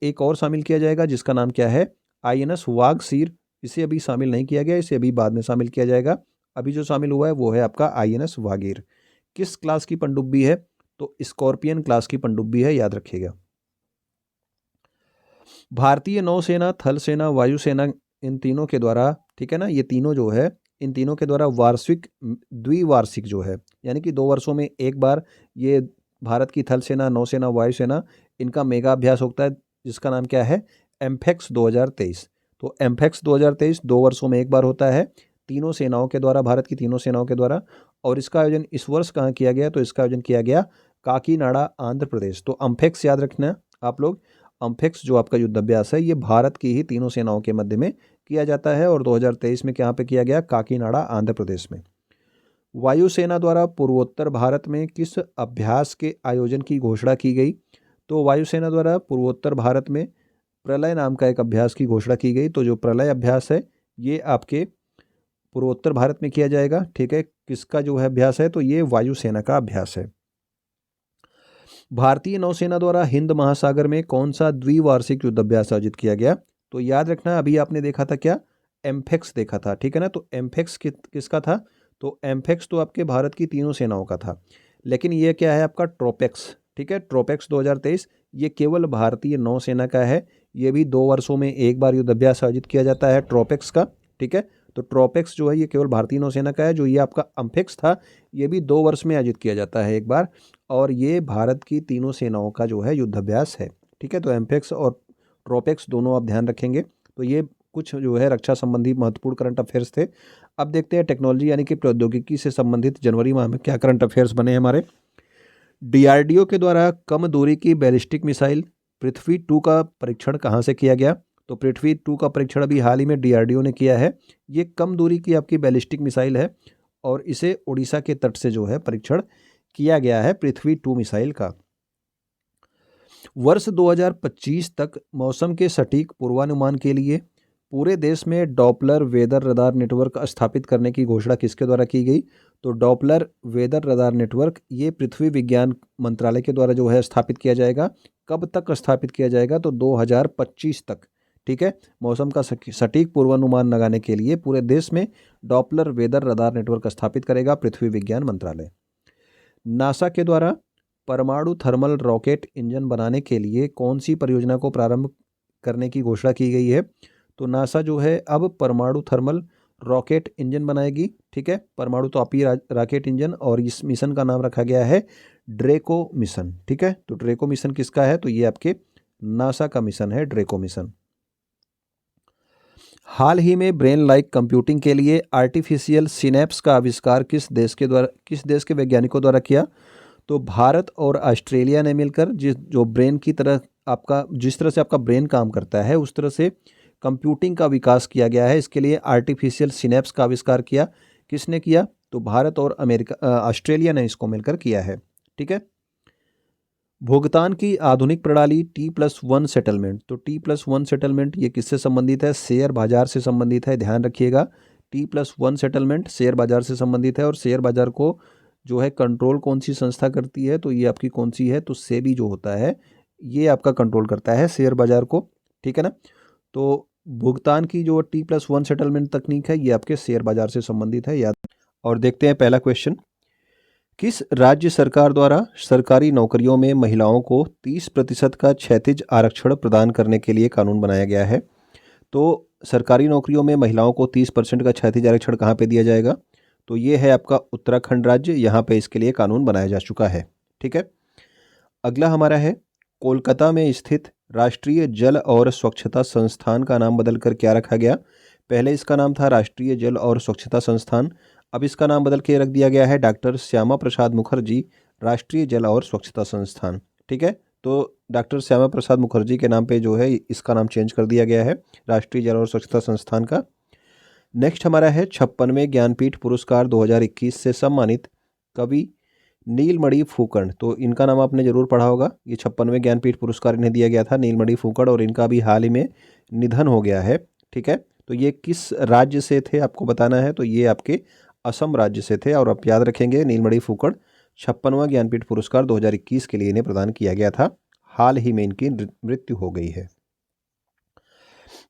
एक और शामिल किया जाएगा जिसका नाम क्या है? INS वागसीर। इसे अभी शामिल नहीं किया गया, इसे अभी बाद में शामिल किया जाएगा। अभी जो शामिल हुआ है वो है आपका INS वागीर। किस क्लास की पनडुब्बी है? तो स्कॉर्पियन क्लास की पनडुब्बी है, याद रखिएगा। भारतीय नौसेना, थल सेना, वायुसेना इन तीनों के द्वारा, ठीक है ना, ये तीनों जो है इन तीनों के द्वारा वार्षिक द्विवार्षिक जो है यानी कि 2 वर्षों में एक बार ये भारत की थल सेना, नौसेना, वायुसेना इनका मेगा अभ्यास होता है जिसका नाम क्या है, एम्फेक्स 2023। तो एम्फेक्स 2023 2 वर्षों में एक बार होता है तीनों सेनाओं के द्वारा, भारत की तीनों सेनाओं के द्वारा। और इसका आयोजन इस वर्ष कहाँ किया गया, तो इसका आयोजन किया गया काकीनाडा, आंध्र प्रदेश। तो एम्फेक्स याद रखना आप लोग, एम्फेक्स जो आपका युद्धाभ्यास है ये भारत की ही तीनों सेनाओं के मध्य में किया जाता है और 2023 में कहाँ पे किया गया, काकीनाडा, आंध्र प्रदेश में। वायुसेना द्वारा पूर्वोत्तर भारत में किस अभ्यास के आयोजन की घोषणा की गई, तो वायुसेना द्वारा पूर्वोत्तर भारत में प्रलय नाम का एक अभ्यास की घोषणा की गई। तो जो प्रलय अभ्यास है ये आपके पूर्वोत्तर भारत में किया जाएगा, ठीक है। किसका जो है अभ्यास है, तो ये वायुसेना का अभ्यास है। भारतीय नौसेना द्वारा हिंद महासागर में कौन सा द्विवार्षिक युद्धाभ्यास आयोजित किया गया, तो याद रखना अभी आपने देखा था क्या, एम्फेक्स देखा था, ठीक है ना। तो एम्फेक्स किसका था, तो एम्फेक्स तो आपके भारत की तीनों सेनाओं का था, लेकिन ये क्या है आपका ट्रोपेक्स, ठीक है। ट्रोपेक्स 2023 ये केवल भारतीय नौसेना का है, ये भी 2 वर्षों में एक बार युद्धाभ्यास आयोजित किया जाता है ट्रोपेक्स का, ठीक है। तो ट्रोपेक्स जो है ये केवल भारतीय नौसेना का है। जो ये आपका एम्फेक्स था ये भी 2 वर्ष में आयोजित किया जाता है एक बार, और ये भारत की तीनों सेनाओं का जो है युद्धाभ्यास है, ठीक है। तो एम्फेक्स और ट्रोपेक्स दोनों आप ध्यान रखेंगे। तो ये कुछ जो है रक्षा संबंधी महत्वपूर्ण करंट अफेयर्स थे। अब देखते हैं टेक्नोलॉजी यानी कि प्रौद्योगिकी से संबंधित जनवरी माह में क्या करंट अफेयर्स बने हैं हमारे। डीआरडीओ के द्वारा कम दूरी की बैलिस्टिक मिसाइल पृथ्वी 2 का परीक्षण कहाँ से किया गया, तो पृथ्वी 2 का परीक्षण अभी हाल ही में डीआरडीओ ने किया है। ये कम दूरी की आपकी बैलिस्टिक मिसाइल है और इसे उड़ीसा के तट से जो है परीक्षण किया गया है पृथ्वी 2 मिसाइल का। वर्ष 2025 तक मौसम के सटीक पूर्वानुमान के लिए पूरे देश में डॉपलर वेदर रडार नेटवर्क स्थापित करने की घोषणा किसके द्वारा की गई, तो डॉपलर वेदर रडार नेटवर्क ये पृथ्वी विज्ञान मंत्रालय के द्वारा जो है स्थापित किया जाएगा। कब तक स्थापित किया जाएगा, तो 2025 तक, ठीक है। मौसम का सटीक पूर्वानुमान लगाने के लिए पूरे देश में डॉपलर वेदर रडार नेटवर्क स्थापित करेगा पृथ्वी विज्ञान मंत्रालय। नासा के द्वारा परमाणु थर्मल रॉकेट इंजन बनाने के लिए कौन सी परियोजना को प्रारंभ करने की घोषणा की गई है, तो नासा जो है अब परमाणु थर्मल रॉकेट इंजन बनाएगी, ठीक है। परमाणु तो आपी रॉकेट इंजन, और इस मिशन का नाम रखा गया है ड्रेको मिशन, ठीक है। तो ड्रेको मिशन किसका है, तो ये आपके नासा का मिशन है ड्रेको मिशन। हाल ही में ब्रेन लाइक कंप्यूटिंग के लिए आर्टिफिशियल सिनेप्स का आविष्कार किस देश के वैज्ञानिकों द्वारा किया, तो भारत और ऑस्ट्रेलिया ने मिलकर जो ब्रेन की तरह आपका, जिस तरह से आपका ब्रेन काम करता है उस तरह से कंप्यूटिंग का विकास किया गया है। इसके लिए आर्टिफिशियल सिनेप्स का आविष्कार किया, किसने किया, तो भारत और ऑस्ट्रेलिया ने इसको मिलकर किया है, ठीक है। भुगतान की आधुनिक प्रणाली T+1 सेटलमेंट, तो T+1 सेटलमेंट ये किससे संबंधित है, शेयर बाजार से संबंधित है, ध्यान रखिएगा। T+1 सेटलमेंट शेयर बाजार से संबंधित है और शेयर बाजार को जो है कंट्रोल कौन सी संस्था करती है, तो ये आपकी कौन सी है, तो सेबी जो होता है ये आपका कंट्रोल करता है शेयर बाजार को, ठीक है ना। तो भुगतान की जो T+1 सेटलमेंट तकनीक है ये आपके शेयर बाजार से संबंधित है, याद। और देखते हैं पहला क्वेश्चन, किस राज्य सरकार द्वारा सरकारी नौकरियों में महिलाओं को 30% का क्षैतिज आरक्षण प्रदान करने के लिए कानून बनाया गया है, तो सरकारी नौकरियों में महिलाओं को 30% का क्षैतिज आरक्षण कहाँ पे दिया जाएगा, तो ये है आपका उत्तराखंड राज्य, यहाँ पे इसके लिए कानून बनाया जा चुका है, ठीक है। अगला हमारा है, कोलकाता में स्थित राष्ट्रीय जल और स्वच्छता संस्थान का नाम बदलकर क्या रखा गया, पहले इसका नाम था राष्ट्रीय जल और स्वच्छता संस्थान, अब इसका नाम बदल के रख दिया गया है डॉक्टर श्यामा प्रसाद मुखर्जी राष्ट्रीय जल और स्वच्छता संस्थान, ठीक है। तो डॉक्टर श्यामा प्रसाद मुखर्जी के नाम पे जो है इसका नाम चेंज कर दिया गया है राष्ट्रीय जल और स्वच्छता संस्थान का। नेक्स्ट हमारा है 56वें ज्ञानपीठ पुरस्कार 2021 से सम्मानित कवि नीलमणि फुकन, तो इनका नाम आपने जरूर पढ़ा होगा। ये 56वें ज्ञानपीठ पुरस्कार इन्हें दिया गया था, नीलमणि फुकन, और इनका भी हाल ही में निधन हो गया है, ठीक है। तो ये किस राज्य से थे आपको बताना है, तो ये आपके असम राज्य से थे, और आप याद रखेंगे नीलमणि फुकन 56वां ज्ञानपीठ पुरस्कार 2021 के लिए इन्हें प्रदान किया गया था, हाल ही में इनकी मृत्यु हो गई है।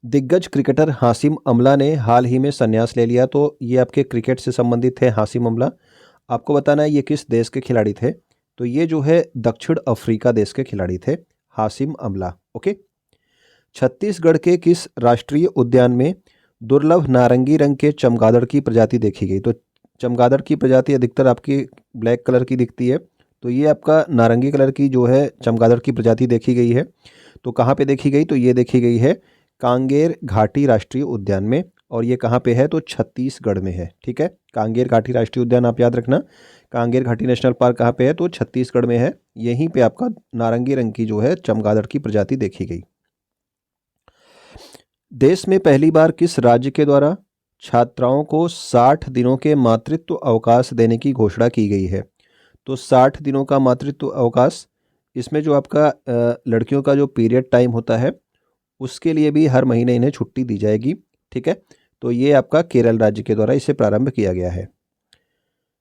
दिग्गज क्रिकेटर हाशिम अमला ने हाल ही में संन्यास ले लिया, तो ये आपके क्रिकेट से संबंधित थे हाशिम अमला। आपको बताना है ये किस देश के खिलाड़ी थे, तो ये जो है दक्षिण अफ्रीका देश के खिलाड़ी थे हाशिम अमला, ओके। छत्तीसगढ़ के किस राष्ट्रीय उद्यान में दुर्लभ नारंगी रंग के चमगादड़ की प्रजाति देखी गई। तो चमगादड़ की प्रजाति अधिकतर आपकी ब्लैक कलर की दिखती है, तो ये आपका नारंगी कलर की जो है चमगादड़ की प्रजाति देखी गई है। तो कहाँ पे देखी गई? तो ये देखी गई है कांगेर घाटी राष्ट्रीय उद्यान में, और ये कहाँ पे है? तो छत्तीसगढ़ में है। ठीक है, कांगेर घाटी राष्ट्रीय उद्यान आप याद रखना। कांगेर घाटी नेशनल पार्क कहाँ पे है? तो छत्तीसगढ़ में है। यहीं पे आपका नारंगी रंग की जो है चमगादड़ की प्रजाति देखी गई। देश में पहली बार किस राज्य के द्वारा छात्राओं को 60 दिनों के मातृत्व अवकाश देने की घोषणा की गई है? तो 60 दिनों का मातृत्व अवकाश, इसमें जो आपका लड़कियों का जो पीरियड टाइम होता है उसके लिए भी हर महीने इन्हें छुट्टी दी जाएगी। ठीक है, तो ये आपका केरल राज्य के द्वारा इसे प्रारंभ किया गया है।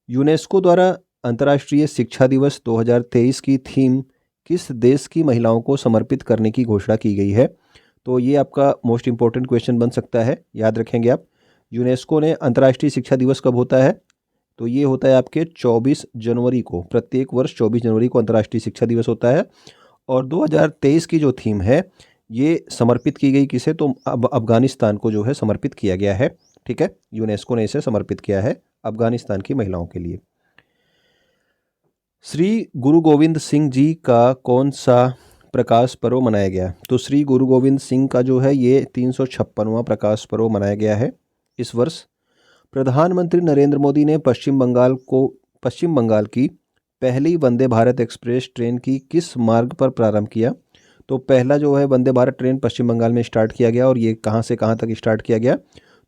यूनेस्को द्वारा अंतर्राष्ट्रीय शिक्षा दिवस 2023 की थीम किस देश की महिलाओं को समर्पित करने की घोषणा की गई है? तो ये आपका मोस्ट इंपॉर्टेंट क्वेश्चन बन सकता है, याद रखेंगे आप। यूनेस्को ने अंतर्राष्ट्रीय शिक्षा दिवस कब होता है? तो ये होता है आपके 24 जनवरी को। प्रत्येक वर्ष 24 जनवरी को अंतर्राष्ट्रीय शिक्षा दिवस होता है। और 2023 की जो थीम है ये समर्पित की गई किसे? तो अब अफगानिस्तान को जो है समर्पित किया गया है। ठीक है, यूनेस्को ने इसे समर्पित किया है अफगानिस्तान की महिलाओं के लिए। श्री गुरु गोविंद सिंह जी का कौन सा प्रकाश पर्व मनाया गया? तो श्री गुरु गोविंद सिंह का जो है ये 356वां प्रकाश पर्व मनाया गया है इस वर्ष। प्रधानमंत्री नरेंद्र मोदी ने पश्चिम बंगाल की पहली वंदे भारत एक्सप्रेस ट्रेन की किस मार्ग पर प्रारंभ किया? तो पहला जो है वंदे भारत ट्रेन पश्चिम बंगाल में स्टार्ट किया गया, और ये कहाँ से कहाँ तक स्टार्ट किया गया?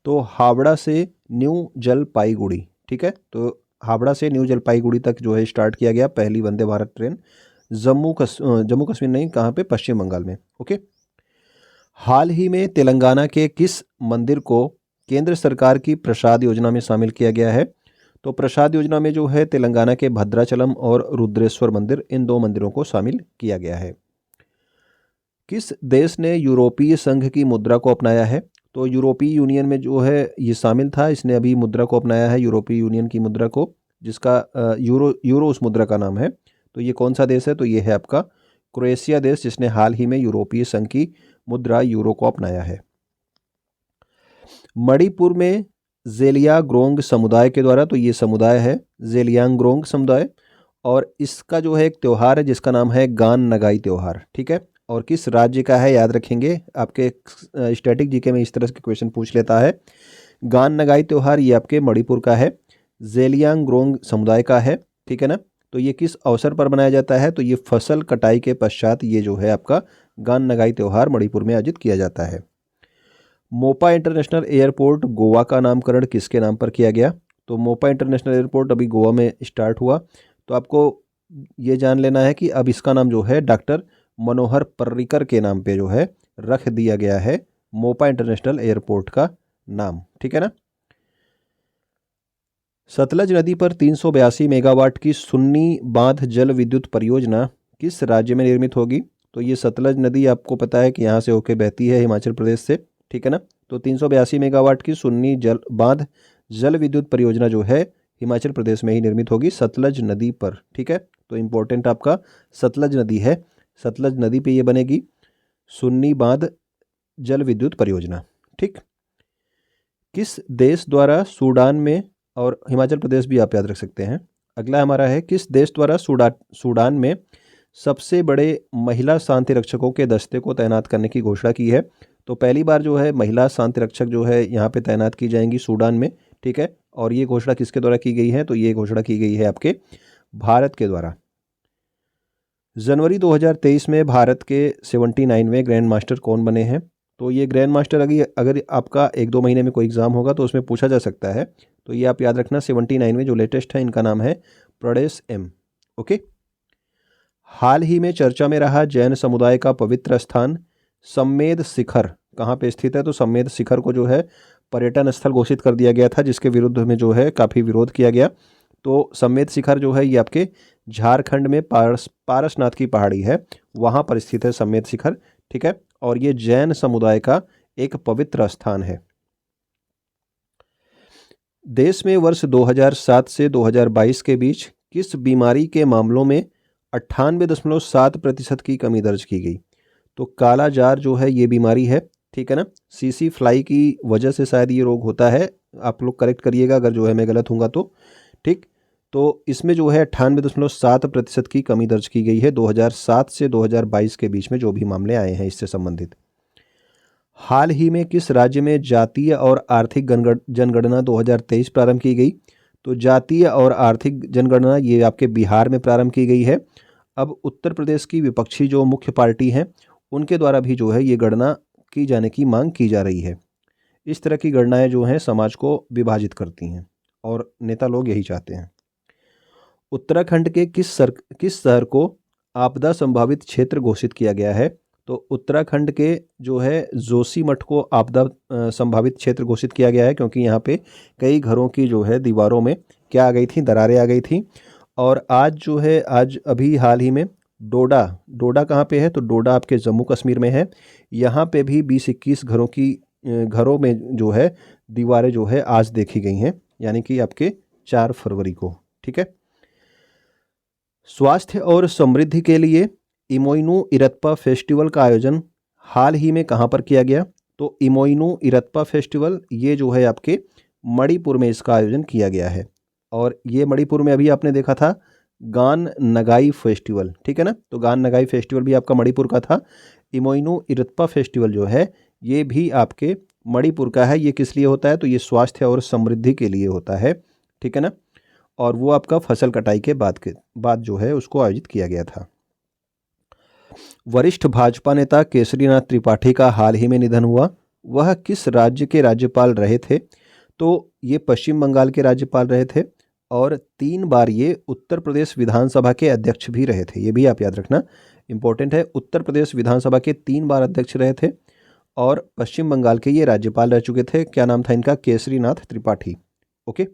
तो हावड़ा से न्यू जलपाईगुड़ी। ठीक है, तो हावड़ा से न्यू जलपाईगुड़ी तक जो है स्टार्ट किया गया पहली वंदे भारत ट्रेन। जम्मू कश्मीर नहीं, कहाँ पे? पश्चिम बंगाल में। ओके। हाल ही में तेलंगाना के किस मंदिर को केंद्र सरकार की प्रसाद योजना में शामिल किया गया है? तो प्रसाद योजना में जो है तेलंगाना के भद्राचलम और रुद्रेश्वर मंदिर, इन दो मंदिरों को शामिल किया गया है। किस देश ने यूरोपीय संघ की मुद्रा को अपनाया है? तो यूरोपीय यूनियन में जो है ये शामिल था, इसने अभी मुद्रा को अपनाया है, यूरोपीय यूनियन की मुद्रा को, जिसका यूरो उस मुद्रा का नाम है। तो ये कौन सा देश है? तो ये है आपका क्रोएशिया देश, जिसने हाल ही में यूरोपीय संघ की मुद्रा यूरो को अपनाया है। मणिपुर में ज़ेलियांगरोंग समुदाय के द्वारा, तो ये समुदाय है ज़ेलियांगरोंग समुदाय, और इसका जो है एक त्यौहार है जिसका नाम है गान नगाई त्यौहार। ठीक है, और किस राज्य का है? याद रखेंगे, आपके स्टैटिक जीके में इस तरह के क्वेश्चन पूछ लेता है। गान नगाई त्यौहार ये आपके मणिपुर का है, ज़ेलियांगरोंग समुदाय का है। ठीक है ना, तो ये किस अवसर पर मनाया जाता है? तो ये फसल कटाई के पश्चात ये जो है आपका गान नगाई त्यौहार मणिपुर में आयोजित किया जाता है। मोपा इंटरनेशनल एयरपोर्ट गोवा का नामकरण किसके नाम पर किया गया? तो मोपा इंटरनेशनल एयरपोर्ट अभी गोवा में स्टार्ट हुआ, तो आपको ये जान लेना है कि अब इसका नाम जो है डॉक्टर मनोहर पर्रिकर के नाम पे जो है रख दिया गया है, मोपा इंटरनेशनल एयरपोर्ट का नाम। ठीक है ना। सतलज नदी पर 382 मेगावाट की सुन्नी बांध जल विद्युत परियोजना किस राज्य में निर्मित होगी? तो ये सतलज नदी आपको पता है कि यहाँ से होके बहती है हिमाचल प्रदेश से। ठीक है ना, तो 382 मेगावाट की सुन्नी बांध जल विद्युत परियोजना जो है हिमाचल प्रदेश में ही निर्मित होगी, सतलज नदी पर। ठीक है, तो इम्पोर्टेंट आपका सतलज नदी है, सतलज नदी पे ये बनेगी सुन्नी बांध जल विद्युत परियोजना। ठीक, किस देश द्वारा सूडान में, और हिमाचल प्रदेश भी आप याद रख सकते हैं। अगला हमारा है, किस देश द्वारा सूडान में सबसे बड़े महिला शांति रक्षकों के दस्ते को तैनात करने की घोषणा की है? तो पहली बार जो है महिला शांति रक्षक जो है यहाँ पे तैनात की जाएंगी सूडान में। ठीक है, और ये घोषणा किसके द्वारा की गई है? तो ये घोषणा की गई है आपके भारत के द्वारा। जनवरी 2023 में भारत के 79वें ग्रैंड मास्टर कौन बने हैं? तो ये ग्रैंड मास्टर अगर आपका 1-2 महीने में कोई एग्ज़ाम होगा तो उसमें पूछा जा सकता है, तो ये आप याद रखना। 79वें जो लेटेस्ट है इनका नाम है प्रणेश एम। ओके। हाल ही में चर्चा में रहा जैन समुदाय का पवित्र स्थान सम्मेद शिखर कहाँ पे स्थित है? तो सम्मेद शिखर को जो है पर्यटन स्थल घोषित कर दिया गया था, जिसके विरुद्ध में जो है काफ़ी विरोध किया गया। तो सम्मेद शिखर जो है ये आपके झारखंड में पारसनाथ की पहाड़ी है, वहाँ पर स्थित है सम्मेद शिखर। ठीक है, और ये जैन समुदाय का एक पवित्र स्थान है। देश में वर्ष 2007 से 2022 के बीच किस बीमारी के मामलों में 98.7% की कमी दर्ज की गई? तो काला जार जो है ये बीमारी है, ठीक है ना। सीसी फ्लाई की वजह से शायद ये रोग होता है, आप लोग करेक्ट करिएगा अगर जो है मैं गलत हूँगा तो। ठीक, तो इसमें जो है 98.7% की कमी दर्ज की गई है 2007 से 2022 के बीच में जो भी मामले आए हैं इससे संबंधित। हाल ही में किस राज्य में जातीय और आर्थिक जनगणना 2023 प्रारंभ की गई? तो जातीय और आर्थिक जनगणना ये आपके बिहार में प्रारंभ की गई है। अब उत्तर प्रदेश की विपक्षी जो मुख्य पार्टी हैं उनके द्वारा भी जो है ये गणना की जाने की मांग की जा रही है। इस तरह की गणनाएं जो हैं समाज को विभाजित करती हैं और नेता लोग यही चाहते हैं। उत्तराखंड के किस शहर को आपदा संभावित क्षेत्र घोषित किया गया है? तो उत्तराखंड के जो है जोशीमठ को आपदा संभावित क्षेत्र घोषित किया गया है, क्योंकि यहाँ पे कई घरों की जो है दीवारों में क्या आ गई थी, दरारें आ गई थी। और आज जो है आज अभी हाल ही में डोडा कहाँ पे है? तो डोडा आपके जम्मू कश्मीर में है। यहाँ पे भी 20-21 घरों में जो है दीवारें जो है आज देखी गई हैं, यानी कि आपके 4 फरवरी को। ठीक है। स्वास्थ्य और समृद्धि के लिए इमोइनू इरत्पा फेस्टिवल का आयोजन हाल ही में कहाँ पर किया गया? तो इमोइनू इरत्पा फेस्टिवल ये जो है आपके मणिपुर में इसका आयोजन किया गया है। और ये मणिपुर में अभी आपने देखा था गान नगाई फेस्टिवल, ठीक है ना। तो गान नगाई फेस्टिवल भी आपका मणिपुर का था। इमोइनू इरत्पा फेस्टिवल जो है ये भी आपके मणिपुर का है। ये किस लिए होता है? तो ये स्वास्थ्य और समृद्धि के लिए होता है, ठीक है ना। और वो आपका फसल कटाई के बाद जो है उसको आयोजित किया गया था। वरिष्ठ भाजपा नेता केसरीनाथ त्रिपाठी का हाल ही में निधन हुआ। वह किस राज्य के राज्यपाल रहे थे? तो ये पश्चिम बंगाल के राज्यपाल रहे थे और 3 बार ये उत्तर प्रदेश विधानसभा के अध्यक्ष भी रहे थे। ये भी आप याद रखना, इंपॉर्टेंट है। उत्तर प्रदेश विधानसभा के 3 बार अध्यक्ष रहे थे और पश्चिम बंगाल के ये राज्यपाल रह चुके थे। क्या नाम था इनका? केसरीनाथ त्रिपाठी। ओके।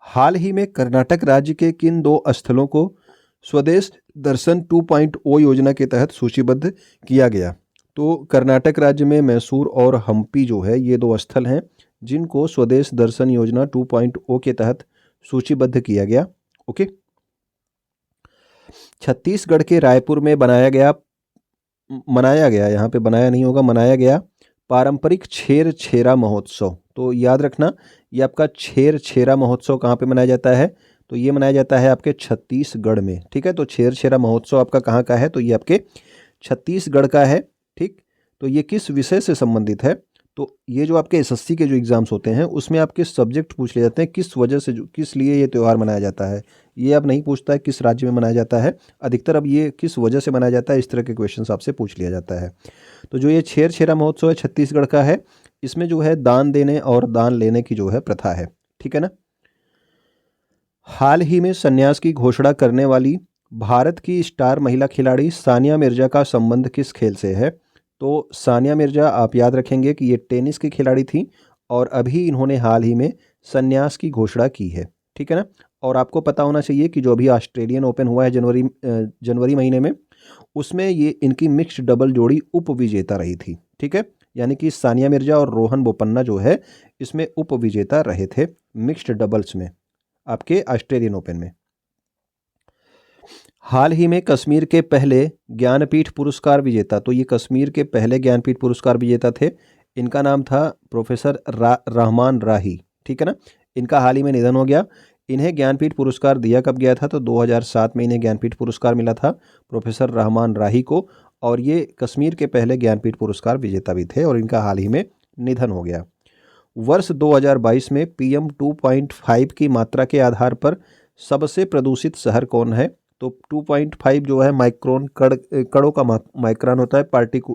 हाल ही में कर्नाटक राज्य के किन 2 स्थलों को स्वदेश दर्शन 2.0 योजना के तहत सूचीबद्ध किया गया? तो कर्नाटक राज्य में मैसूर और हम्पी जो है ये 2 स्थल हैं जिनको स्वदेश दर्शन योजना 2.0 के तहत सूचीबद्ध किया गया। ओके। छत्तीसगढ़ के रायपुर में मनाया गया, यहाँ पे बनाया नहीं होगा, मनाया गया पारंपरिक छेर छेरा महोत्सव। तो याद रखना ये आपका छेर छेरा महोत्सव कहाँ पे मनाया जाता है? तो ये मनाया जाता है आपके छत्तीसगढ़ में। ठीक है, तो छेर छेरा महोत्सव आपका कहाँ का है? तो ये आपके छत्तीसगढ़ का है। ठीक, तो ये किस विषय से संबंधित है? तो ये जो आपके एसएससी के जो एग्जाम्स होते हैं उसमें आपके सब्जेक्ट पूछ लिए जाते हैं, किस वजह से किस लिए ये त्यौहार मनाया जाता है। ये अब नहीं पूछता है किस राज्य में मनाया जाता है, अधिकतर अब ये किस वजह से मनाया जाता है, इस तरह के क्वेश्चंस आपसे पूछ लिया जाता है। तो जो ये छेर छेरा महोत्सव है छत्तीसगढ़ का है, इसमें जो है दान देने और दान लेने की जो है प्रथा है। ठीक है ना। हाल ही में संन्यास की घोषणा करने वाली भारत की स्टार महिला खिलाड़ी सानिया मिर्जा का संबंध किस खेल से है? तो सानिया मिर्जा आप याद रखेंगे कि ये टेनिस की खिलाड़ी थी और अभी इन्होंने हाल ही में संन्यास की घोषणा की है। ठीक है ना। और आपको पता होना चाहिए कि जो अभी ऑस्ट्रेलियन ओपन हुआ है जनवरी महीने में, उसमें ये इनकी मिक्स्ड डबल जोड़ी उप विजेता रही थी। ठीक है, यानी कि सानिया मिर्जा और रोहन बोपन्ना जो है इसमें उप विजेता रहे थे मिक्स्ड डबल्स में आपके ऑस्ट्रेलियन ओपन में। हाल ही में कश्मीर के पहले ज्ञानपीठ पुरस्कार विजेता, तो ये कश्मीर के पहले ज्ञानपीठ पुरस्कार विजेता थे, इनका नाम था प्रोफेसर रहमान राही। ठीक है ना। इनका हाल ही में निधन हो गया। इन्हें ज्ञानपीठ पुरस्कार दिया कब गया था? तो 2007 में इन्हें ज्ञानपीठ पुरस्कार मिला था प्रोफेसर रहमान राही को, और ये कश्मीर के पहले ज्ञानपीठ पुरस्कार विजेता भी थे और इनका हाल ही में निधन हो गया। वर्ष 2022 में PM 2.5 की मात्रा के आधार पर सबसे प्रदूषित शहर कौन है? तो 2.5 जो है माइक्रोन कणों का माइक्रोन होता है पार्टिकल।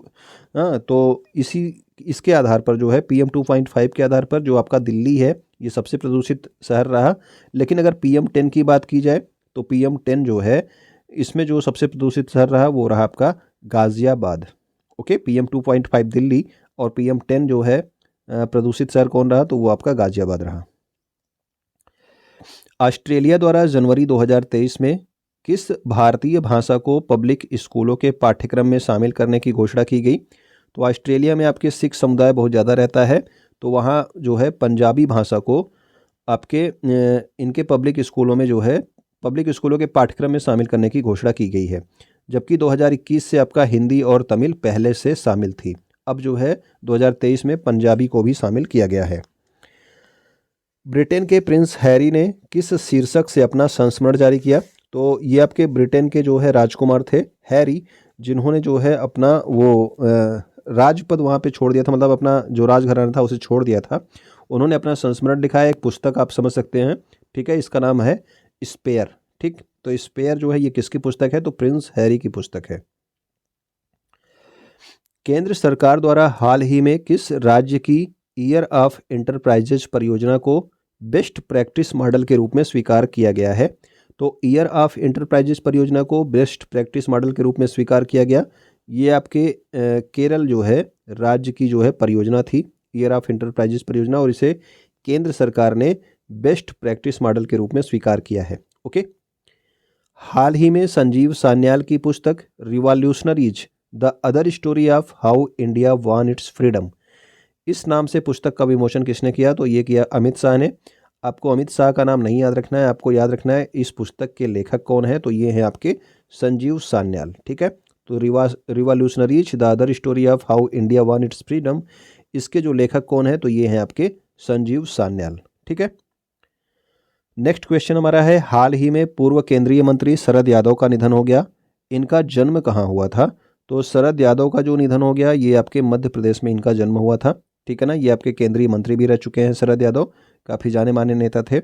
हाँ, तो इसके आधार पर जो है PM 2.5 के आधार पर जो आपका दिल्ली है ये सबसे प्रदूषित शहर रहा। लेकिन अगर PM 10 की बात की जाए तो PM 10 जो है इसमें जो सबसे प्रदूषित शहर रहा वो रहा आपका गाजियाबाद। ओके, PM 2.5 दिल्ली और PM 10 जो है प्रदूषित शहर कौन रहा? तो वो आपका गाजियाबाद रहा। ऑस्ट्रेलिया द्वारा जनवरी 2023 में किस भारतीय भाषा को पब्लिक स्कूलों के पाठ्यक्रम में शामिल करने की घोषणा की गई? तो ऑस्ट्रेलिया में आपके सिख समुदाय बहुत ज़्यादा रहता है, तो वहाँ जो है पंजाबी भाषा को आपके इनके पब्लिक स्कूलों में जो है पब्लिक स्कूलों के पाठ्यक्रम में शामिल करने की घोषणा की गई है। जबकि 2021 से आपका हिंदी और तमिल पहले से शामिल थी। अब जो है 2023 में पंजाबी को भी शामिल किया गया है। ब्रिटेन के प्रिंस हैरी ने किस शीर्षक से अपना संस्मरण जारी किया? तो ये आपके ब्रिटेन के जो है राजकुमार थे हैरी, जिन्होंने जो है अपना वो राजपद वहाँ पे छोड़ दिया था, मतलब अपना जो राजघराना था उसे छोड़ दिया था। उन्होंने अपना संस्मरण लिखा है, एक पुस्तक आप समझ सकते हैं, ठीक है। इसका नाम है स्पेयर, ठीक। तो स्पेयर जो है ये किसकी पुस्तक है? तो प्रिंस हैरी की पुस्तक है। केंद्र सरकार द्वारा हाल ही में किस राज्य की ईयर ऑफ एंटरप्राइजेज परियोजना को बेस्ट प्रैक्टिस मॉडल के रूप में स्वीकार किया गया है? तो ईयर ऑफ एंटरप्राइजेज परियोजना को बेस्ट प्रैक्टिस मॉडल के रूप में स्वीकार किया गया। ये आपके केरल जो है राज्य की जो है परियोजना थी, ईयर ऑफ एंटरप्राइजेज परियोजना, और इसे केंद्र सरकार ने बेस्ट प्रैक्टिस मॉडल के रूप में स्वीकार किया है। ओके। हाल ही में संजीव सान्याल की पुस्तक revolutionaries the other story of how India won it's freedom, इस नाम से पुस्तक का विमोचन किसने किया? तो ये किया अमित शाह ने। आपको अमित शाह का नाम नहीं याद रखना है, आपको याद रखना है इस पुस्तक के लेखक कौन है। तो ये हैं आपके संजीव सान्याल, ठीक है। तो revolutionaries the other story of how India won it's freedom, इसके जो लेखक कौन है? तो ये हैं आपके संजीव सान्याल, ठीक है। नेक्स्ट क्वेश्चन हमारा है, हाल ही में पूर्व केंद्रीय मंत्री शरद यादव का निधन हो गया, इनका जन्म कहाँ हुआ था? तो शरद यादव का जो निधन हो गया ये आपके मध्य प्रदेश में इनका जन्म हुआ था, ठीक है ना। ये आपके केंद्रीय मंत्री भी रह चुके हैं शरद यादव, काफ़ी जाने माने नेता थे।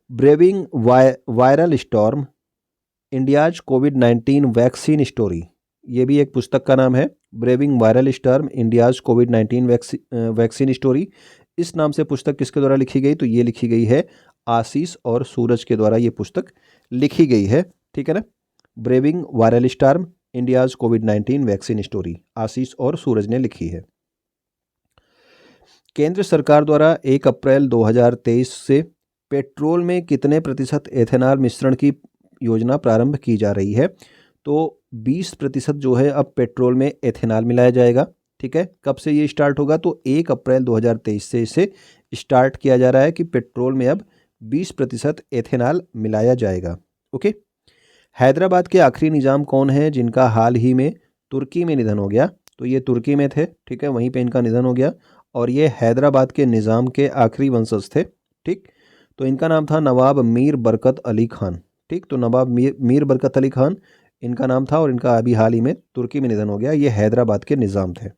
ब्रेविंग वायरल स्टॉर्म इंडियाज कोविड-19 वैक्सीन स्टोरी, ये भी एक पुस्तक का नाम है। ब्रेविंग वायरल स्टॉर्म इंडियाज कोविड-19 वैक्सीन स्टोरी, इस नाम से पुस्तक किसके द्वारा लिखी गई? तो ये लिखी गई है आशीष और सूरज के द्वारा ये पुस्तक लिखी गई है, ठीक है ना। ब्रेविंग वायरल स्टॉर्म इंडियाज कोविड-19 वैक्सीन स्टोरी, आशीष और सूरज ने लिखी है। केंद्र सरकार द्वारा 1 अप्रैल 2023 से पेट्रोल में कितने प्रतिशत एथेनॉल मिश्रण की योजना प्रारंभ की जा रही है? तो 20% जो है अब पेट्रोल में एथेनॉल मिलाया जाएगा, ठीक है। कब से ये स्टार्ट होगा? तो 1 अप्रैल 2023 से इसे स्टार्ट किया जा रहा है कि पेट्रोल में अब 20% एथेनॉल मिलाया जाएगा। ओके। हैदराबाद के आखिरी निज़ाम कौन है जिनका हाल ही में तुर्की में निधन हो गया? तो ये तुर्की में थे, ठीक है, वहीं पे इनका निधन हो गया, और ये हैदराबाद के निज़ाम के आखिरी वंशज थे, ठीक। तो इनका नाम था नवाब मीर बरकत अली खान, ठीक। तो नवाब मीर बरकत अली खान इनका नाम था, और इनका अभी हाल ही में तुर्की में निधन हो गया। ये हैदराबाद के निज़ाम थे।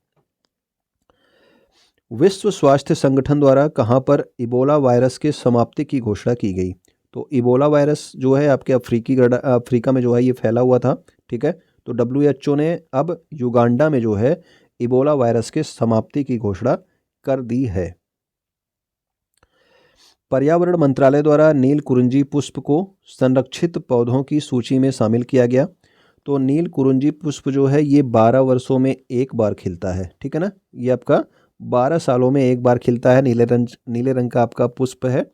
विश्व स्वास्थ्य संगठन द्वारा कहाँ पर इबोला वायरस के समाप्ति की घोषणा की गई? तो इबोला वायरस जो है आपके अफ्रीका में जो है ये फैला हुआ था, ठीक है। तो WHO ने अब युगांडा में जो है इबोला वायरस के समाप्ति की घोषणा कर दी है। पर्यावरण मंत्रालय द्वारा नील कुरिंजी पुष्प को संरक्षित पौधों की सूची में शामिल किया गया। तो नील कुरिंजी पुष्प जो है ये 12 वर्षों में एक बार खिलता है, ठीक है ना। ये आपका 12 सालों में एक बार खिलता है, नीले रंग का आपका पुष्प है।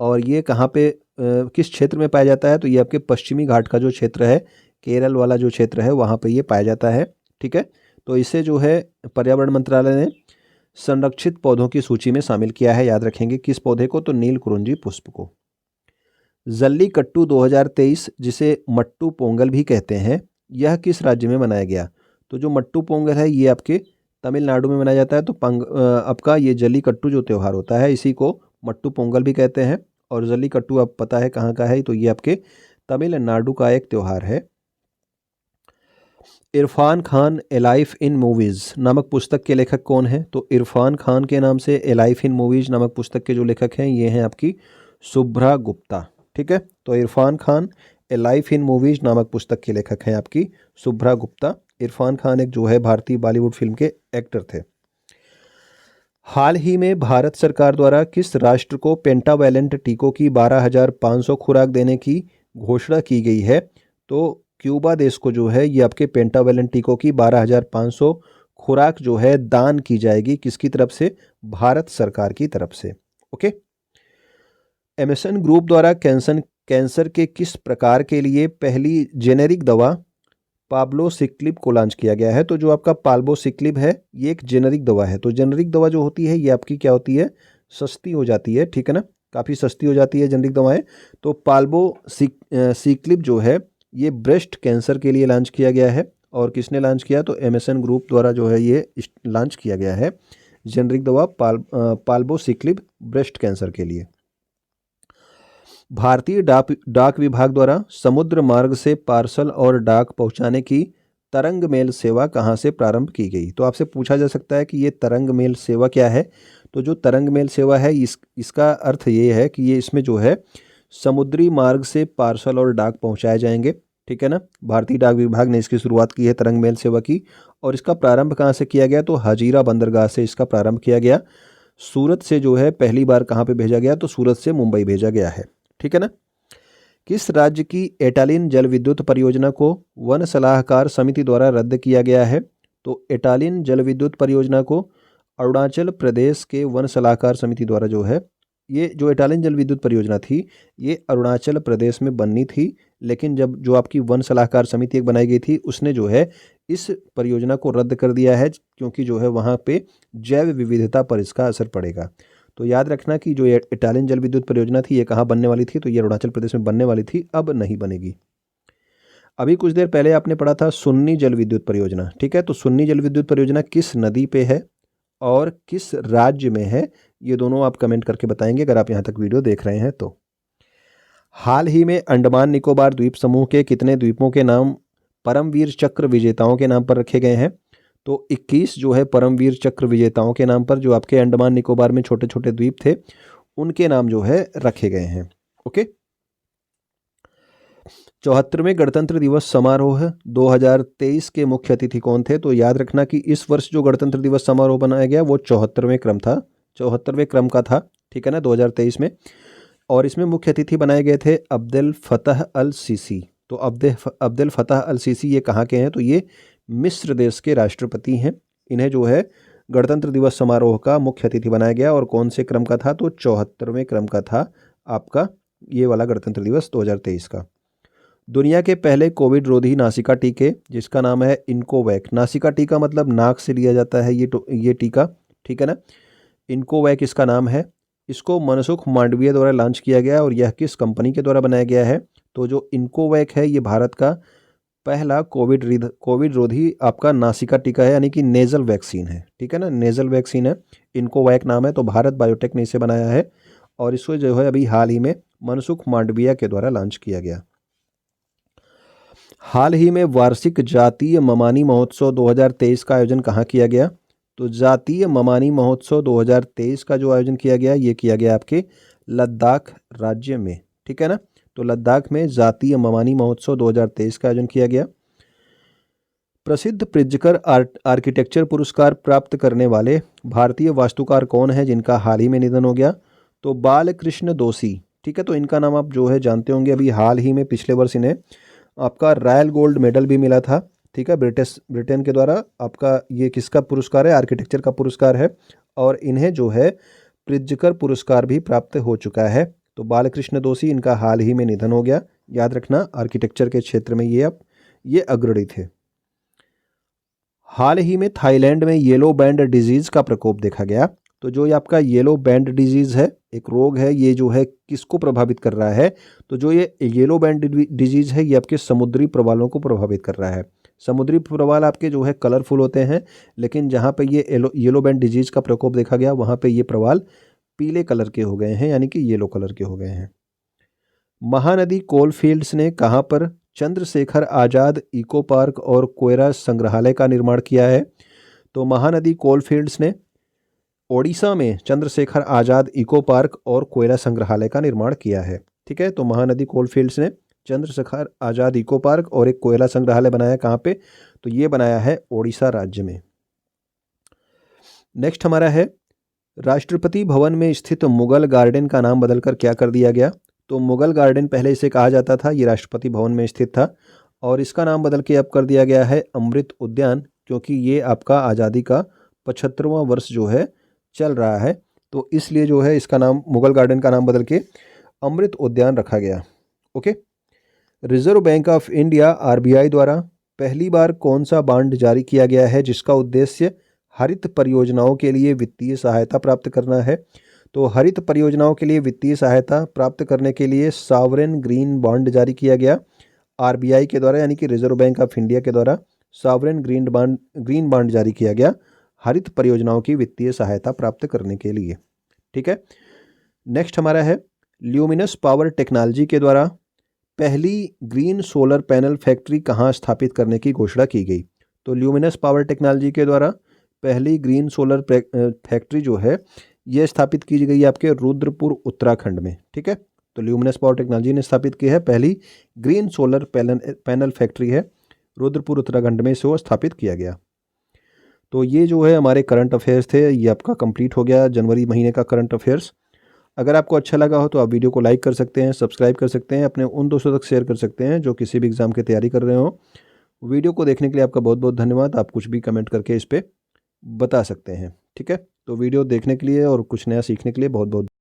और ये कहाँ पे किस क्षेत्र में पाया जाता है? तो ये आपके पश्चिमी घाट का जो क्षेत्र है, केरल वाला जो क्षेत्र है, वहाँ पे ये पाया जाता है, ठीक है। तो इसे जो है पर्यावरण मंत्रालय ने संरक्षित पौधों की सूची में शामिल किया है। याद रखेंगे किस पौधे को? तो नील कुरिंजी पुष्प को। जल्लीकट्टू 2023, जिसे मट्टू पोंगल भी कहते हैं, यह किस राज्य में मनाया गया? तो जो मट्टू पोंगल है ये आपके तमिलनाडु में मनाया जाता है। तो आपका ये जल्लीकट्टू जो त्यौहार होता है इसी को मट्टू पोंगल भी कहते हैं। और जल्लीकट्टू आप पता है कहाँ का है? तो ये आपके तमिलनाडु का एक त्यौहार है। इरफान खान ए लाइफ इन मूवीज़ नामक पुस्तक के लेखक कौन है? तो इरफान खान के नाम से ए लाइफ इन मूवीज़ नामक पुस्तक के जो लेखक हैं ये हैं आपकी शुभ्रा गुप्ता, ठीक है। तो इरफान खान ए लाइफ इन मूवीज़ नामक पुस्तक के लेखक हैं आपकी शुभ्रा गुप्ता। इरफान खान एक जो है भारतीय बॉलीवुड फिल्म के एक्टर थे। हाल ही में भारत सरकार द्वारा किस राष्ट्र को पेंटावैलेंट टीकों की 12,500 खुराक देने की घोषणा की गई है? तो क्यूबा देश को जो है ये आपके पेंटावैलेंट टीकों की 12,500 खुराक जो है दान की जाएगी। किसकी तरफ से? भारत सरकार की तरफ से। ओके। एमेसन ग्रुप द्वारा कैंसर के किस प्रकार के लिए पहली जेनेरिक दवा पाल्बोसिक्लिब को लॉन्च किया गया है? तो जो आपका पाल्बोसिक्लिब है ये एक जेनेरिक दवा है। तो जेनेरिक दवा जो होती है ये आपकी क्या होती है? सस्ती हो जाती है, ठीक है ना, काफ़ी सस्ती हो जाती है जेनेरिक दवाएं। तो पाल्बोसिक्लिब जो है ये ब्रेस्ट कैंसर के लिए लॉन्च किया गया है, और किसने लॉन्च किया? तो एमएसएन ग्रुप द्वारा जो है ये लॉन्च किया गया है जेनरिक दवा पाल्बोसिक्लिब ब्रेस्ट कैंसर के लिए। भारतीय डाक विभाग द्वारा समुद्र मार्ग से पार्सल और डाक पहुंचाने की तरंग मेल सेवा कहाँ से प्रारंभ की गई? तो आपसे पूछा जा सकता है कि ये तरंग मेल सेवा क्या है। तो जो तरंग मेल सेवा है इसका अर्थ ये है कि ये इसमें जो है समुद्री मार्ग से पार्सल और डाक पहुंचाए जाएंगे, ठीक है ना। भारतीय डाक विभाग ने इसकी शुरुआत की है तरंग मेल सेवा की। और इसका प्रारंभ कहाँ से किया गया? तो हजीरा बंदरगाह से इसका प्रारंभ किया गया। सूरत से जो है पहली बार कहाँ पे भेजा गया? तो सूरत से मुंबई भेजा गया है, ठीक है ना। किस राज्य की एटालिन जल विद्युत परियोजना को वन सलाहकार समिति द्वारा रद्द किया गया है? तो एटालिन जल विद्युत परियोजना को अरुणाचल प्रदेश के वन सलाहकार समिति द्वारा जो है, ये जो एटालिन जल विद्युत परियोजना थी ये अरुणाचल प्रदेश में बननी थी, लेकिन जब जो आपकी वन सलाहकार समिति एक बनाई गई थी उसने जो है इस परियोजना को रद्द कर दिया है, क्योंकि जो है वहाँ पे जैव विविधता पर इसका असर पड़ेगा। तो याद रखना कि जो ये इटालियन जल विद्युत परियोजना थी ये कहाँ बनने वाली थी? तो ये अरुणाचल प्रदेश में बनने वाली थी, अब नहीं बनेगी। अभी कुछ देर पहले आपने पढ़ा था सुन्नी जल विद्युत परियोजना, ठीक है। तो सुन्नी जल विद्युत परियोजना किस नदी पे है और किस राज्य में है? ये दोनों आप कमेंट करके बताएंगे अगर आप यहाँ तक वीडियो देख रहे हैं तो। हाल ही में अंडमान निकोबार द्वीप समूह के कितने द्वीपों के नाम परमवीर चक्र विजेताओं के नाम पर रखे गए हैं? तो 21 जो है परमवीर चक्र विजेताओं के नाम पर, जो आपके अंडमान निकोबार में छोटे छोटे द्वीप थे उनके नाम जो है रखे गए हैं। ओके। 74वें गणतंत्र दिवस समारोह 2023 के मुख्य अतिथि कौन थे? तो याद रखना कि इस वर्ष जो गणतंत्र दिवस समारोह बनाया गया वो 74वें क्रम का था, ठीक है ना, 2023 में। और इसमें मुख्य अतिथि बनाए गए थे अब्देल फतह अल सीसी। तो अब्देल फतह अल सीसी ये कहाँ के हैं? तो ये मिस्र देश के राष्ट्रपति हैं। इन्हें जो है गणतंत्र दिवस समारोह का मुख्य अतिथि बनाया गया। और कौन से क्रम का था? तो 74वें क्रम का था आपका ये वाला गणतंत्र दिवस 2023 का। दुनिया के पहले कोविड रोधी नासिका टीके जिसका नाम है इनकोवैक। नासिका टीका मतलब नाक से लिया जाता है ये टीका, ठीक है ना। इनकोवैक इसका नाम है। इसको मनसुख मांडविया द्वारा लॉन्च किया गया। और यह किस कंपनी के द्वारा बनाया गया है? तो जो इनकोवैक है ये भारत का पहला कोविड रोधी आपका नासिका टीका है, यानी कि नेजल वैक्सीन है, ठीक है ना, नेजल वैक्सीन है, इनकोवैक नाम है। तो भारत बायोटेक ने इसे बनाया है और इसको जो है अभी हाल ही में मनसुख मांडविया के द्वारा लॉन्च किया गया। हाल ही में वार्षिक जातीय ममानी महोत्सव 2023 का आयोजन कहाँ किया गया? तो जातीय ममानी महोत्सव 2023 का जो आयोजन किया गया ये किया गया आपके लद्दाख राज्य में, ठीक है ना। तो लद्दाख में जातीय ममानी महोत्सव 2023 का आयोजन किया गया। प्रसिद्ध प्रिज्जकर आर्किटेक्चर पुरस्कार प्राप्त करने वाले भारतीय वास्तुकार कौन है जिनका हाल ही में निधन हो गया? तो बालकृष्ण दोषी, ठीक है। तो इनका नाम आप जो है जानते होंगे, अभी हाल ही में पिछले वर्ष इन्हें आपका रॉयल गोल्ड मेडल भी मिला था, ठीक है, ब्रिटेन के द्वारा। आपका ये किसका पुरस्कार है? आर्किटेक्चर का पुरस्कार है। और इन्हें जो है प्रिज्जकर पुरस्कार भी प्राप्त हो चुका है। तो बालकृष्ण दोषी इनका हाल ही में निधन हो गया। याद रखना आर्किटेक्चर के क्षेत्र में ये अग्रणी थे। हाल ही में थाईलैंड में येलो बैंड डिजीज का प्रकोप देखा गया। तो जो ये आपका येलो बैंड डिजीज है, एक रोग है, ये जो है किसको प्रभावित कर रहा है? तो जो ये येलो बैंड डिजीज है ये आपके समुद्री प्रवालों को प्रभावित कर रहा है। समुद्री प्रवाल आपके जो है कलरफुल होते हैं, लेकिन जहाँ पे ये येलो बैंड डिजीज का प्रकोप देखा गया वहाँ पे ये प्रवाल पीले कलर के हो गए हैं, यानी कि येलो कलर के हो गए हैं। महानदी कोलफील्ड्स ने कहाँ पर चंद्रशेखर आज़ाद इको पार्क और कोयला संग्रहालय का निर्माण किया है? तो महानदी कोलफील्ड्स ने ओडिशा में चंद्रशेखर आज़ाद इको पार्क और कोयला संग्रहालय का निर्माण किया है, ठीक है। तो महानदी कोलफील्ड्स ने चंद्रशेखर आज़ाद इको पार्क और एक कोयला संग्रहालय बनाया कहाँ पे? तो ये बनाया है ओडिशा राज्य में। नेक्स्ट हमारा है राष्ट्रपति भवन में स्थित मुगल गार्डन का नाम बदलकर क्या कर दिया गया? तो मुगल गार्डन पहले इसे कहा जाता था, ये राष्ट्रपति भवन में स्थित था, और इसका नाम बदल के अब कर दिया गया है अमृत उद्यान, क्योंकि ये आपका आज़ादी का 75वां वर्ष जो है चल रहा है। तो इसलिए जो है इसका नाम, मुगल गार्डन का नाम बदल के अमृत उद्यान रखा गया। Okay. Reserve bank of India RBI द्वारा पहली बार कौन सा बांड जारी किया गया है जिसका उद्देश्य हरित परियोजनाओं के लिए वित्तीय सहायता प्राप्त करना है? तो हरित परियोजनाओं के लिए वित्तीय सहायता प्राप्त करने के लिए सॉवरेन ग्रीन बॉन्ड जारी किया गया आरबीआई के द्वारा, यानी कि रिजर्व बैंक ऑफ इंडिया के द्वारा। सॉवरेन ग्रीन बॉन्ड जारी किया गया हरित परियोजनाओं की वित्तीय सहायता प्राप्त करने के लिए। ठीक है, नेक्स्ट हमारा है ल्यूमिनस पावर टेक्नोलॉजी के द्वारा पहली ग्रीन सोलर पैनल फैक्ट्री कहाँ स्थापित करने की घोषणा की गई। तो ल्यूमिनस पावर टेक्नोलॉजी के द्वारा पहली ग्रीन सोलर फैक्ट्री जो है ये स्थापित की गई आपके रुद्रपुर उत्तराखंड में। ठीक है, तो ल्यूमिनस पावर टेक्नोलॉजी ने स्थापित की है पहली ग्रीन सोलर पैनल फैक्ट्री है रुद्रपुर उत्तराखंड में, इसे स्थापित किया गया। तो ये जो है हमारे करंट अफेयर्स थे, ये आपका कंप्लीट हो गया जनवरी महीने का करंट अफेयर्स। अगर आपको अच्छा लगा हो तो आप वीडियो को लाइक कर सकते हैं, सब्सक्राइब कर सकते हैं, अपने उन दोस्तों तक शेयर कर सकते हैं जो किसी भी एग्ज़ाम की तैयारी कर रहे हो। वीडियो को देखने के लिए आपका बहुत बहुत धन्यवाद। आप कुछ भी कमेंट करके इस पर बता सकते हैं। ठीक है, तो वीडियो देखने के लिए और कुछ नया सीखने के लिए बहुत बहुत